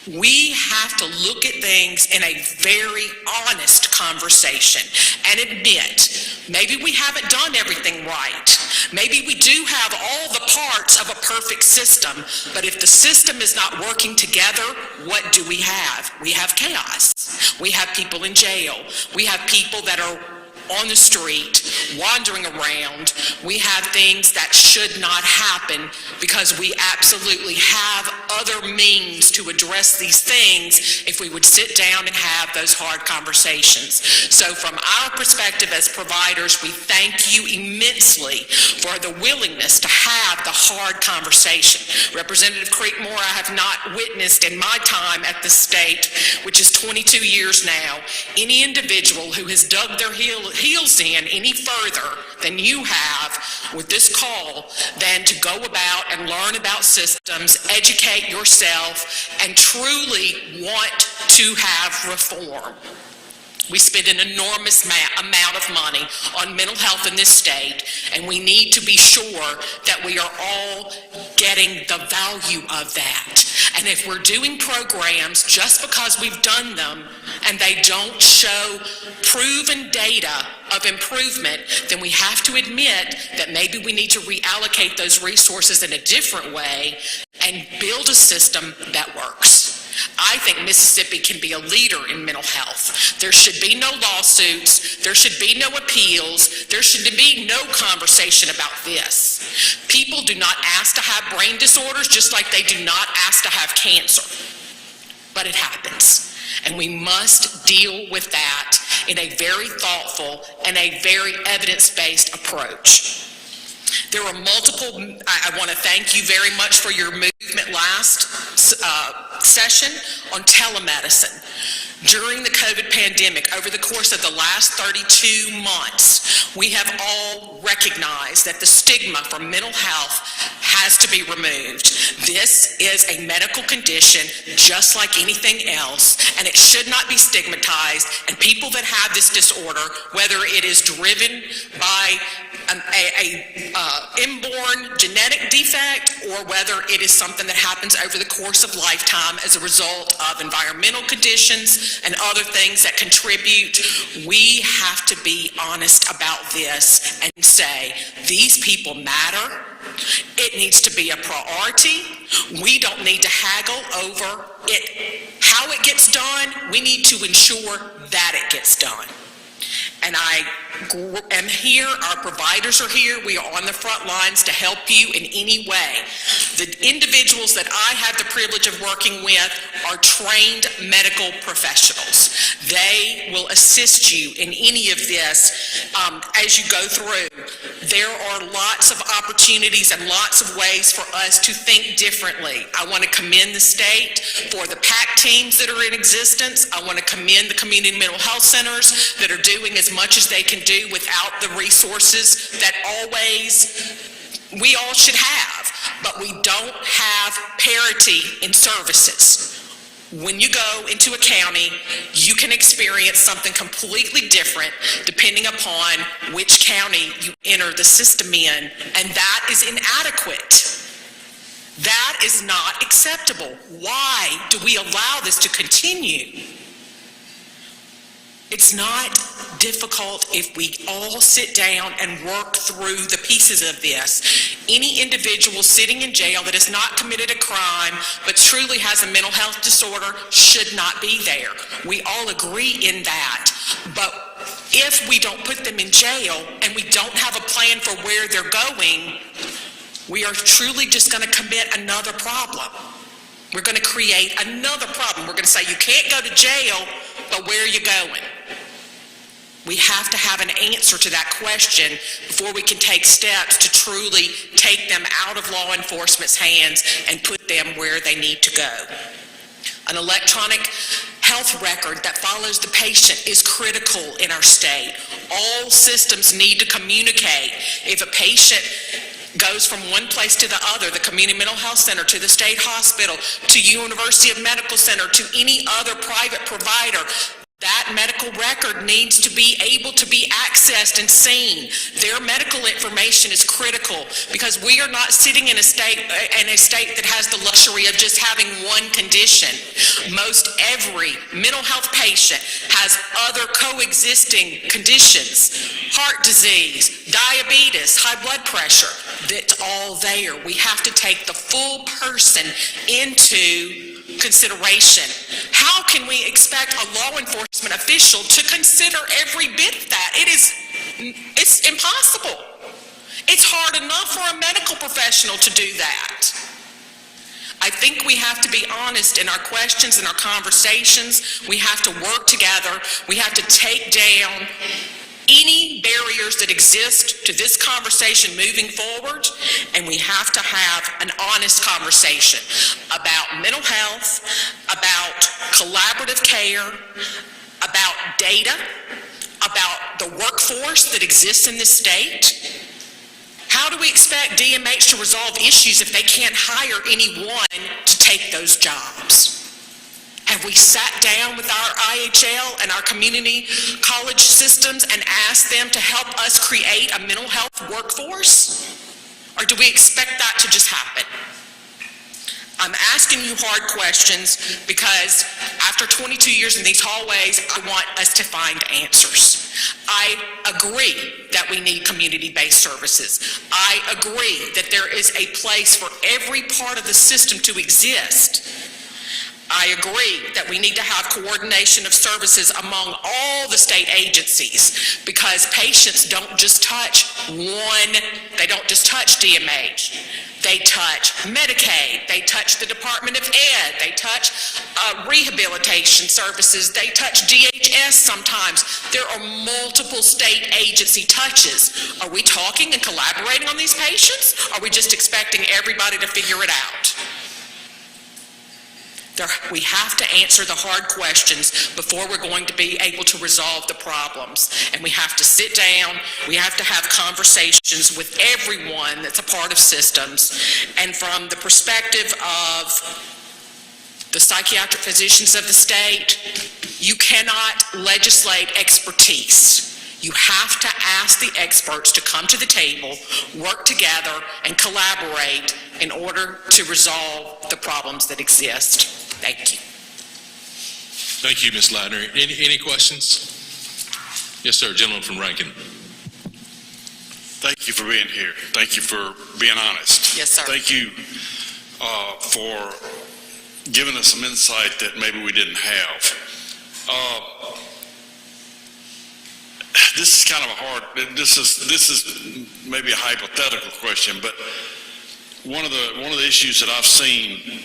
We have to look at things in a very honest conversation and admit, maybe we haven't done everything right. Maybe we do have all the parts of a perfect system, but if the system is not working together, what do we have? We have chaos. We have people in jail. We have people that are on the street, wandering around. We have things that should not happen because we absolutely have other means to address these things if we would sit down and have those hard conversations. So from our perspective as providers, we thank you immensely for the willingness to have the hard conversation. Representative Creekmore, I have not witnessed in my time at the state, which is 22 years now, any individual who has dug their heels in any further than you have with this call than to go about and learn about systems, educate yourself, and truly want to have reform. We spend an enormous amount of money on mental health in this state, and we need to be sure that we are all getting the value of that. And if we're doing programs just because we've done them and they don't show proven data of improvement, then we have to admit that maybe we need to reallocate those resources in a different way and build a system that works. I think Mississippi can be a leader in mental health. There should be no lawsuits. There should be no appeals. There should be no conversation about this. People do not ask to have brain disorders just like they do not ask to have cancer. But it happens. And we must deal with that in a very thoughtful and a very evidence-based approach. There were multiple, I want to thank you very much for your movement last session on telemedicine. During the COVID pandemic, over the course of the last 32 months, we have all recognized that the stigma from mental health has to be removed. This is a medical condition just like anything else, and it should not be stigmatized. And people that have this disorder, whether it is driven by an inborn genetic defect or whether it is something that happens over the course of lifetime as a result of environmental conditions and other things that contribute, we have to be honest about this and say, these people matter. It needs to be a priority. We don't need to haggle over it. How it gets done, we need to ensure that it gets done. And I am here, our providers are here, we are on the front lines to help you in any way. The individuals that I have the privilege of working with are trained medical professionals. They will assist you in any of this as you go through. There are lots of opportunities and lots of ways for us to think differently. I want to commend the state for the PAC teams that are in existence. I want to commend the community mental health centers that are doing as much as they can do without the resources that we all should have, but we don't have parity in services. When you go into a county, you can experience something completely different depending upon which county you enter the system in, and that is inadequate. That is not acceptable. Why do we allow this to continue? It's not difficult if we all sit down and work through the pieces of this. Any individual sitting in jail that has not committed a crime but truly has a mental health disorder should not be there. We all agree in that. But if we don't put them in jail and we don't have a plan for where they're going, we are truly just going to commit another problem. We're going to create another problem. We're going to say, you can't go to jail, but where are you going? We have to have an answer to that question before we can take steps to truly take them out of law enforcement's hands and put them where they need to go. An electronic health record that follows the patient is critical in our state. All systems need to communicate. If a patient goes from one place to the other, the community mental health center, to the state hospital, to University of Medical Center, to any other private provider, That medical record needs to be able to be accessed and seen. Their medical information is critical because we are not sitting in a state that has the luxury of just having one condition. Most every mental health patient has other coexisting conditions, heart disease, diabetes, high blood pressure. That's all there. We have to take the full person into consideration. How can we expect a law enforcement official to consider every bit of that? It's impossible. It's hard enough for a medical professional to do that. I think we have to be honest in our questions and our conversations. We have to work together. We have to take down any barriers that exist to this conversation moving forward, and we have to have an honest conversation about mental health, about collaborative care, about data, about the workforce that exists in this state. How do we expect DMH to resolve issues if they can't hire anyone to take those jobs? Have we sat down with our IHL and our community college systems and asked them to help us create a mental health workforce? Or do we expect that to just happen? I'm asking you hard questions because after 22 years in these hallways, I want us to find answers. I agree that we need community-based services. I agree that there is a place for every part of the system to exist. I agree that we need to have coordination of services among all the state agencies because patients don't just touch they don't just touch DMH. They touch Medicaid, they touch the Department of Ed, they touch rehabilitation services, they touch DHS sometimes. There are multiple state agency touches. Are we talking and collaborating on these patients? Or are we just expecting everybody to figure it out? We have to answer the hard questions before we're going to be able to resolve the problems. And we have to sit down, we have to have conversations with everyone that's a part of systems. And from the perspective of the psychiatric physicians of the state, you cannot legislate expertise. You have to ask the experts to come to the table, work together, and collaborate in order to resolve the problems that exist. Thank you. Thank you, Ms. Ladner. Any questions? Yes, sir. Gentleman from Rankin. Thank you for being here. Thank you for being honest. Yes, sir. Thank you for giving us some insight that maybe we didn't have. This is kind of a hard, this is maybe a hypothetical question, but one of the issues that I've seen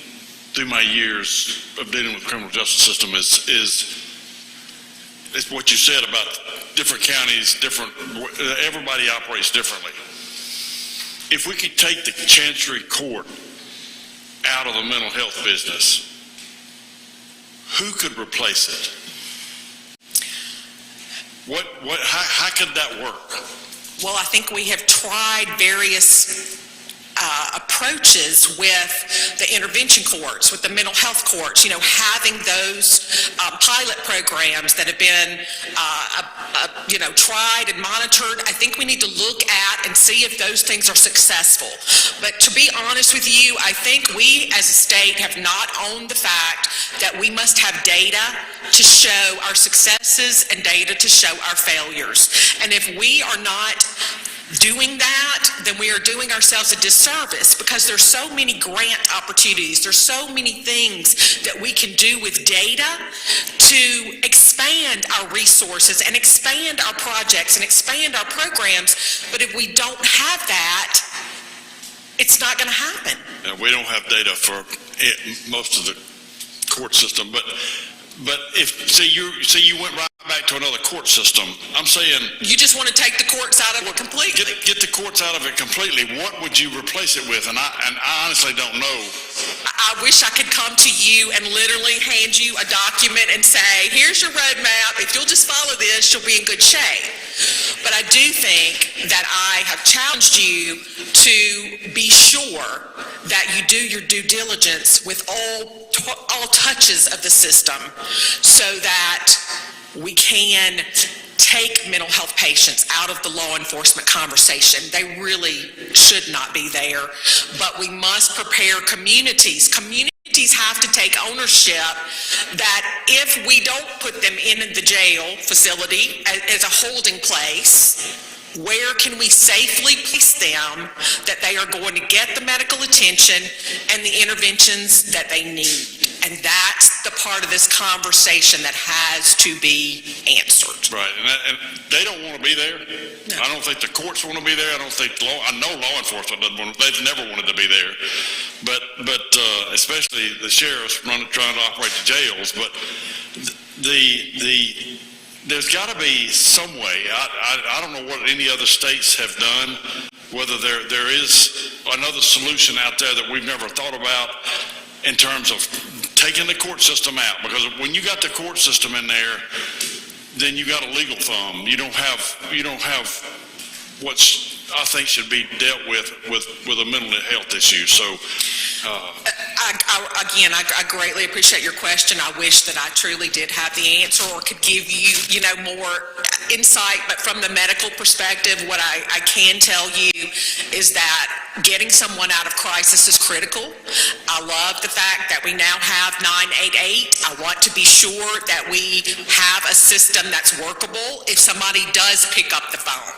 through my years of dealing with the criminal justice system is what you said about different counties, everybody operates differently. If we could take the Chancery Court out of the mental health business, who could replace it? How could that work? Well, I think we have tried various approaches with the intervention courts, with the mental health courts, having those pilot programs that have been, tried and monitored. I think we need to look at and see if those things are successful. But to be honest with you, I think we as a state have not owned the fact that we must have data to show our successes and data to show our failures. And if we are not doing that, then we are doing ourselves a disservice because there's so many grant opportunities, there's so many things that we can do with data to expand our resources and expand our projects and expand our programs. But if we don't have that, it's not going to happen. We don't have data for most of the court system, but if you went right back to another court system, I'm saying you just want to take the courts out of it completely. Get the courts out of it completely. What would you replace it with? And I honestly don't know. I wish I could come to you and literally hand you a document and say, here's your roadmap. If you'll just follow this, you'll be in good shape. But I do think that I have challenged you to be sure that you do your due diligence with all touches of the system so that we can take mental health patients out of the law enforcement conversation. They really should not be there, but we must prepare communities. Communities have to take ownership that if we don't put them in the jail facility as a holding place, where can we safely place them that they are going to get the medical attention and the interventions that they need? And that's the part of this conversation that has to be answered. Right, and they don't want to be there. No. I don't think the courts want to be there. I don't think I know law enforcement doesn't want. They've never wanted to be there, but especially the sheriffs trying to operate the jails. But there's got to be some way. I don't know what any other states have done. Whether there is another solution out there that we've never thought about in terms of taking the court system out, because when you got the court system in there, then you got a legal thumb. You don't have what's I think should be dealt with a mental health issue. So I greatly appreciate your question. I wish that I truly did have the answer or could give you, more insight, but from the medical perspective, what I can tell you is that getting someone out of crisis is critical. I love the fact that we now have 988. I want to be sure that we have a system that's workable if somebody does pick up the phone.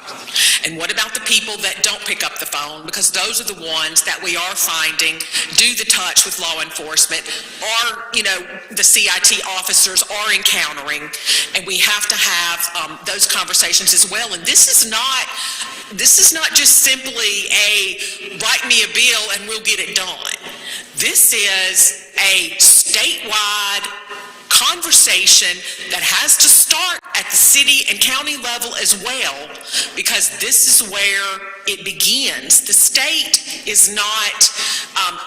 And what about the people that don't pick up the phone? Because those are the ones that we are finding do the touch with law enforcement, or, the CIT officers are encountering, and we have to have those conversations as well. And this is not just simply a write me a bill and we'll get it done. This is a statewide conversation that has to start at the city and county level as well, because this is where it begins. The state is not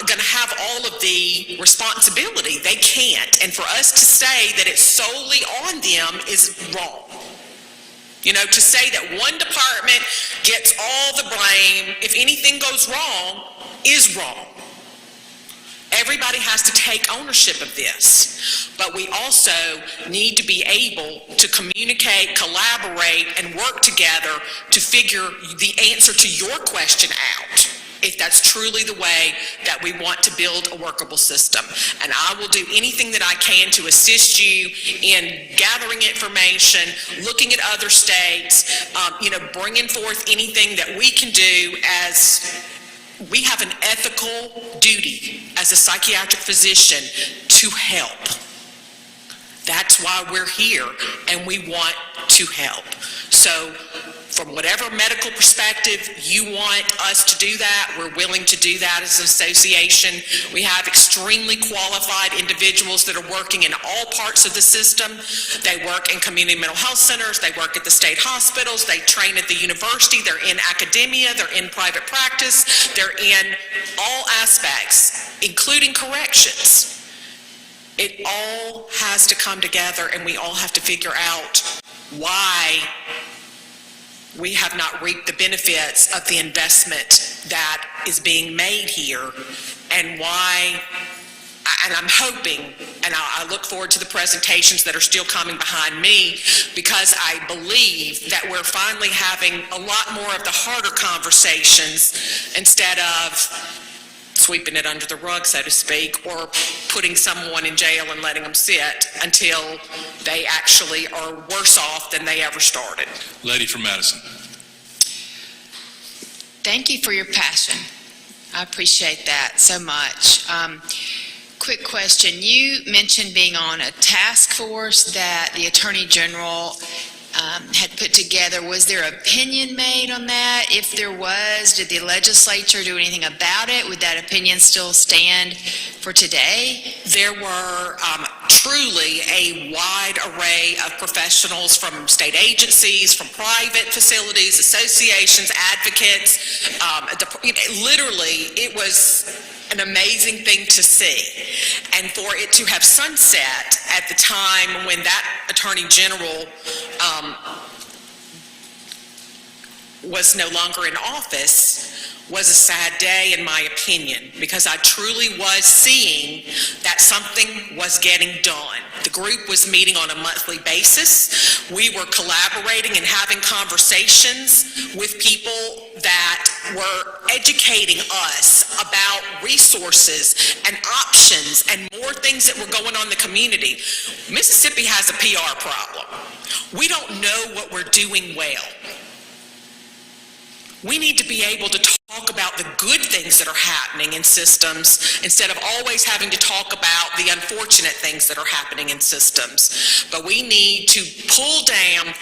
going to have all of the responsibility. They can't. And for us to say that it's solely on them is wrong. To say that one department gets all the blame if anything goes wrong is wrong. Everybody has to take ownership of this, but we also need to be able to communicate, collaborate, and work together to figure the answer to your question out, if that's truly the way that we want to build a workable system. And I will do anything that I can to assist you in gathering information, looking at other states, bringing forth anything that we can do, as we have an ethical duty as a psychiatric physician to help. That's why we're here, and we want to help. So from whatever medical perspective you want us to do that, we're willing to do that as an association. We have extremely qualified individuals that are working in all parts of the system. They work in community mental health centers, they work at the state hospitals, they train at the university, they're in academia, they're in private practice, they're in all aspects, including corrections. It all has to come together, and we all have to figure out why we have not reaped the benefits of the investment that is being made here, and why, and I'm hoping, and I look forward to the presentations that are still coming behind me, because I believe that we're finally having a lot more of the harder conversations instead of sweeping it under the rug, so to speak, or putting someone in jail and letting them sit until they actually are worse off than they ever started. Lady from Madison. Thank you for your passion. I appreciate that so much. Quick question. You mentioned being on a task force that the Attorney General had put together. Was there opinion made on that? If there was, did the legislature do anything about it? Would that opinion still stand for today? There were truly a wide array of professionals from state agencies, from private facilities, associations, advocates. Literally, it was an amazing thing to see. And for it to have sunset at the time when that Attorney General was no longer in office was a sad day, in my opinion, because I truly was seeing that something was getting done. The group was meeting on a monthly basis. We were collaborating and having conversations with people that were educating us about resources and options and more things that were going on in the community. Mississippi has a PR problem. We don't know what we're doing well. We need to be able to talk about the good things that are happening in systems instead of always having to talk about the unfortunate things that are happening in systems. But we need to pull down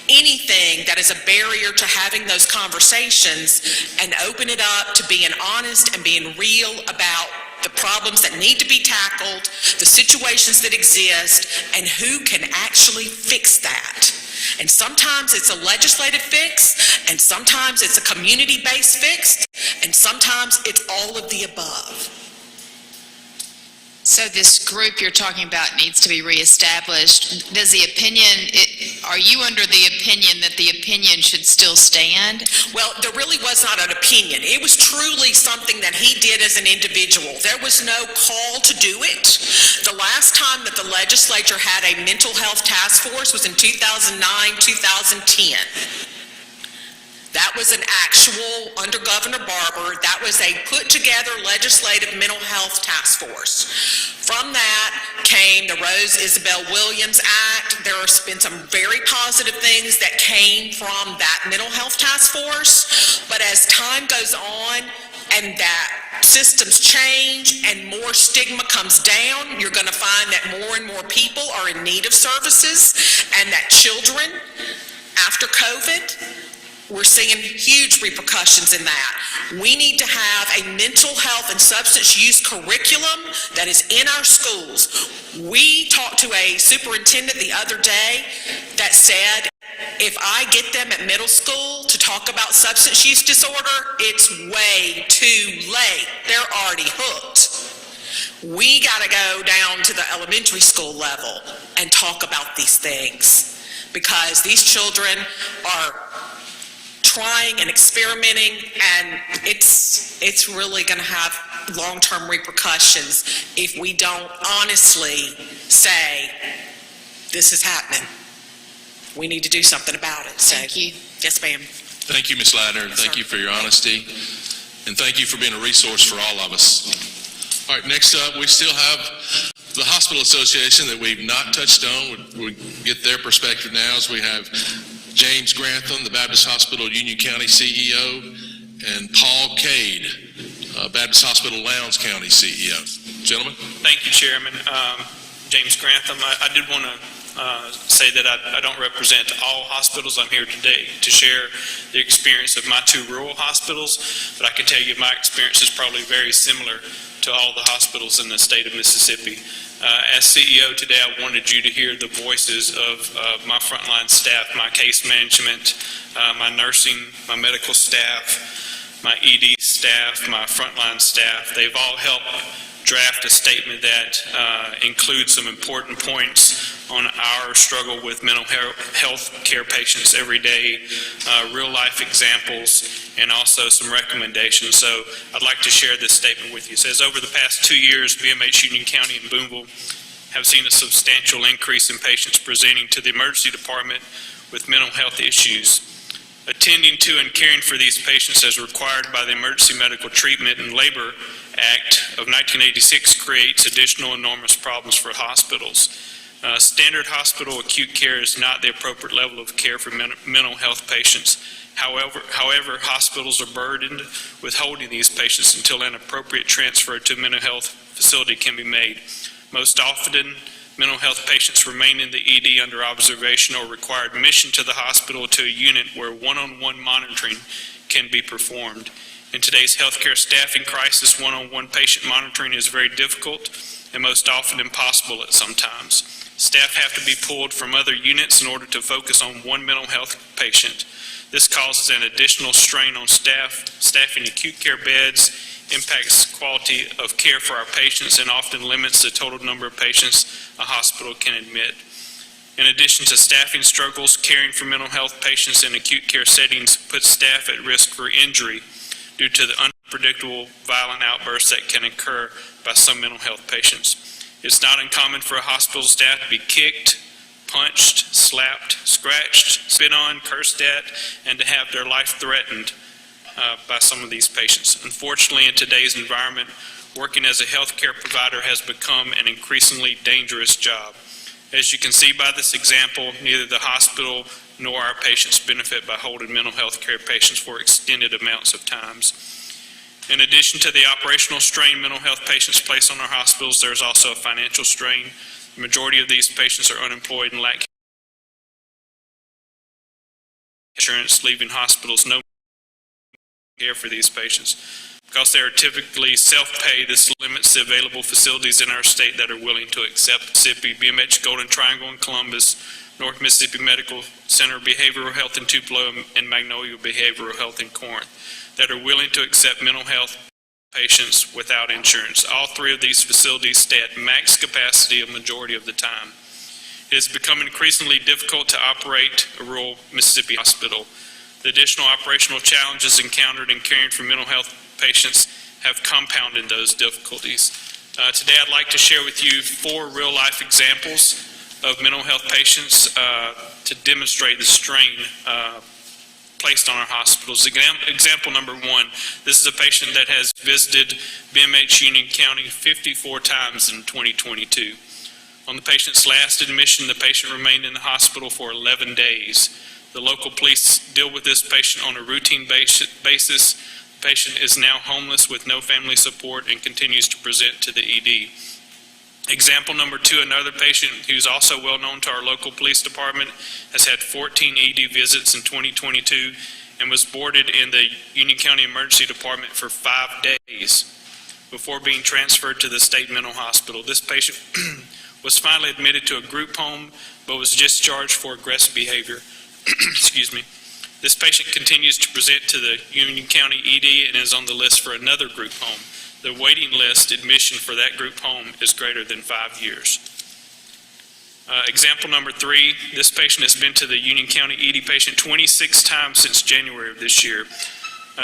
anything that is a barrier to having those conversations and open it up to being honest and being real about the problems that need to be tackled, the situations that exist, and who can actually fix that. And sometimes it's a legislative fix, and sometimes it's a community-based fix, and sometimes it's all of the above. So this group you're talking about needs to be reestablished. Does the opinion, are you under the opinion that the opinion should still stand? Well, there really was not an opinion. It was truly something that he did as an individual. There was no call to do it. The last time that the legislature had a mental health task force was in 2009, 2010. That was an actual, under Governor Barber, that was a put-together legislative mental health task force. From that came the Rose Isabel Williams Act. There have been some very positive things that came from that mental health task force. But as time goes on and that systems change and more stigma comes down, you're going to find that more and more people are in need of services, and that children, after COVID, we're seeing huge repercussions in that. We need to have a mental health and substance use curriculum that is in our schools. We talked to a superintendent the other day that said, if I get them at middle school to talk about substance use disorder, it's way too late. They're already hooked. We got to go down to the elementary school level and talk about these things, because these children are trying and experimenting, and it's really going to have long-term repercussions if we don't honestly say, this is happening. We need to do something about it. So, Thank you. Yes, ma'am. Thank you, Ms. Ladner, and thank you for your honesty, and thank you for being a resource for all of us. All right, next up, we still have the Hospital Association that we've not touched on. We get their perspective now, as we have James Grantham, the Baptist Hospital Union County CEO, and Paul Cade, Baptist Hospital Lowndes County CEO. Gentlemen. Thank you, Chairman. James Grantham. I did want to say that I don't represent all hospitals. I'm here today to share the experience of my two rural hospitals, but I can tell you my experience is probably very similar to all the hospitals in the state of Mississippi. As CEO today, I wanted you to hear the voices of my frontline staff, my case management, my nursing, my medical staff, my ED staff, my frontline staff. They've all helped draft a statement that includes some important points on our struggle with mental health care patients every day, real life examples, and also some recommendations. So I'd like to share this statement with you. It says, over the past 2 years, BMH Union County and Boonville have seen a substantial increase in patients presenting to the emergency department with mental health issues. Attending to and caring for these patients as required by the Emergency Medical Treatment and Labor Act of 1986 creates additional enormous problems for hospitals. Standard hospital acute care is not the appropriate level of care for mental health patients. However, hospitals are burdened with holding these patients until an appropriate transfer to a mental health facility can be made. Most often, mental health patients remain in the ED under observation or require admission to the hospital to a unit where one-on-one monitoring can be performed. In today's healthcare staffing crisis, one-on-one patient monitoring is very difficult and most often impossible at some times. Staff have to be pulled from other units in order to focus on one mental health patient. This causes an additional strain on staffing acute care beds, impacts quality of care for our patients, and often limits the total number of patients a hospital can admit. In addition to staffing struggles, caring for mental health patients in acute care settings puts staff at risk for injury. due to the unpredictable violent outbursts that can occur by some mental health patients. It's not uncommon for a hospital staff to be kicked, punched, slapped, scratched, spit on, cursed at, and to have their life threatened by some of these patients. Unfortunately, in today's environment, working as a healthcare provider has become an increasingly dangerous job. As you can see by this example, neither the hospital nor our patients benefit by holding mental health care patients for extended amounts of times. In addition to the operational strain mental health patients place on our hospitals, there is also a financial strain. The majority of these patients are unemployed and lack insurance, leaving hospitals no care for these patients. Because they are typically self-pay, this limits the available facilities in our state that are willing to accept Mississippi, BMH Golden Triangle in Columbus, North Mississippi Medical Center Behavioral Health in Tupelo, and Magnolia Behavioral Health in Corinth, that are willing to accept mental health patients without insurance. All three of these facilities stay at max capacity a majority of the time. It has become increasingly difficult to operate a rural Mississippi hospital. The additional operational challenges encountered in caring for mental health patients have compounded those difficulties. Today I'd like to share with you 4 real-life examples of mental health patients to demonstrate the strain placed on our hospitals. Example number 1, this is a patient that has visited BMH Union County 54 times in 2022. On the patient's last admission, the patient remained in the hospital for 11 days. The local police deal with this patient on a routine basis. The patient is now homeless with no family support and continues to present to the ED. Example number 2, another patient who's also well known to our local police department has had 14 ED visits in 2022 and was boarded in the Union County Emergency Department for 5 days before being transferred to the state mental hospital. This patient was finally admitted to a group home but was discharged for aggressive behavior. Excuse me. This patient continues to present to the Union County ED and is on the list for another group home. The waiting list admission for that group home is greater than 5 years. Example number 3, this patient has been to the Union County ED patient 26 times since January of this year.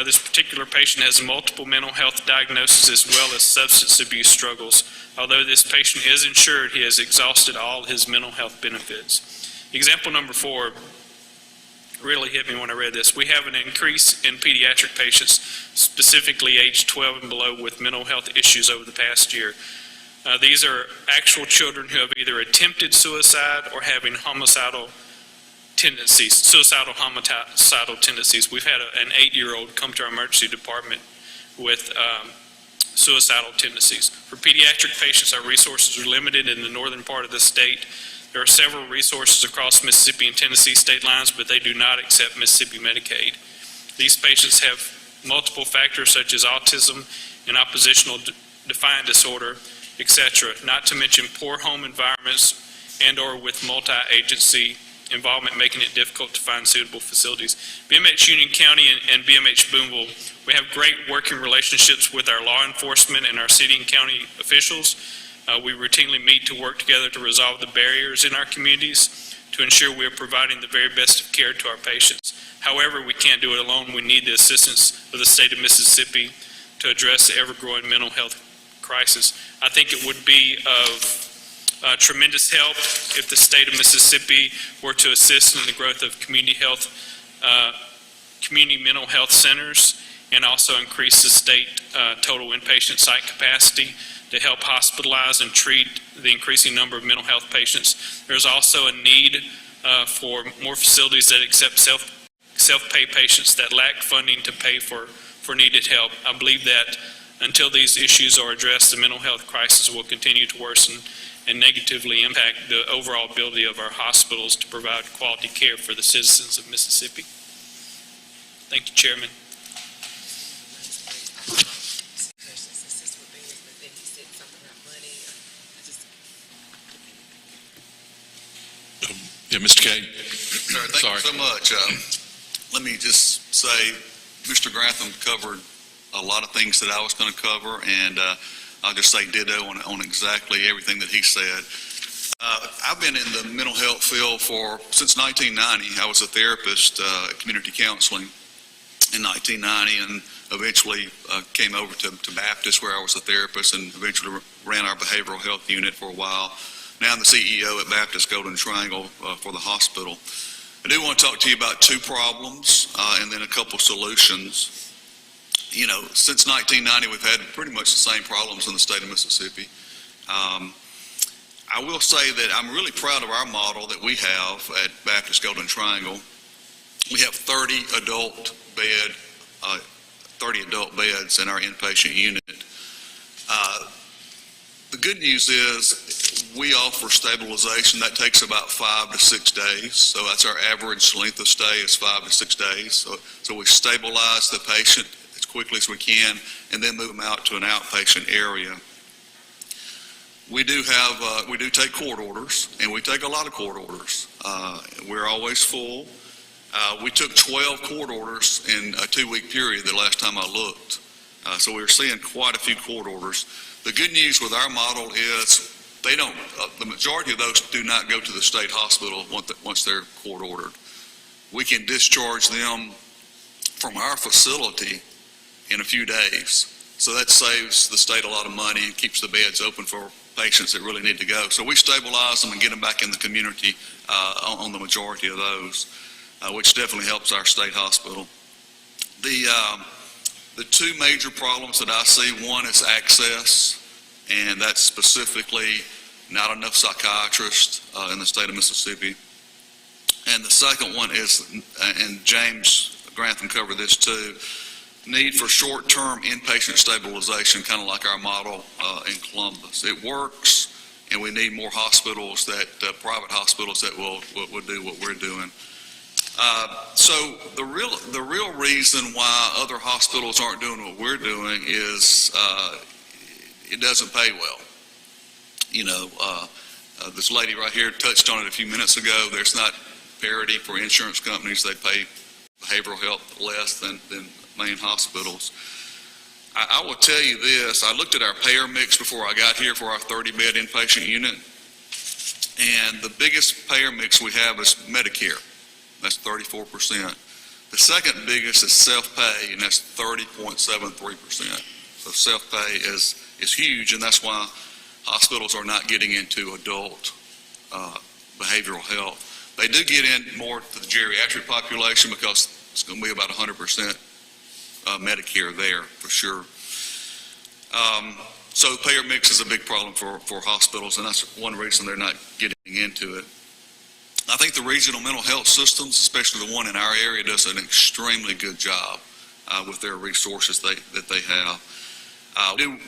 This particular patient has multiple mental health diagnoses as well as substance abuse struggles. Although this patient is insured, he has exhausted all his mental health benefits. Example number 4 really hit me when I read this. We have an increase in pediatric patients, specifically age 12 and below, with mental health issues over the past year. These are actual children who have either attempted suicide or having homicidal tendencies, suicidal homicidal tendencies. We've had an 8-year-old come to our emergency department with suicidal tendencies. For pediatric patients, our resources are limited in the northern part of the state. There are several resources across Mississippi and Tennessee state lines, but they do not accept Mississippi Medicaid. These patients have multiple factors such as autism and oppositional defiant disorder, etc., not to mention poor home environments and or with multi-agency involvement, making it difficult to find suitable facilities. BMH Union County and BMH Boonville, we have great working relationships with our law enforcement and our city and county officials. We routinely meet to work together to resolve the barriers in our communities to ensure we are providing the very best of care to our patients. However, we can't do it alone. We need the assistance of the state of Mississippi to address the ever-growing mental health crisis. I think it would be of tremendous help if the state of Mississippi were to assist in the growth of community mental health centers and also increase the state total inpatient site capacity to help hospitalize and treat the increasing number of mental health patients. There's also a need for more facilities that accept self-pay patients that lack funding to pay for needed help. I believe that until these issues are addressed, the mental health crisis will continue to worsen and negatively impact the overall ability of our hospitals to provide quality care for the citizens of Mississippi. Thank you, Chairman. Yeah, Mr. Kay. Thank you so much. Let me just say, Mr. Grantham covered a lot of things that I was going to cover, and I'll just say ditto on exactly everything that he said. I've been in the mental health field since 1990. I was a therapist at community counseling in 1990, and eventually came over to Baptist, where I was a therapist, and eventually ran our behavioral health unit for a while. Now I'm the CEO at Baptist Golden Triangle for the hospital. I do want to talk to you about two problems and then a couple solutions. You know, since 1990, we've had pretty much the same problems in the state of Mississippi. I will say that I'm really proud of our model that we have at Baptist Golden Triangle. We have 30 adult beds in our inpatient unit. The good news is we offer stabilization. That takes about 5 to 6 days. So that's our average length of stay is 5 to 6 days. So we stabilize the patient as quickly as we can and then move them out to an outpatient area. We do take court orders, and we take a lot of court orders. We're always full. We took 12 court orders in a 2-week period the last time I looked. So we were seeing quite a few court orders. The good news with our model is they don't, the majority of those do not go to the state hospital once they're court ordered. We can discharge them from our facility in a few days. So that saves the state a lot of money and keeps the beds open for patients that really need to go. So we stabilize them and get them back in the community on the majority of those, which definitely helps our state hospital. The two major problems that I see, one is access, and that's specifically not enough psychiatrists in the state of Mississippi. And the second one is, and James Grantham covered this too, need for short-term inpatient stabilization, kind of like our model in Columbus. It works, and we need more hospitals, private hospitals that will do what we're doing. So the real reason why other hospitals aren't doing what we're doing is it doesn't pay well. You know, this lady right here touched on it a few minutes ago. There's not parity for insurance companies. They pay behavioral health less than main hospitals. I will tell you this. I looked at our payer mix before I got here for our 30-bed inpatient unit, and the biggest payer mix we have is Medicare. That's 34%. The second biggest is self-pay, and that's 30.73%. So self-pay is huge, and that's why hospitals are not getting into adult behavioral health. They do get in more to the geriatric population because it's going to be about 100% Medicare there for sure. So payer mix is a big problem for hospitals, and that's one reason they're not getting into it. I think the regional mental health systems, especially the one in our area, does an extremely good job with their resources that they have.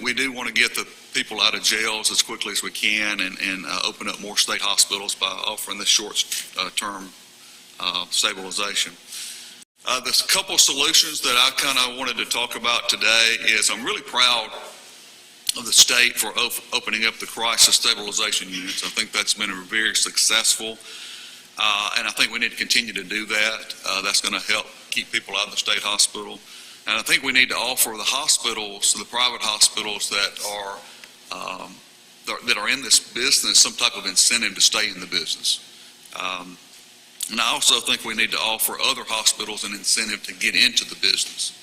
We do want to get the people out of jails as quickly as we can and open up more state hospitals by offering this short-term stabilization. There's a couple solutions that I kind of wanted to talk about today is I'm really proud of the state for opening up the crisis stabilization units. I think that's been very successful. And I think we need to continue to do that. That's going to help keep people out of the state hospital. And I think we need to offer the hospitals, the private hospitals that are in this business, some type of incentive to stay in the business. And I also think we need to offer other hospitals an incentive to get into the business,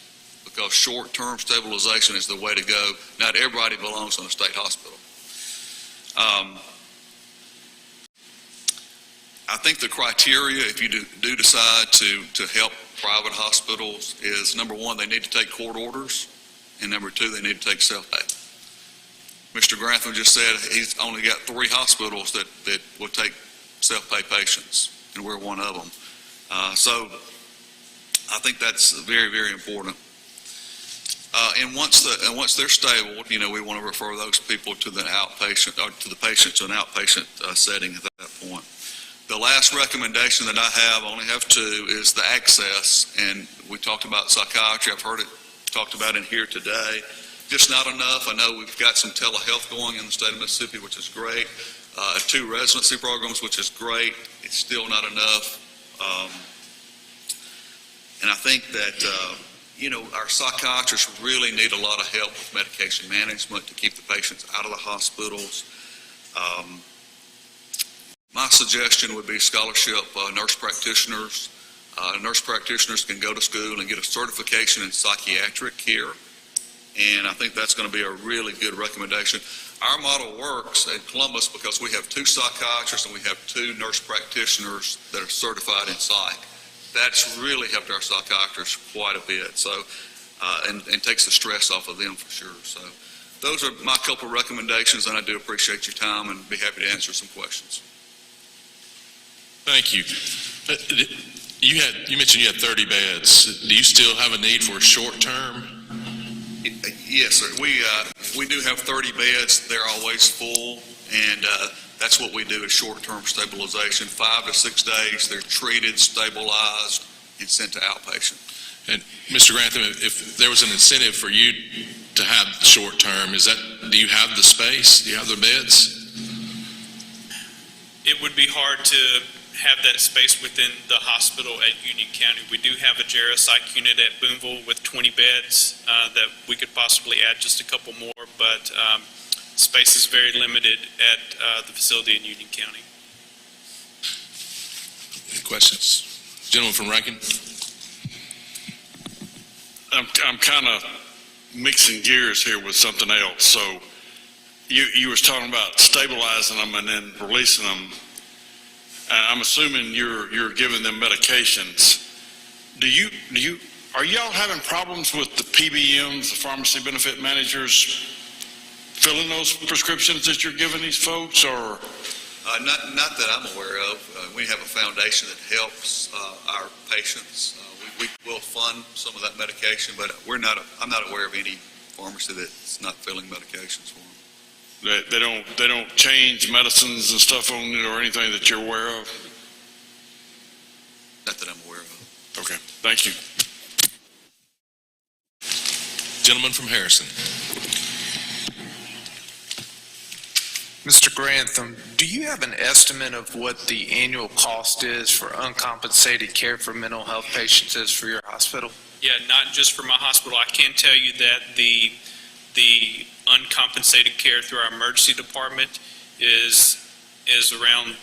because short-term stabilization is the way to go. Not everybody belongs in a state hospital. I think the criteria, if you do decide to help private hospitals, is number one, they need to take court orders, and number two, they need to take self-pay. Mr. Grantham just said he's only got 3 hospitals that will take self-pay patients, and we're one of them. So I think that's very, very important. And once they're stable, you know, we want to refer those people to the outpatient, or to the patient to an outpatient setting at that point. The last recommendation that I only have 2, is the access, and we talked about psychiatry. I've heard it talked about in here today. Just not enough. I know we've got some telehealth going in the state of Mississippi, which is great. 2 residency programs, which is great. It's still not enough. And I think that, you know, our psychiatrists really need a lot of help with medication management to keep the patients out of the hospitals. My suggestion would be scholarship nurse practitioners. Nurse practitioners can go to school and get a certification in psychiatric care, and I think that's going to be a really good recommendation. Our model works at Columbus because we have 2 psychiatrists and we have 2 nurse practitioners that are certified in psych. That's really helped our psychiatrists quite a bit, so and takes the stress off of them for sure. So those are my couple of recommendations, and I do appreciate your time and be happy to answer some questions. Thank you. You mentioned you had 30 beds. Do you still have a need for a short term? Yes, sir. We do have 30 beds. They're always full, and that's what we do is short-term stabilization. 5 to 6 days, they're treated, stabilized, and sent to outpatient. And Mr. Grantham, if there was an incentive for you to have short term, do you have the space? Do you have the beds? It would be hard to have that space within the hospital at Union County. We do have a geropsych unit at Boonville with 20 beds that we could possibly add just a couple more, but space is very limited at the facility in Union County. Any questions? Gentleman from Rankin. I'm kind of mixing gears here with something else. So you was talking about stabilizing them and then releasing them. I'm assuming you're giving them medications. Are y'all having problems with the PBMs, the pharmacy benefit managers, filling those prescriptions that you're giving these folks, or? Not that I'm aware of. We have a foundation that helps our patients. We will fund some of that medication, but I'm not aware of any pharmacy that's not filling medications for them. They don't change medicines and stuff on it or anything that you're aware of? Not that I'm aware of. Okay, thank you. Gentleman from Harrison. Mr. Grantham, do you have an estimate of what the annual cost is for uncompensated care for mental health patients is for your hospital? Yeah, not just for my hospital. I can tell you that the uncompensated care through our emergency department is around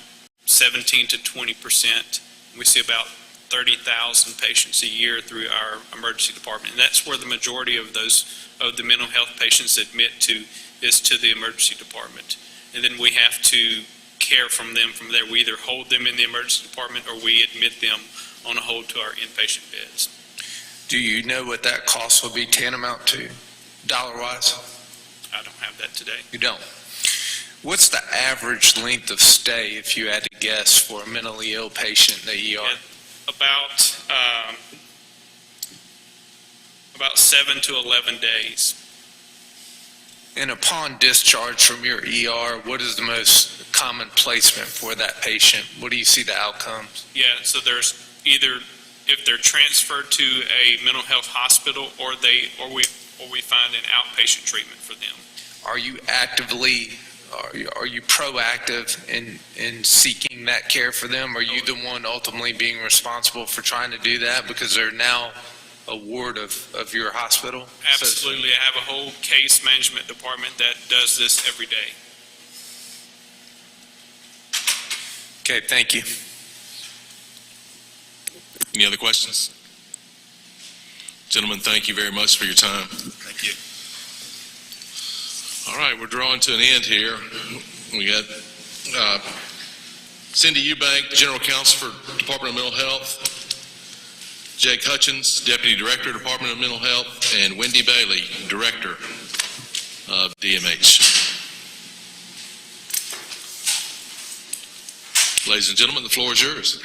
17 to 20%. We see about 30,000 patients a year through our emergency department, and that's where the majority of the mental health patients admit to is to the emergency department. And then we have to care from them from there. We either hold them in the emergency department or we admit them on a hold to our inpatient beds. Do you know what that cost will be tantamount to, dollar-wise? I don't have that today. You don't? What's the average length of stay, if you had to guess, for a mentally ill patient in the ER? About 7 to 11 days. And upon discharge from your ER, what is the most common placement for that patient? What do you see the outcomes? Yeah, so there's either if they're transferred to a mental health hospital or we find an outpatient treatment for them. Are you proactive in seeking that care for them? Are you the one ultimately being responsible for trying to do that because they're now a ward of your hospital? Absolutely. I have a whole case management department that does this every day. Okay, thank you. Any other questions? Gentlemen, thank you very much for your time. Thank you. All right, we're drawing to an end here. We got Cindy Eubank, General Counsel for Department of Mental Health, Jake Hutchins, Deputy Director, Department of Mental Health, and Wendy Bailey, Director of DMH. Ladies and gentlemen, the floor is yours.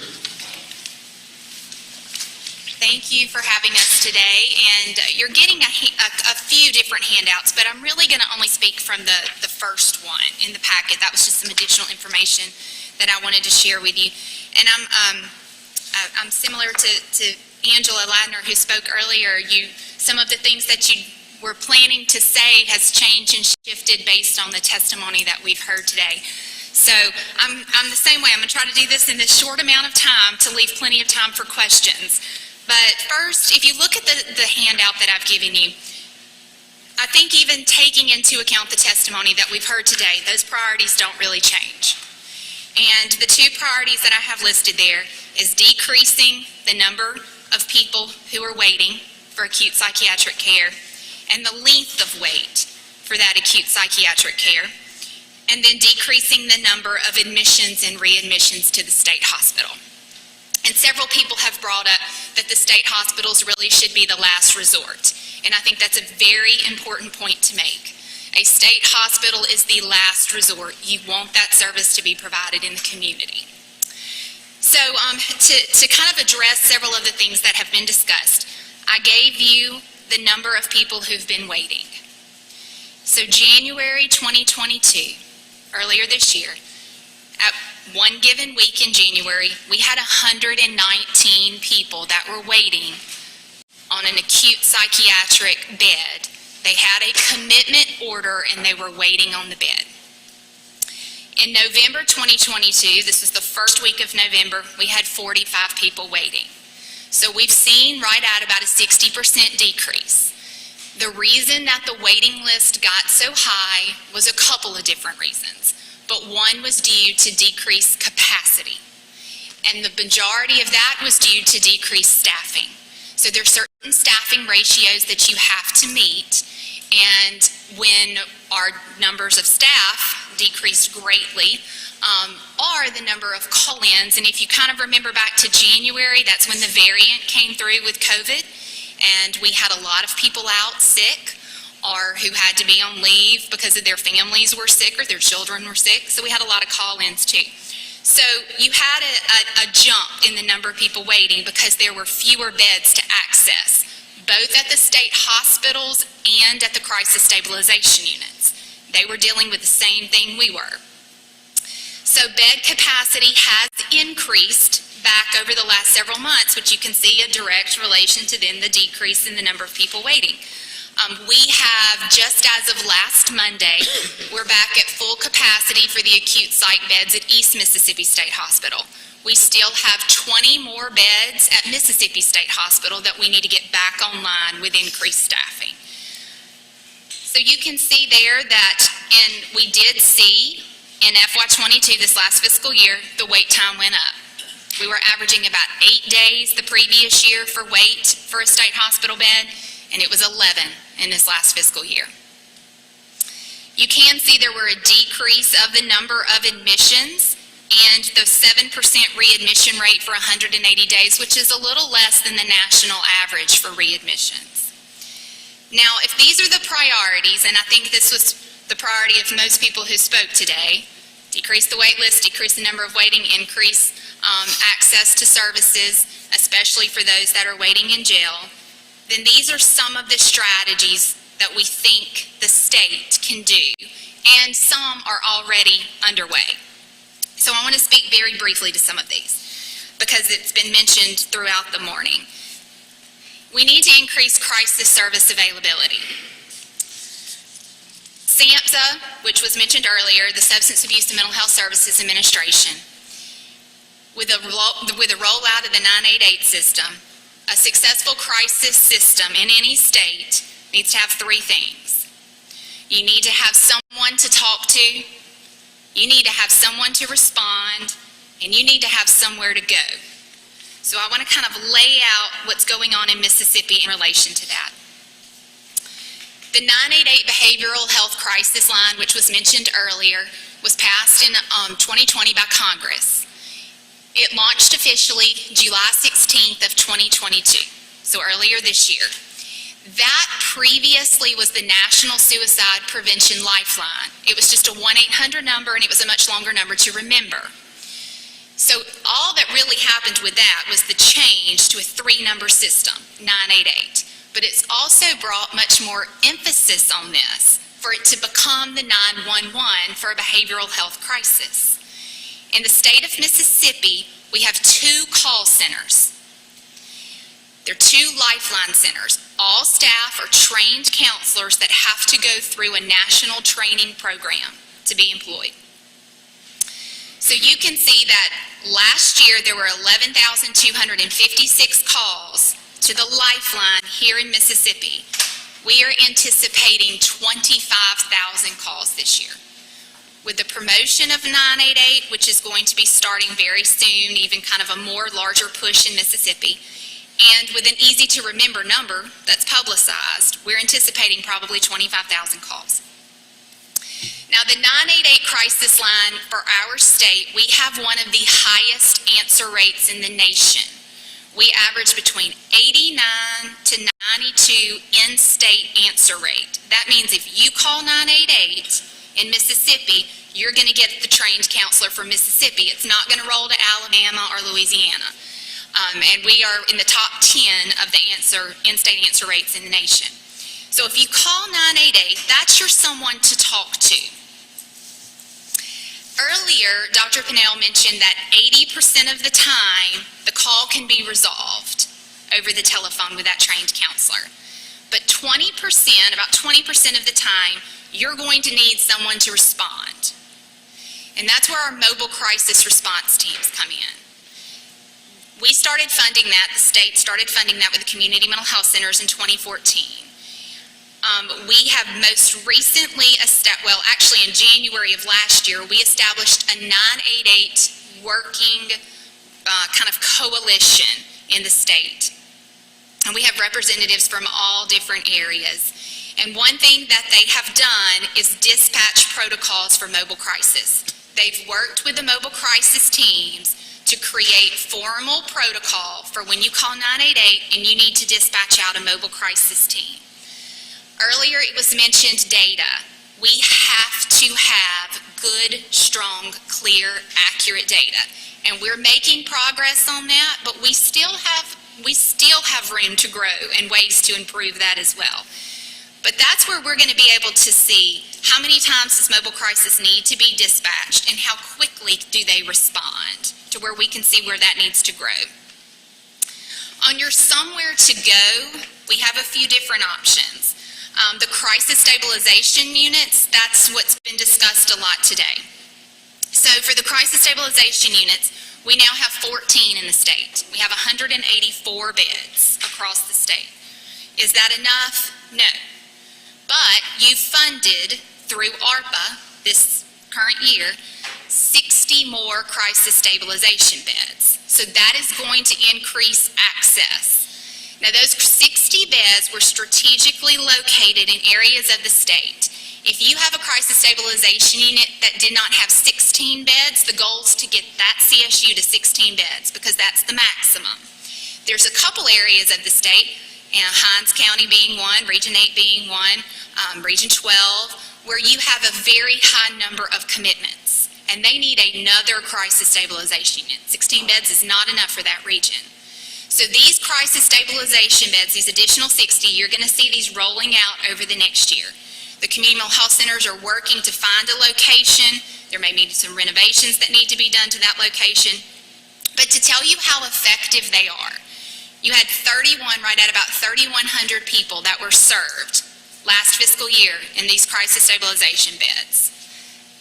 Thank you for having us today, and you're getting a few different handouts, but I'm really going to only speak from the first one in the packet. That was just some additional information that I wanted to share with you. And I'm similar to Angela Ladner, who spoke earlier. Some of the things that you were planning to say has changed and shifted based on the testimony that we've heard today. So I'm the same way. I'm going to try to do this in this short amount of time to leave plenty of time for questions. But first, if you look at the handout that I've given you, I think even taking into account the testimony that we've heard today, those priorities don't really change. And the two priorities that I have listed there, is decreasing the number of people who are waiting for acute psychiatric care and the length of wait for that acute psychiatric care, and then decreasing the number of admissions and readmissions to the state hospital. And several people have brought up that the state hospitals really should be the last resort. And I think that's a very important point to make. A state hospital is the last resort. You want that service to be provided in the community. So to kind of address several of the things that have been discussed, I gave you the number of people who've been waiting. So January 2022, earlier this year, at one given week in January, we had 119 people that were waiting on an acute psychiatric bed. They had a commitment order and they were waiting on the bed. In November 2022, this was the first week of November, we had 45 people waiting. So we've seen right at about a 60% decrease. The reason that the waiting list got so high was a couple of different reasons, but one was due to decreased capacity. And the majority of that was due to decreased staffing. So there's certain staffing ratios that you have to meet, and when our numbers of staff decreased greatly, are the number of call-ins. And if you kind of remember back to January, that's when the variant came through with COVID, and we had a lot of people out sick or who had to be on leave because of their families were sick or their children were sick. So we had a lot of call-ins too. So you had a jump in the number of people waiting because there were fewer beds to access, both at the state hospitals and at the crisis stabilization units. They were dealing with the same thing we were. So bed capacity has increased back over the last several months, which you can see a direct relation to then the decrease in the number of people waiting. We have, just as of last Monday, we're back at full capacity for the acute psych beds at East Mississippi State Hospital. We still have 20 more beds at Mississippi State Hospital that we need to get back online with increased staffing. So you can see there that, and we did see in FY22, this last fiscal year, the wait time went up. We were averaging about 8 days the previous year for wait for a state hospital bed, and it was 11 in this last fiscal year. You can see there were a decrease of the number of admissions and the 7% readmission rate for 180 days, which is a little less than the national average for readmissions. Now, if these are the priorities, and I think this was the priority of most people who spoke today, decrease the wait list, decrease the number of waiting, increase access to services, especially for those that are waiting in jail, then these are some of the strategies that we think the state can do, and some are already underway. So I want to speak very briefly to some of these, because it's been mentioned throughout the morning. We need to increase crisis service availability. SAMHSA, which was mentioned earlier, the Substance Abuse and Mental Health Services Administration, with a rollout of the 988 system, a successful crisis system in any state needs to have three things. You need to have someone to talk to, you need to have someone to respond, and you need to have somewhere to go. So I want to kind of lay out what's going on in Mississippi in relation to that. The 988 Behavioral Health Crisis Line, which was mentioned earlier, was passed in 2020 by Congress. It launched officially July 16th of 2022, so earlier this year. That previously was the National Suicide Prevention Lifeline. It was just a 1-800 number, and it was a much longer number to remember. So all that really happened with that was the change to a 3-number system, 988. But it's also brought much more emphasis on this for it to become the 911 for a behavioral health crisis. In the state of Mississippi, we have 2 call centers. They're 2 lifeline centers. All staff are trained counselors that have to go through a national training program to be employed. So you can see that last year there were 11,256 calls to the lifeline here in Mississippi. We are anticipating 25,000 calls this year. with the promotion of 988, which is going to be starting very soon, even kind of a more larger push in Mississippi, and with an easy-to-remember number that's publicized, we're anticipating probably 25,000 calls. Now, the 988 crisis line for our state, we have one of the highest answer rates in the nation. We average between 89 to 92 in-state answer rate. That means if you call 988 in Mississippi, you're going to get the trained counselor from Mississippi. It's not going to roll to Alabama or Louisiana. And we are in the top 10 of the in-state answer rates in the nation. So if you call 988, that's your someone to talk to. Earlier, Dr. Pinnell mentioned that 80% of the time, the call can be resolved over the telephone with that trained counselor. But 20%, about 20% of the time, you're going to need someone to respond. And that's where our mobile crisis response teams come in. We started funding that, the state started funding that with the community mental health centers in 2014. We have most recently, actually in January of last year, we established a 988 working kind of coalition in the state. And we have representatives from all different areas. And one thing that they have done is dispatch protocols for mobile crisis. They've worked with the mobile crisis teams to create formal protocol for when you call 988 and you need to dispatch out a mobile crisis team. Earlier it was mentioned data. We have to have good, strong, clear, accurate data. And we're making progress on that, but we still have room to grow and ways to improve that as well. But that's where we're going to be able to see how many times does mobile crisis need to be dispatched and how quickly do they respond, to where we can see where that needs to grow. On your somewhere to go, we have a few different options. The crisis stabilization units, that's what's been discussed a lot today. So for the crisis stabilization units, we now have 14 in the state. We have 184 beds across the state. Is that enough? No. But you funded through ARPA this current year 60 more crisis stabilization beds. So that is going to increase access. Now those 60 beds were strategically located in areas of the state. If you have a crisis stabilization unit that did not have 16 beds, the goal is to get that CSU to 16 beds because that's the maximum. There's a couple areas of the state, Hinds County being one, Region 8 being one, Region 12, where you have a very high number of commitments, and they need another crisis stabilization unit. 16 beds is not enough for that region. So these crisis stabilization beds, these additional 60, you're going to see these rolling out over the next year. The community mental health centers are working to find a location. There may be some renovations that need to be done to that location. But to tell you how effective they are, you had right at about 3,100 people that were served last fiscal year in these crisis stabilization beds.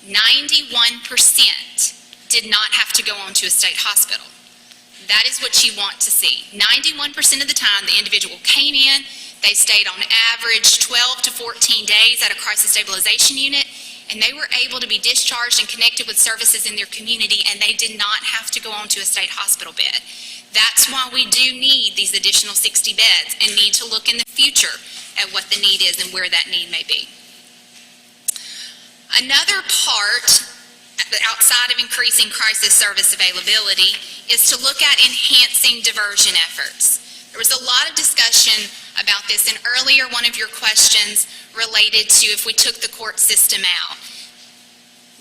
91% did not have to go on to a state hospital. That is what you want to see. 91% of the time, the individual came in, they stayed on average 12 to 14 days at a crisis stabilization unit, and they were able to be discharged and connected with services in their community, and they did not have to go on to a state hospital bed. That's why we do need these additional 60 beds and need to look in the future at what the need is and where that need may be. Another part, outside of increasing crisis service availability, is to look at enhancing diversion efforts. There was a lot of discussion about this, and earlier one of your questions related to if we took the court system out.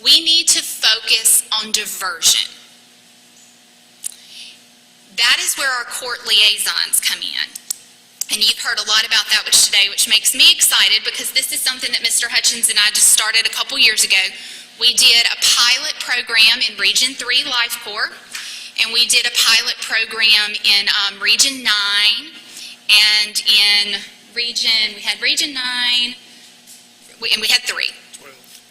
We need to focus on diversion. That is where our court liaisons come in. And you've heard a lot about that today, which makes me excited because this is something that Mr. Hutchins and I just started a couple years ago. We did a pilot program in Region 3 Life Corps, and we did a pilot program in Region 9, and in Region 9, and we had 3.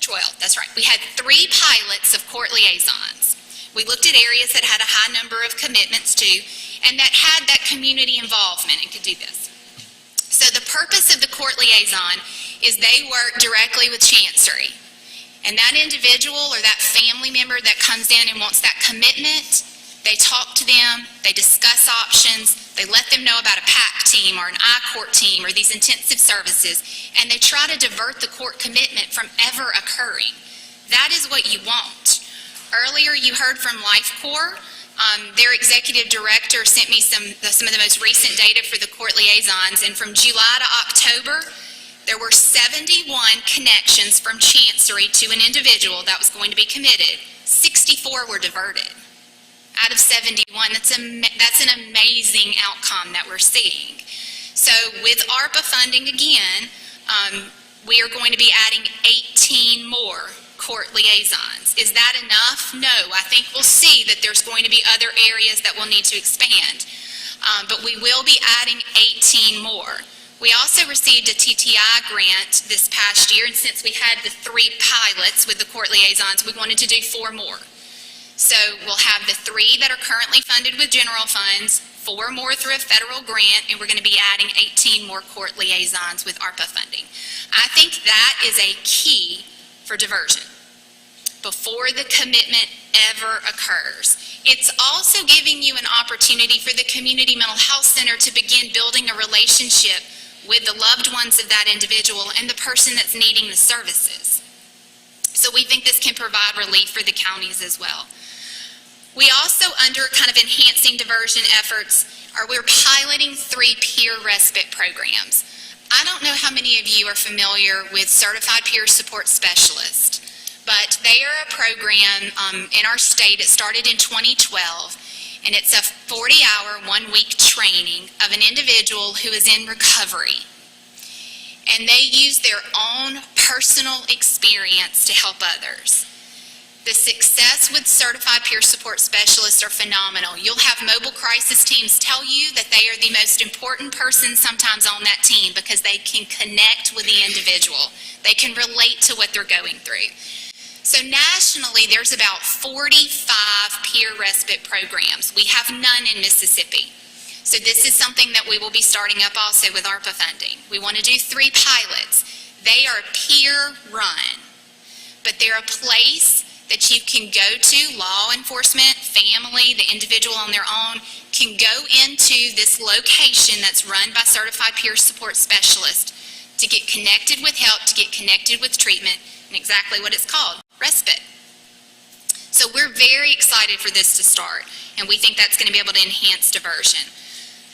12, that's right. We had 3 pilots of court liaisons. We looked at areas that had a high number of commitments to, and that had that community involvement and could do this. So the purpose of the court liaison is they work directly with Chancery. And that individual or that family member that comes in and wants that commitment, they talk to them, they discuss options, they let them know about a PAC team or an I-court team or these intensive services, and they try to divert the court commitment from ever occurring. That is what you want. Earlier, you heard from LifeCorps. Their executive director sent me some of the most recent data for the court liaisons, and from July to October, there were 71 connections from Chancery to an individual that was going to be committed. 64 were diverted. Out of 71, that's an amazing outcome that we're seeing. So with ARPA funding again, we are going to be adding 18 more court liaisons. Is that enough? No. I think we'll see that there's going to be other areas that will need to expand. But we will be adding 18 more. We also received a TTI grant this past year, and since we had the 3 pilots with the court liaisons, we wanted to do 4 more. So we'll have the 3 that are currently funded with general funds, 4 more through a federal grant, and we're going to be adding 18 more court liaisons with ARPA funding. I think that is a key for diversion before the commitment ever occurs. It's also giving you an opportunity for the community mental health center to begin building a relationship with the loved ones of that individual and the person that's needing the services. So we think this can provide relief for the counties as well. We also, under kind of enhancing diversion efforts, we're piloting 3 peer respite programs. I don't know how many of you are familiar with Certified Peer Support Specialist, but they are a program in our state. It started in 2012, and it's a 40-hour, 1-week training of an individual who is in recovery. And they use their own personal experience to help others. The success with Certified Peer Support Specialists are phenomenal. You'll have mobile crisis teams tell you that they are the most important person sometimes on that team because they can connect with the individual. They can relate to what they're going through. So nationally, there's about 45 peer respite programs. We have none in Mississippi. So this is something that we will be starting up also with ARPA funding. We want to do 3 pilots. They are peer run, but they're a place that you can go to, law enforcement, family, the individual on their own, can go into this location that's run by Certified Peer Support Specialists to get connected with help, to get connected with treatment, and exactly what it's called, respite. So we're very excited for this to start, and we think that's going to be able to enhance diversion.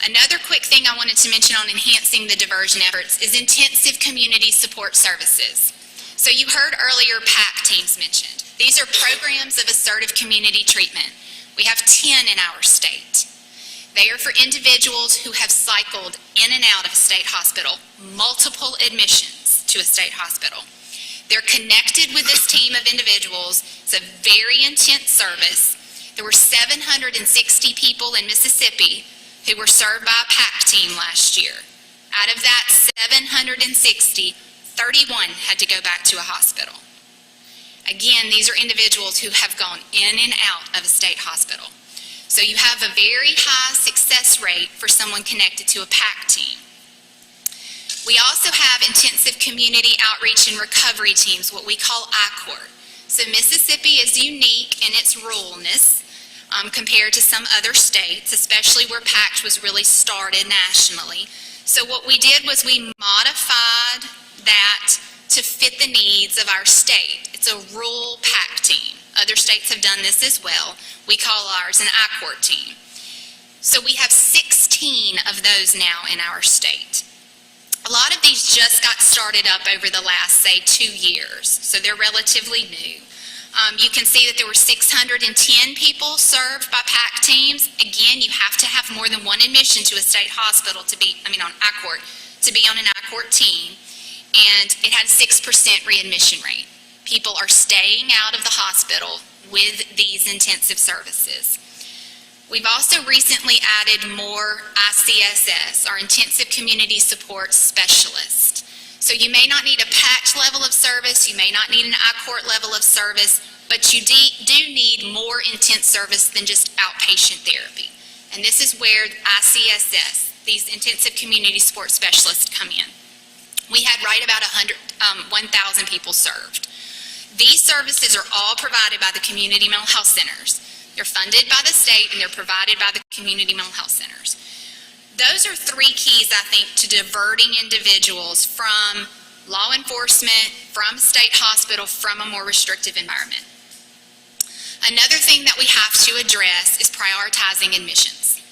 Another quick thing I wanted to mention on enhancing the diversion efforts is intensive community support services. So you heard earlier PAC teams mentioned. These are programs of assertive community treatment. We have 10 in our state. They are for individuals who have cycled in and out of a state hospital, multiple admissions to a state hospital. They're connected with this team of individuals. It's a very intense service. There were 760 people in Mississippi who were served by a PAC team last year. Out of that 760, 31 had to go back to a hospital. Again, these are individuals who have gone in and out of a state hospital. So you have a very high success rate for someone connected to a PAC team. We also have intensive community outreach and recovery teams, what we call I-court. So Mississippi is unique in its ruralness compared to some other states, especially where PAC was really started nationally. So what we did was we modified that to fit the needs of our state. It's a rural PAC team. Other states have done this as well. We call ours an I-court team. So we have 16 of those now in our state. A lot of these just got started up over the last, say, 2 years, so they're relatively new. You can see that there were 610 people served by PAC teams. Again, you have to have more than 1 admission to a state hospital to be, on I-court, to be on an I-court team. And it had a 6% readmission rate. People are staying out of the hospital with these intensive services. We've also recently added more ICSS, our Intensive Community Support Specialist. So you may not need a PAC level of service, you may not need an I-court level of service, but you do need more intense service than just outpatient therapy. And this is where ICSS, these Intensive Community Support Specialists, come in. We had right about 1,000 people served. These services are all provided by the community mental health centers. They're funded by the state and they're provided by the community mental health centers. Those are three keys, I think, to diverting individuals from law enforcement, from a state hospital, from a more restrictive environment. Another thing that we have to address is prioritizing admissions.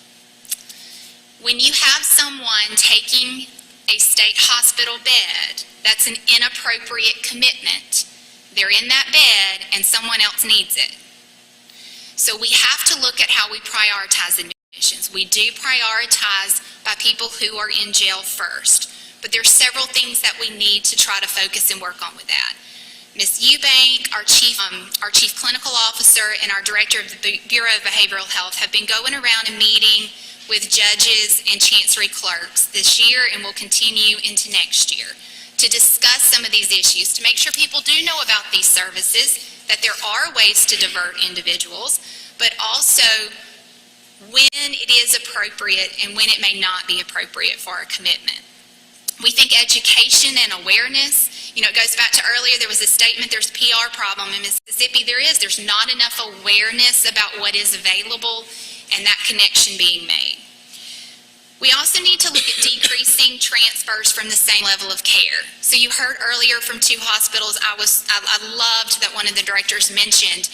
When you have someone taking a state hospital bed, that's an inappropriate commitment. They're in that bed and someone else needs it. So we have to look at how we prioritize admissions. We do prioritize by people who are in jail first, but there's several things that we need to try to focus and work on with that. Ms. Eubank, our chief clinical officer, and our director of the Bureau of Behavioral Health have been going around and meeting with judges and chancery clerks this year and will continue into next year to discuss some of these issues, to make sure people do know about these services, that there are ways to divert individuals, but also when it is appropriate and when it may not be appropriate for a commitment. We think education and awareness, it goes back to earlier, there was a statement, there's a PR problem in Mississippi. There's not enough awareness about what is available and that connection being made. We also need to look at decreasing transfers from the same level of care. So you heard earlier from two hospitals, I loved that one of the directors mentioned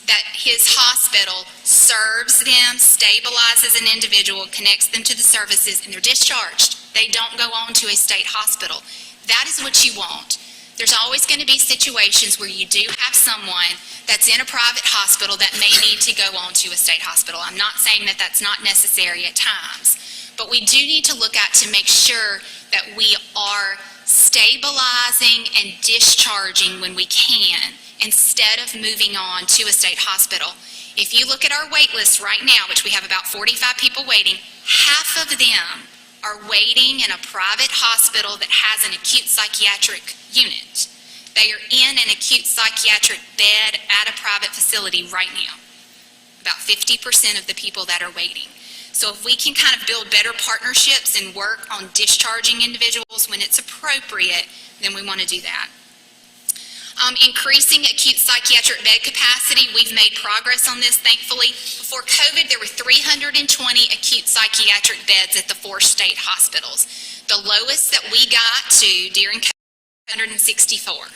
that his hospital serves them, stabilizes an individual, connects them to the services, and they're discharged. They don't go on to a state hospital. That is what you want. There's always going to be situations where you do have someone that's in a private hospital that may need to go on to a state hospital. I'm not saying that that's not necessary at times, but we do need to look at to make sure that we are stabilizing and discharging when we can instead of moving on to a state hospital. If you look at our wait list right now, which we have about 45 people waiting, half of them are waiting in a private hospital that has an acute psychiatric unit. They are in an acute psychiatric bed at a private facility right now. About 50% of the people that are waiting. So if we can kind of build better partnerships and work on discharging individuals when it's appropriate, then we want to do that. Increasing acute psychiatric bed capacity, we've made progress on this, thankfully. Before COVID, there were 320 acute psychiatric beds at the 4 state hospitals. The lowest that we got to during COVID, 164.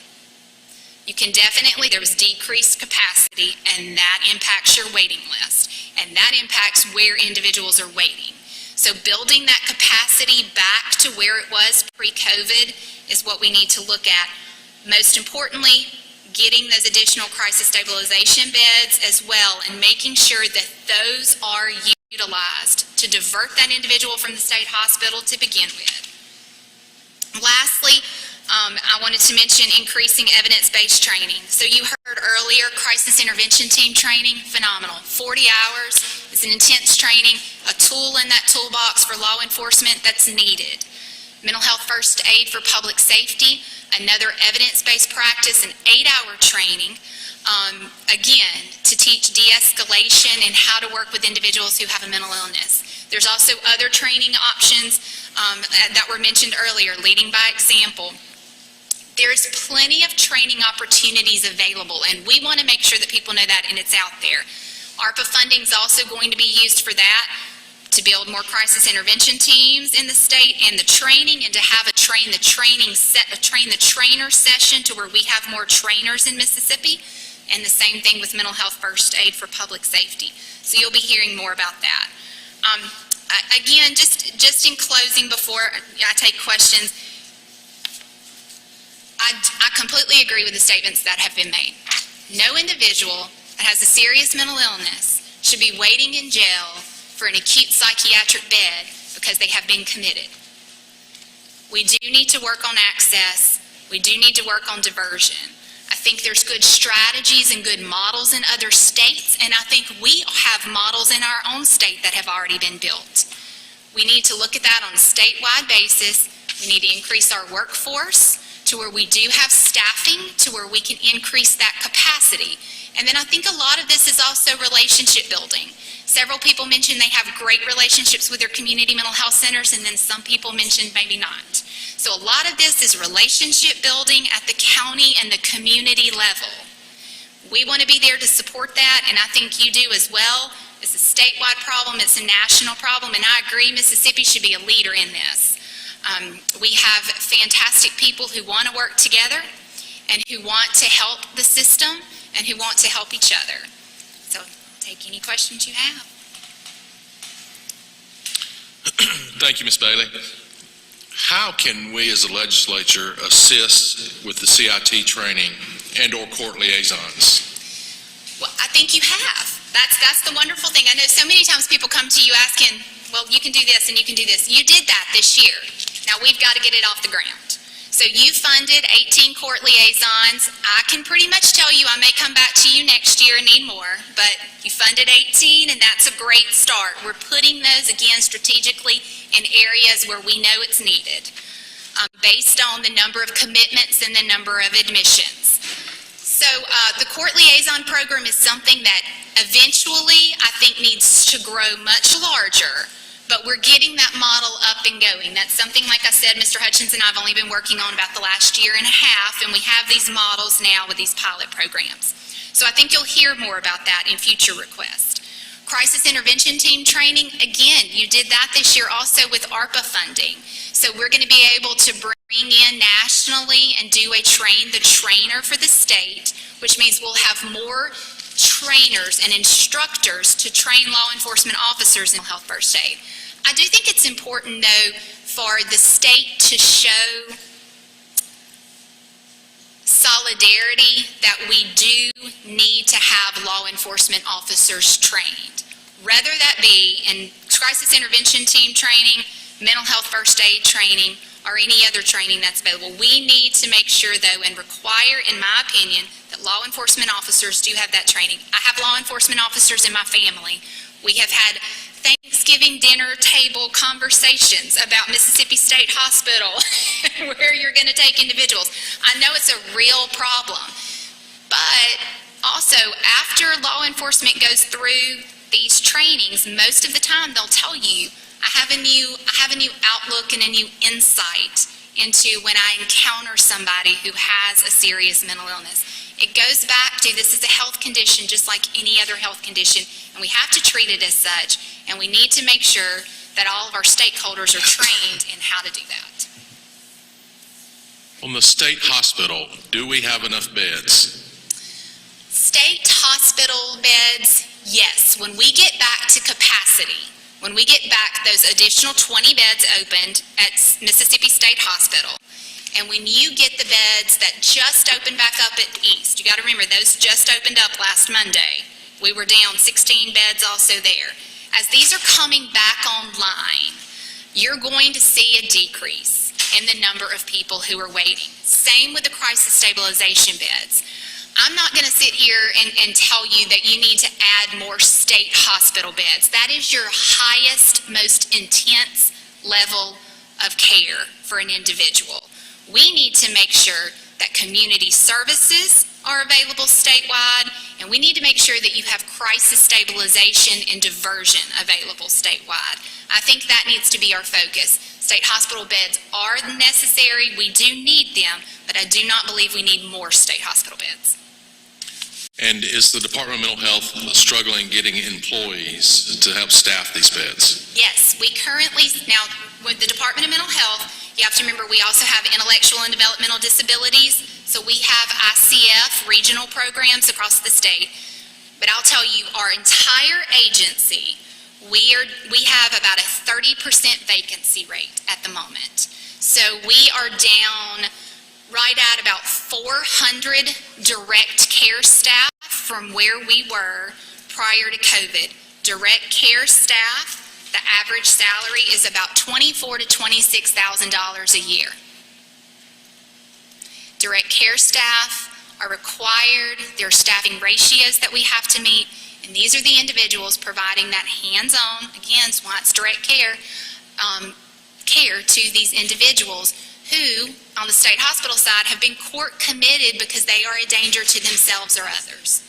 You can definitely, there was decreased capacity, and that impacts your waiting list, and that impacts where individuals are waiting. So building that capacity back to where it was pre-COVID is what we need to look at. Most importantly, getting those additional crisis stabilization beds as well, and making sure that those are utilized to divert that individual from the state hospital to begin with. Lastly, I wanted to mention increasing evidence-based training. So you heard earlier, crisis intervention team training, phenomenal. 40 hours is an intense training, a tool in that toolbox for law enforcement that's needed. Mental health first aid for public safety, another evidence-based practice, an 8-hour training, again, to teach de-escalation and how to work with individuals who have a mental illness. There's also other training options that were mentioned earlier, leading by example. There's plenty of training opportunities available, and we want to make sure that people know that and it's out there. ARPA funding is also going to be used for that, to build more crisis intervention teams in the state, and the training, and to have a train the trainer session to where we have more trainers in Mississippi, and the same thing with mental health first aid for public safety. So you'll be hearing more about that. Again, just in closing before I take questions, I completely agree with the statements that have been made. No individual that has a serious mental illness should be waiting in jail for an acute psychiatric bed because they have been committed. We do need to work on access. We do need to work on diversion. I think there's good strategies and good models in other states, and I think we have models in our own state that have already been built. We need to look at that on a statewide basis. We need to increase our workforce to where we do have staffing, to where we can increase that capacity. And then I think a lot of this is also relationship building. Several people mentioned they have great relationships with their community mental health centers, and then some people mentioned maybe not. So a lot of this is relationship building at the county and the community level. We want to be there to support that, and I think you do as well. It's a statewide problem, it's a national problem, and I agree Mississippi should be a leader in this. We have fantastic people who want to work together and who want to help the system and who want to help each other. So I'll take any questions you have. Thank you, Ms. Bailey. How can we as a legislature assist with the CIT training and/or court liaisons? Well, I think you have. That's the wonderful thing. I know so many times people come to you asking, well, you can do this and you can do this. You did that this year. Now we've got to get it off the ground. So you funded 18 court liaisons. I can pretty much tell you I may come back to you next year and need more, but you funded 18 and that's a great start. We're putting those again strategically in areas where we know it's needed, based on the number of commitments and the number of admissions. So the court liaison program is something that eventually I think needs to grow much larger, but we're getting that model up and going. That's something, like I said, Mr. Hutchins and I have only been working on about the last year and a half, and we have these models now with these pilot programs. So I think you'll hear more about that in future requests. Crisis intervention team training, again, you did that this year also with ARPA funding. So we're going to be able to bring in nationally and do a train the trainer for the state, which means we'll have more trainers and instructors to train law enforcement officers in health first aid. I do think it's important, though, for the state to show solidarity that we do need to have law enforcement officers trained. Whether that be in crisis intervention team training, mental health first aid training, or any other training that's available. We need to make sure, though, and require, in my opinion, that law enforcement officers do have that training. I have law enforcement officers in my family. We have had Thanksgiving dinner table conversations about Mississippi State Hospital, where you're going to take individuals. I know it's a real problem, but also after law enforcement goes through these trainings, most of the time they'll tell you, I have a new outlook and a new insight into when I encounter somebody who has a serious mental illness. It goes back to this is a health condition just like any other health condition, and we have to treat it as such, and we need to make sure that all of our stakeholders are trained in how to do that. On the state hospital, do we have enough beds? State hospital beds, yes. When we get back to capacity, when we get back those additional 20 beds opened at Mississippi State Hospital, and when you get the beds that just opened back up at East, you got to remember those just opened up last Monday. We were down 16 beds also there. As these are coming back online, you're going to see a decrease in the number of people who are waiting. Same with the crisis stabilization beds. I'm not going to sit here and tell you that you need to add more state hospital beds. That is your highest, most intense level of care for an individual. We need to make sure that community services are available statewide, and we need to make sure that you have crisis stabilization and diversion available statewide. I think that needs to be our focus. State hospital beds are necessary. We do need them, but I do not believe we need more state hospital beds. And is the Department of Mental Health struggling getting employees to help staff these beds? Yes, we currently, now with the Department of Mental Health, you have to remember we also have intellectual and developmental disabilities. So we have ICF regional programs across the state. But I'll tell you, our entire agency, we have about a 30% vacancy rate at the moment. So we are down right at about 400 direct care staff from where we were prior to COVID. Direct care staff, the average salary is about $24,000 to $26,000 a year. Direct care staff are required, there are staffing ratios that we have to meet, and these are the individuals providing that hands-on, again, it's why it's direct care, care to these individuals who, on the state hospital side, have been court committed because they are a danger to themselves or others.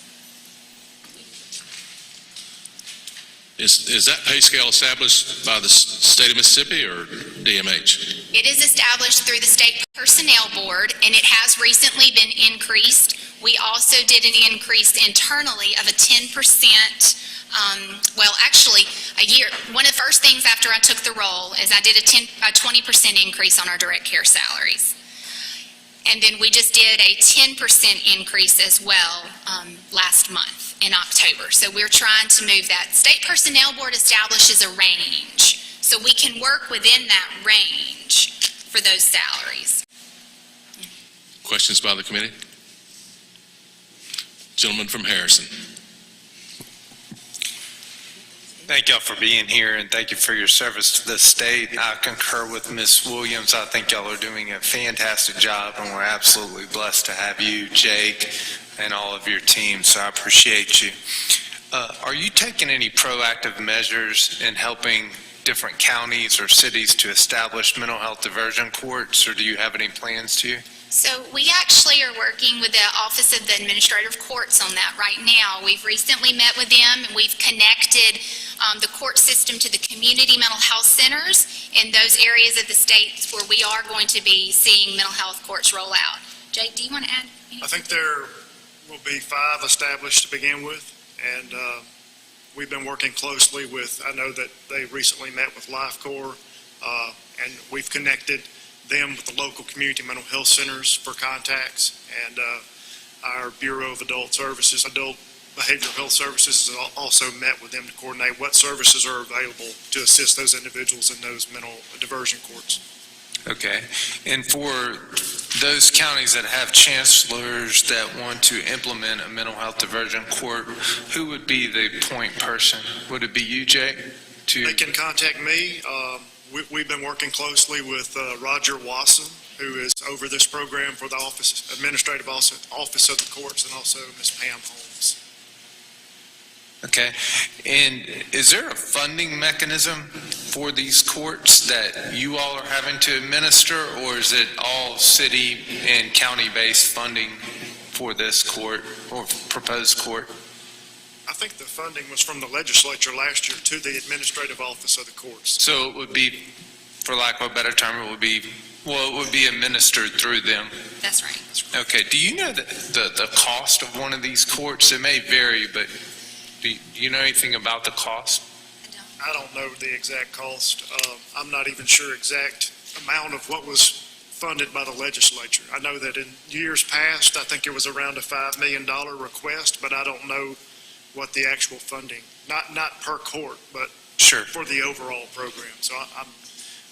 Is that pay scale established by the state of Mississippi or DMH? It is established through the State Personnel Board, and it has recently been increased. We also did an increase internally of a 10%, one of the first things after I took the role is I did a 20% increase on our direct care salaries. And then we just did a 10% increase as well last month in October. So we're trying to move that. State Personnel Board establishes a range, so we can work within that range for those salaries. Questions by the committee? Gentleman from Harrison. Thank y'all for being here, and thank you for your service to the state. I concur with Ms. Williams. I think y'all are doing a fantastic job, and we're absolutely blessed to have you, Jake, and all of your team, so I appreciate you. Are you taking any proactive measures in helping different counties or cities to establish mental health diversion courts, or do you have any plans to? So we actually are working with the Office of the Administrative Courts on that right now. We've recently met with them, and we've connected the court system to the community mental health centers in those areas of the state where we are going to be seeing mental health courts roll out. Jake, do you want to add anything? I think there will be 5 established to begin with, and we've been working closely with, I know that they recently met with LifeCorps, and we've connected them with the local community mental health centers for contacts, and our Bureau of Adult Behavioral Health Services has also met with them to coordinate what services are available to assist those individuals in those mental diversion courts. Okay. And for those counties that have chancellors that want to implement a mental health diversion court, who would be the point person? Would it be you, Jake? They can contact me. We've been working closely with Roger Wasson, who is over this program for the Administrative Office of the Courts, and also Ms. Pam Holmes. Okay. And is there a funding mechanism for these courts that you all are having to administer, or is it all city and county-based funding for this court or proposed court? I think the funding was from the legislature last year to the Administrative Office of the Courts. So it would be, for lack of a better term, it would be administered through them. That's right. Okay. Do you know the cost of one of these courts? It may vary, but do you know anything about the cost? I don't know the exact cost. I'm not even sure exact amount of what was funded by the legislature. I know that in years past, I think it was around a $5 million request, but I don't know what the actual funding, not per court, but sure, for the overall program. So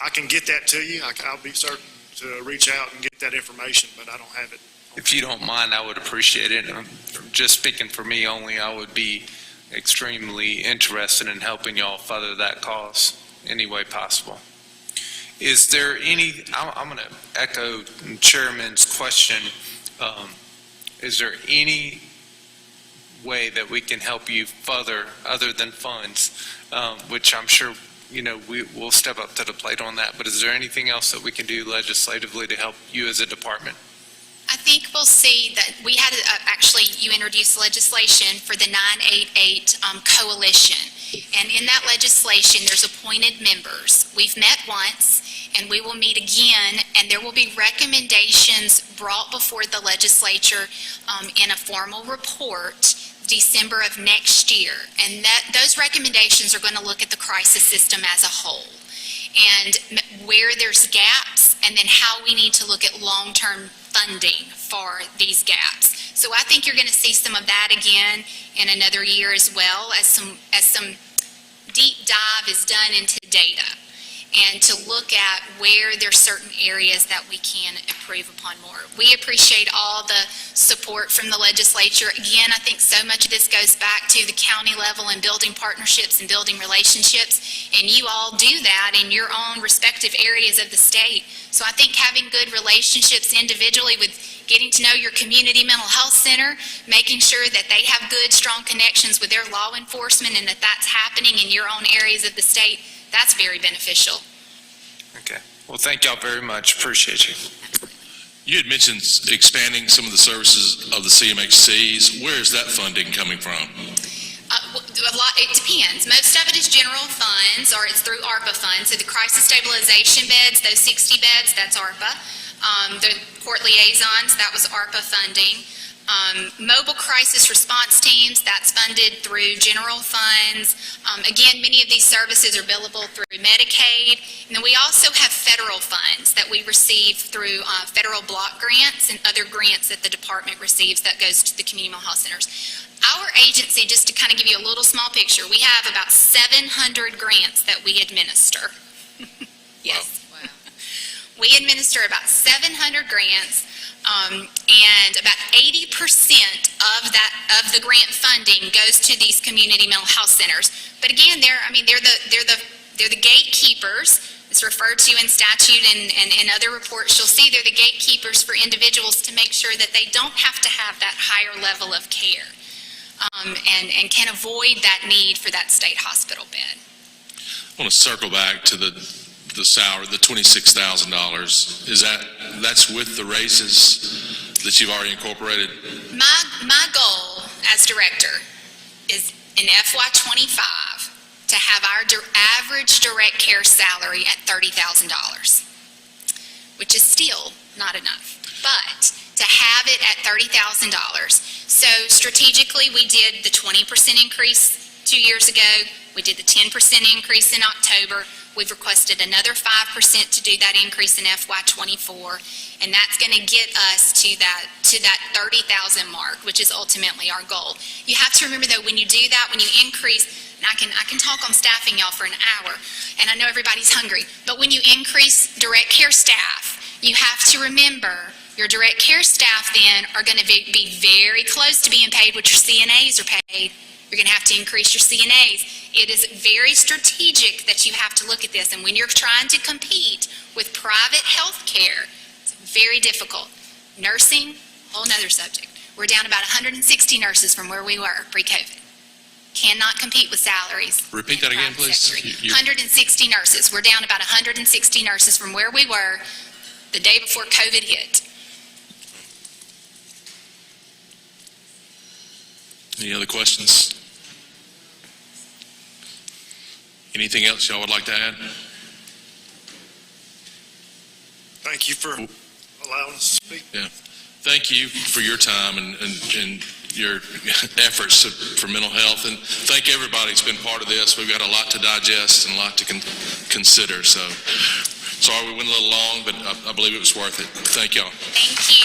I can get that to you. I'll be certain to reach out and get that information, but I don't have it. If you don't mind, I would appreciate it. Just speaking for me only, I would be extremely interested in helping y'all further that cause any way possible. Is there any, I'm going to echo Chairman's question, is there any way that we can help you further other than funds, which I'm sure, we'll step up to the plate on that, but is there anything else that we can do legislatively to help you as a department? I think we'll see that we had, you introduced legislation for the 988 coalition. And in that legislation, there's appointed members. We've met once, and we will meet again, and there will be recommendations brought before the legislature in a formal report December of next year. And those recommendations are going to look at the crisis system as a whole and where there's gaps, and then how we need to look at long-term funding for these gaps. So I think you're going to see some of that again in another year as well, as some deep dive is done into data and to look at where there's certain areas that we can improve upon more. We appreciate all the support from the legislature. Again, I think so much of this goes back to the county level and building partnerships and building relationships, and you all do that in your own respective areas of the state. So I think having good relationships individually with getting to know your community mental health center, making sure that they have good, strong connections with their law enforcement and that that's happening in your own areas of the state, that's very beneficial. Okay. Well, thank y'all very much. Appreciate you. You had mentioned expanding some of the services of the CMHCs. Where is that funding coming from? It depends. Most of it is general funds, or it's through ARPA funds. So the crisis stabilization beds, those 60 beds, that's ARPA. The court liaisons, that was ARPA funding. Mobile crisis response teams, that's funded through general funds. Again, many of these services are billable through Medicaid. And then we also have federal funds that we receive through federal block grants and other grants that the department receives that goes to the community mental health centers. Our agency, just to kind of give you a little small picture, we have about 700 grants that we administer. Yes. Wow. We administer about 700 grants. And about 80% of the grant funding goes to these community mental health centers. But again, they're the gatekeepers. It's referred to in statute and other reports. You'll see they're the gatekeepers for individuals to make sure that they don't have to have that higher level of care, and can avoid that need for that state hospital bed. I want to circle back to the salary, the $26,000. That's with the raises that you've already incorporated? My goal as director is in FY25 to have our average direct care salary at $30,000, which is still not enough, but to have it at $30,000. So strategically, we did the 20% increase 2 years ago. We did the 10% increase in October. We've requested another 5% to do that increase in FY24, and that's going to get us to that 30,000 mark, which is ultimately our goal. You have to remember, though, when you do that, when you increase, and I can talk on staffing, y'all, for an hour, and I know everybody's hungry, but when you increase direct care staff, you have to remember your direct care staff then are going to be very close to being paid what your CNAs are paid. You're going to have to increase your CNAs. It is very strategic that you have to look at this. And when you're trying to compete with private health care, it's very difficult. Nursing, whole nother subject. We're down about 160 nurses from where we were pre-COVID. Cannot compete with salaries. Repeat that again, please. 160 nurses. We're down about 160 nurses from where we were the day before COVID hit. Any other questions? Anything else y'all would like to add? Thank you for allowing us to speak. Yeah. Thank you for your time and your efforts for mental health. And thank everybody who's been part of this. We've got a lot to digest and a lot to consider. So sorry we went a little long, but I believe it was worth it. Thank y'all. Thank you.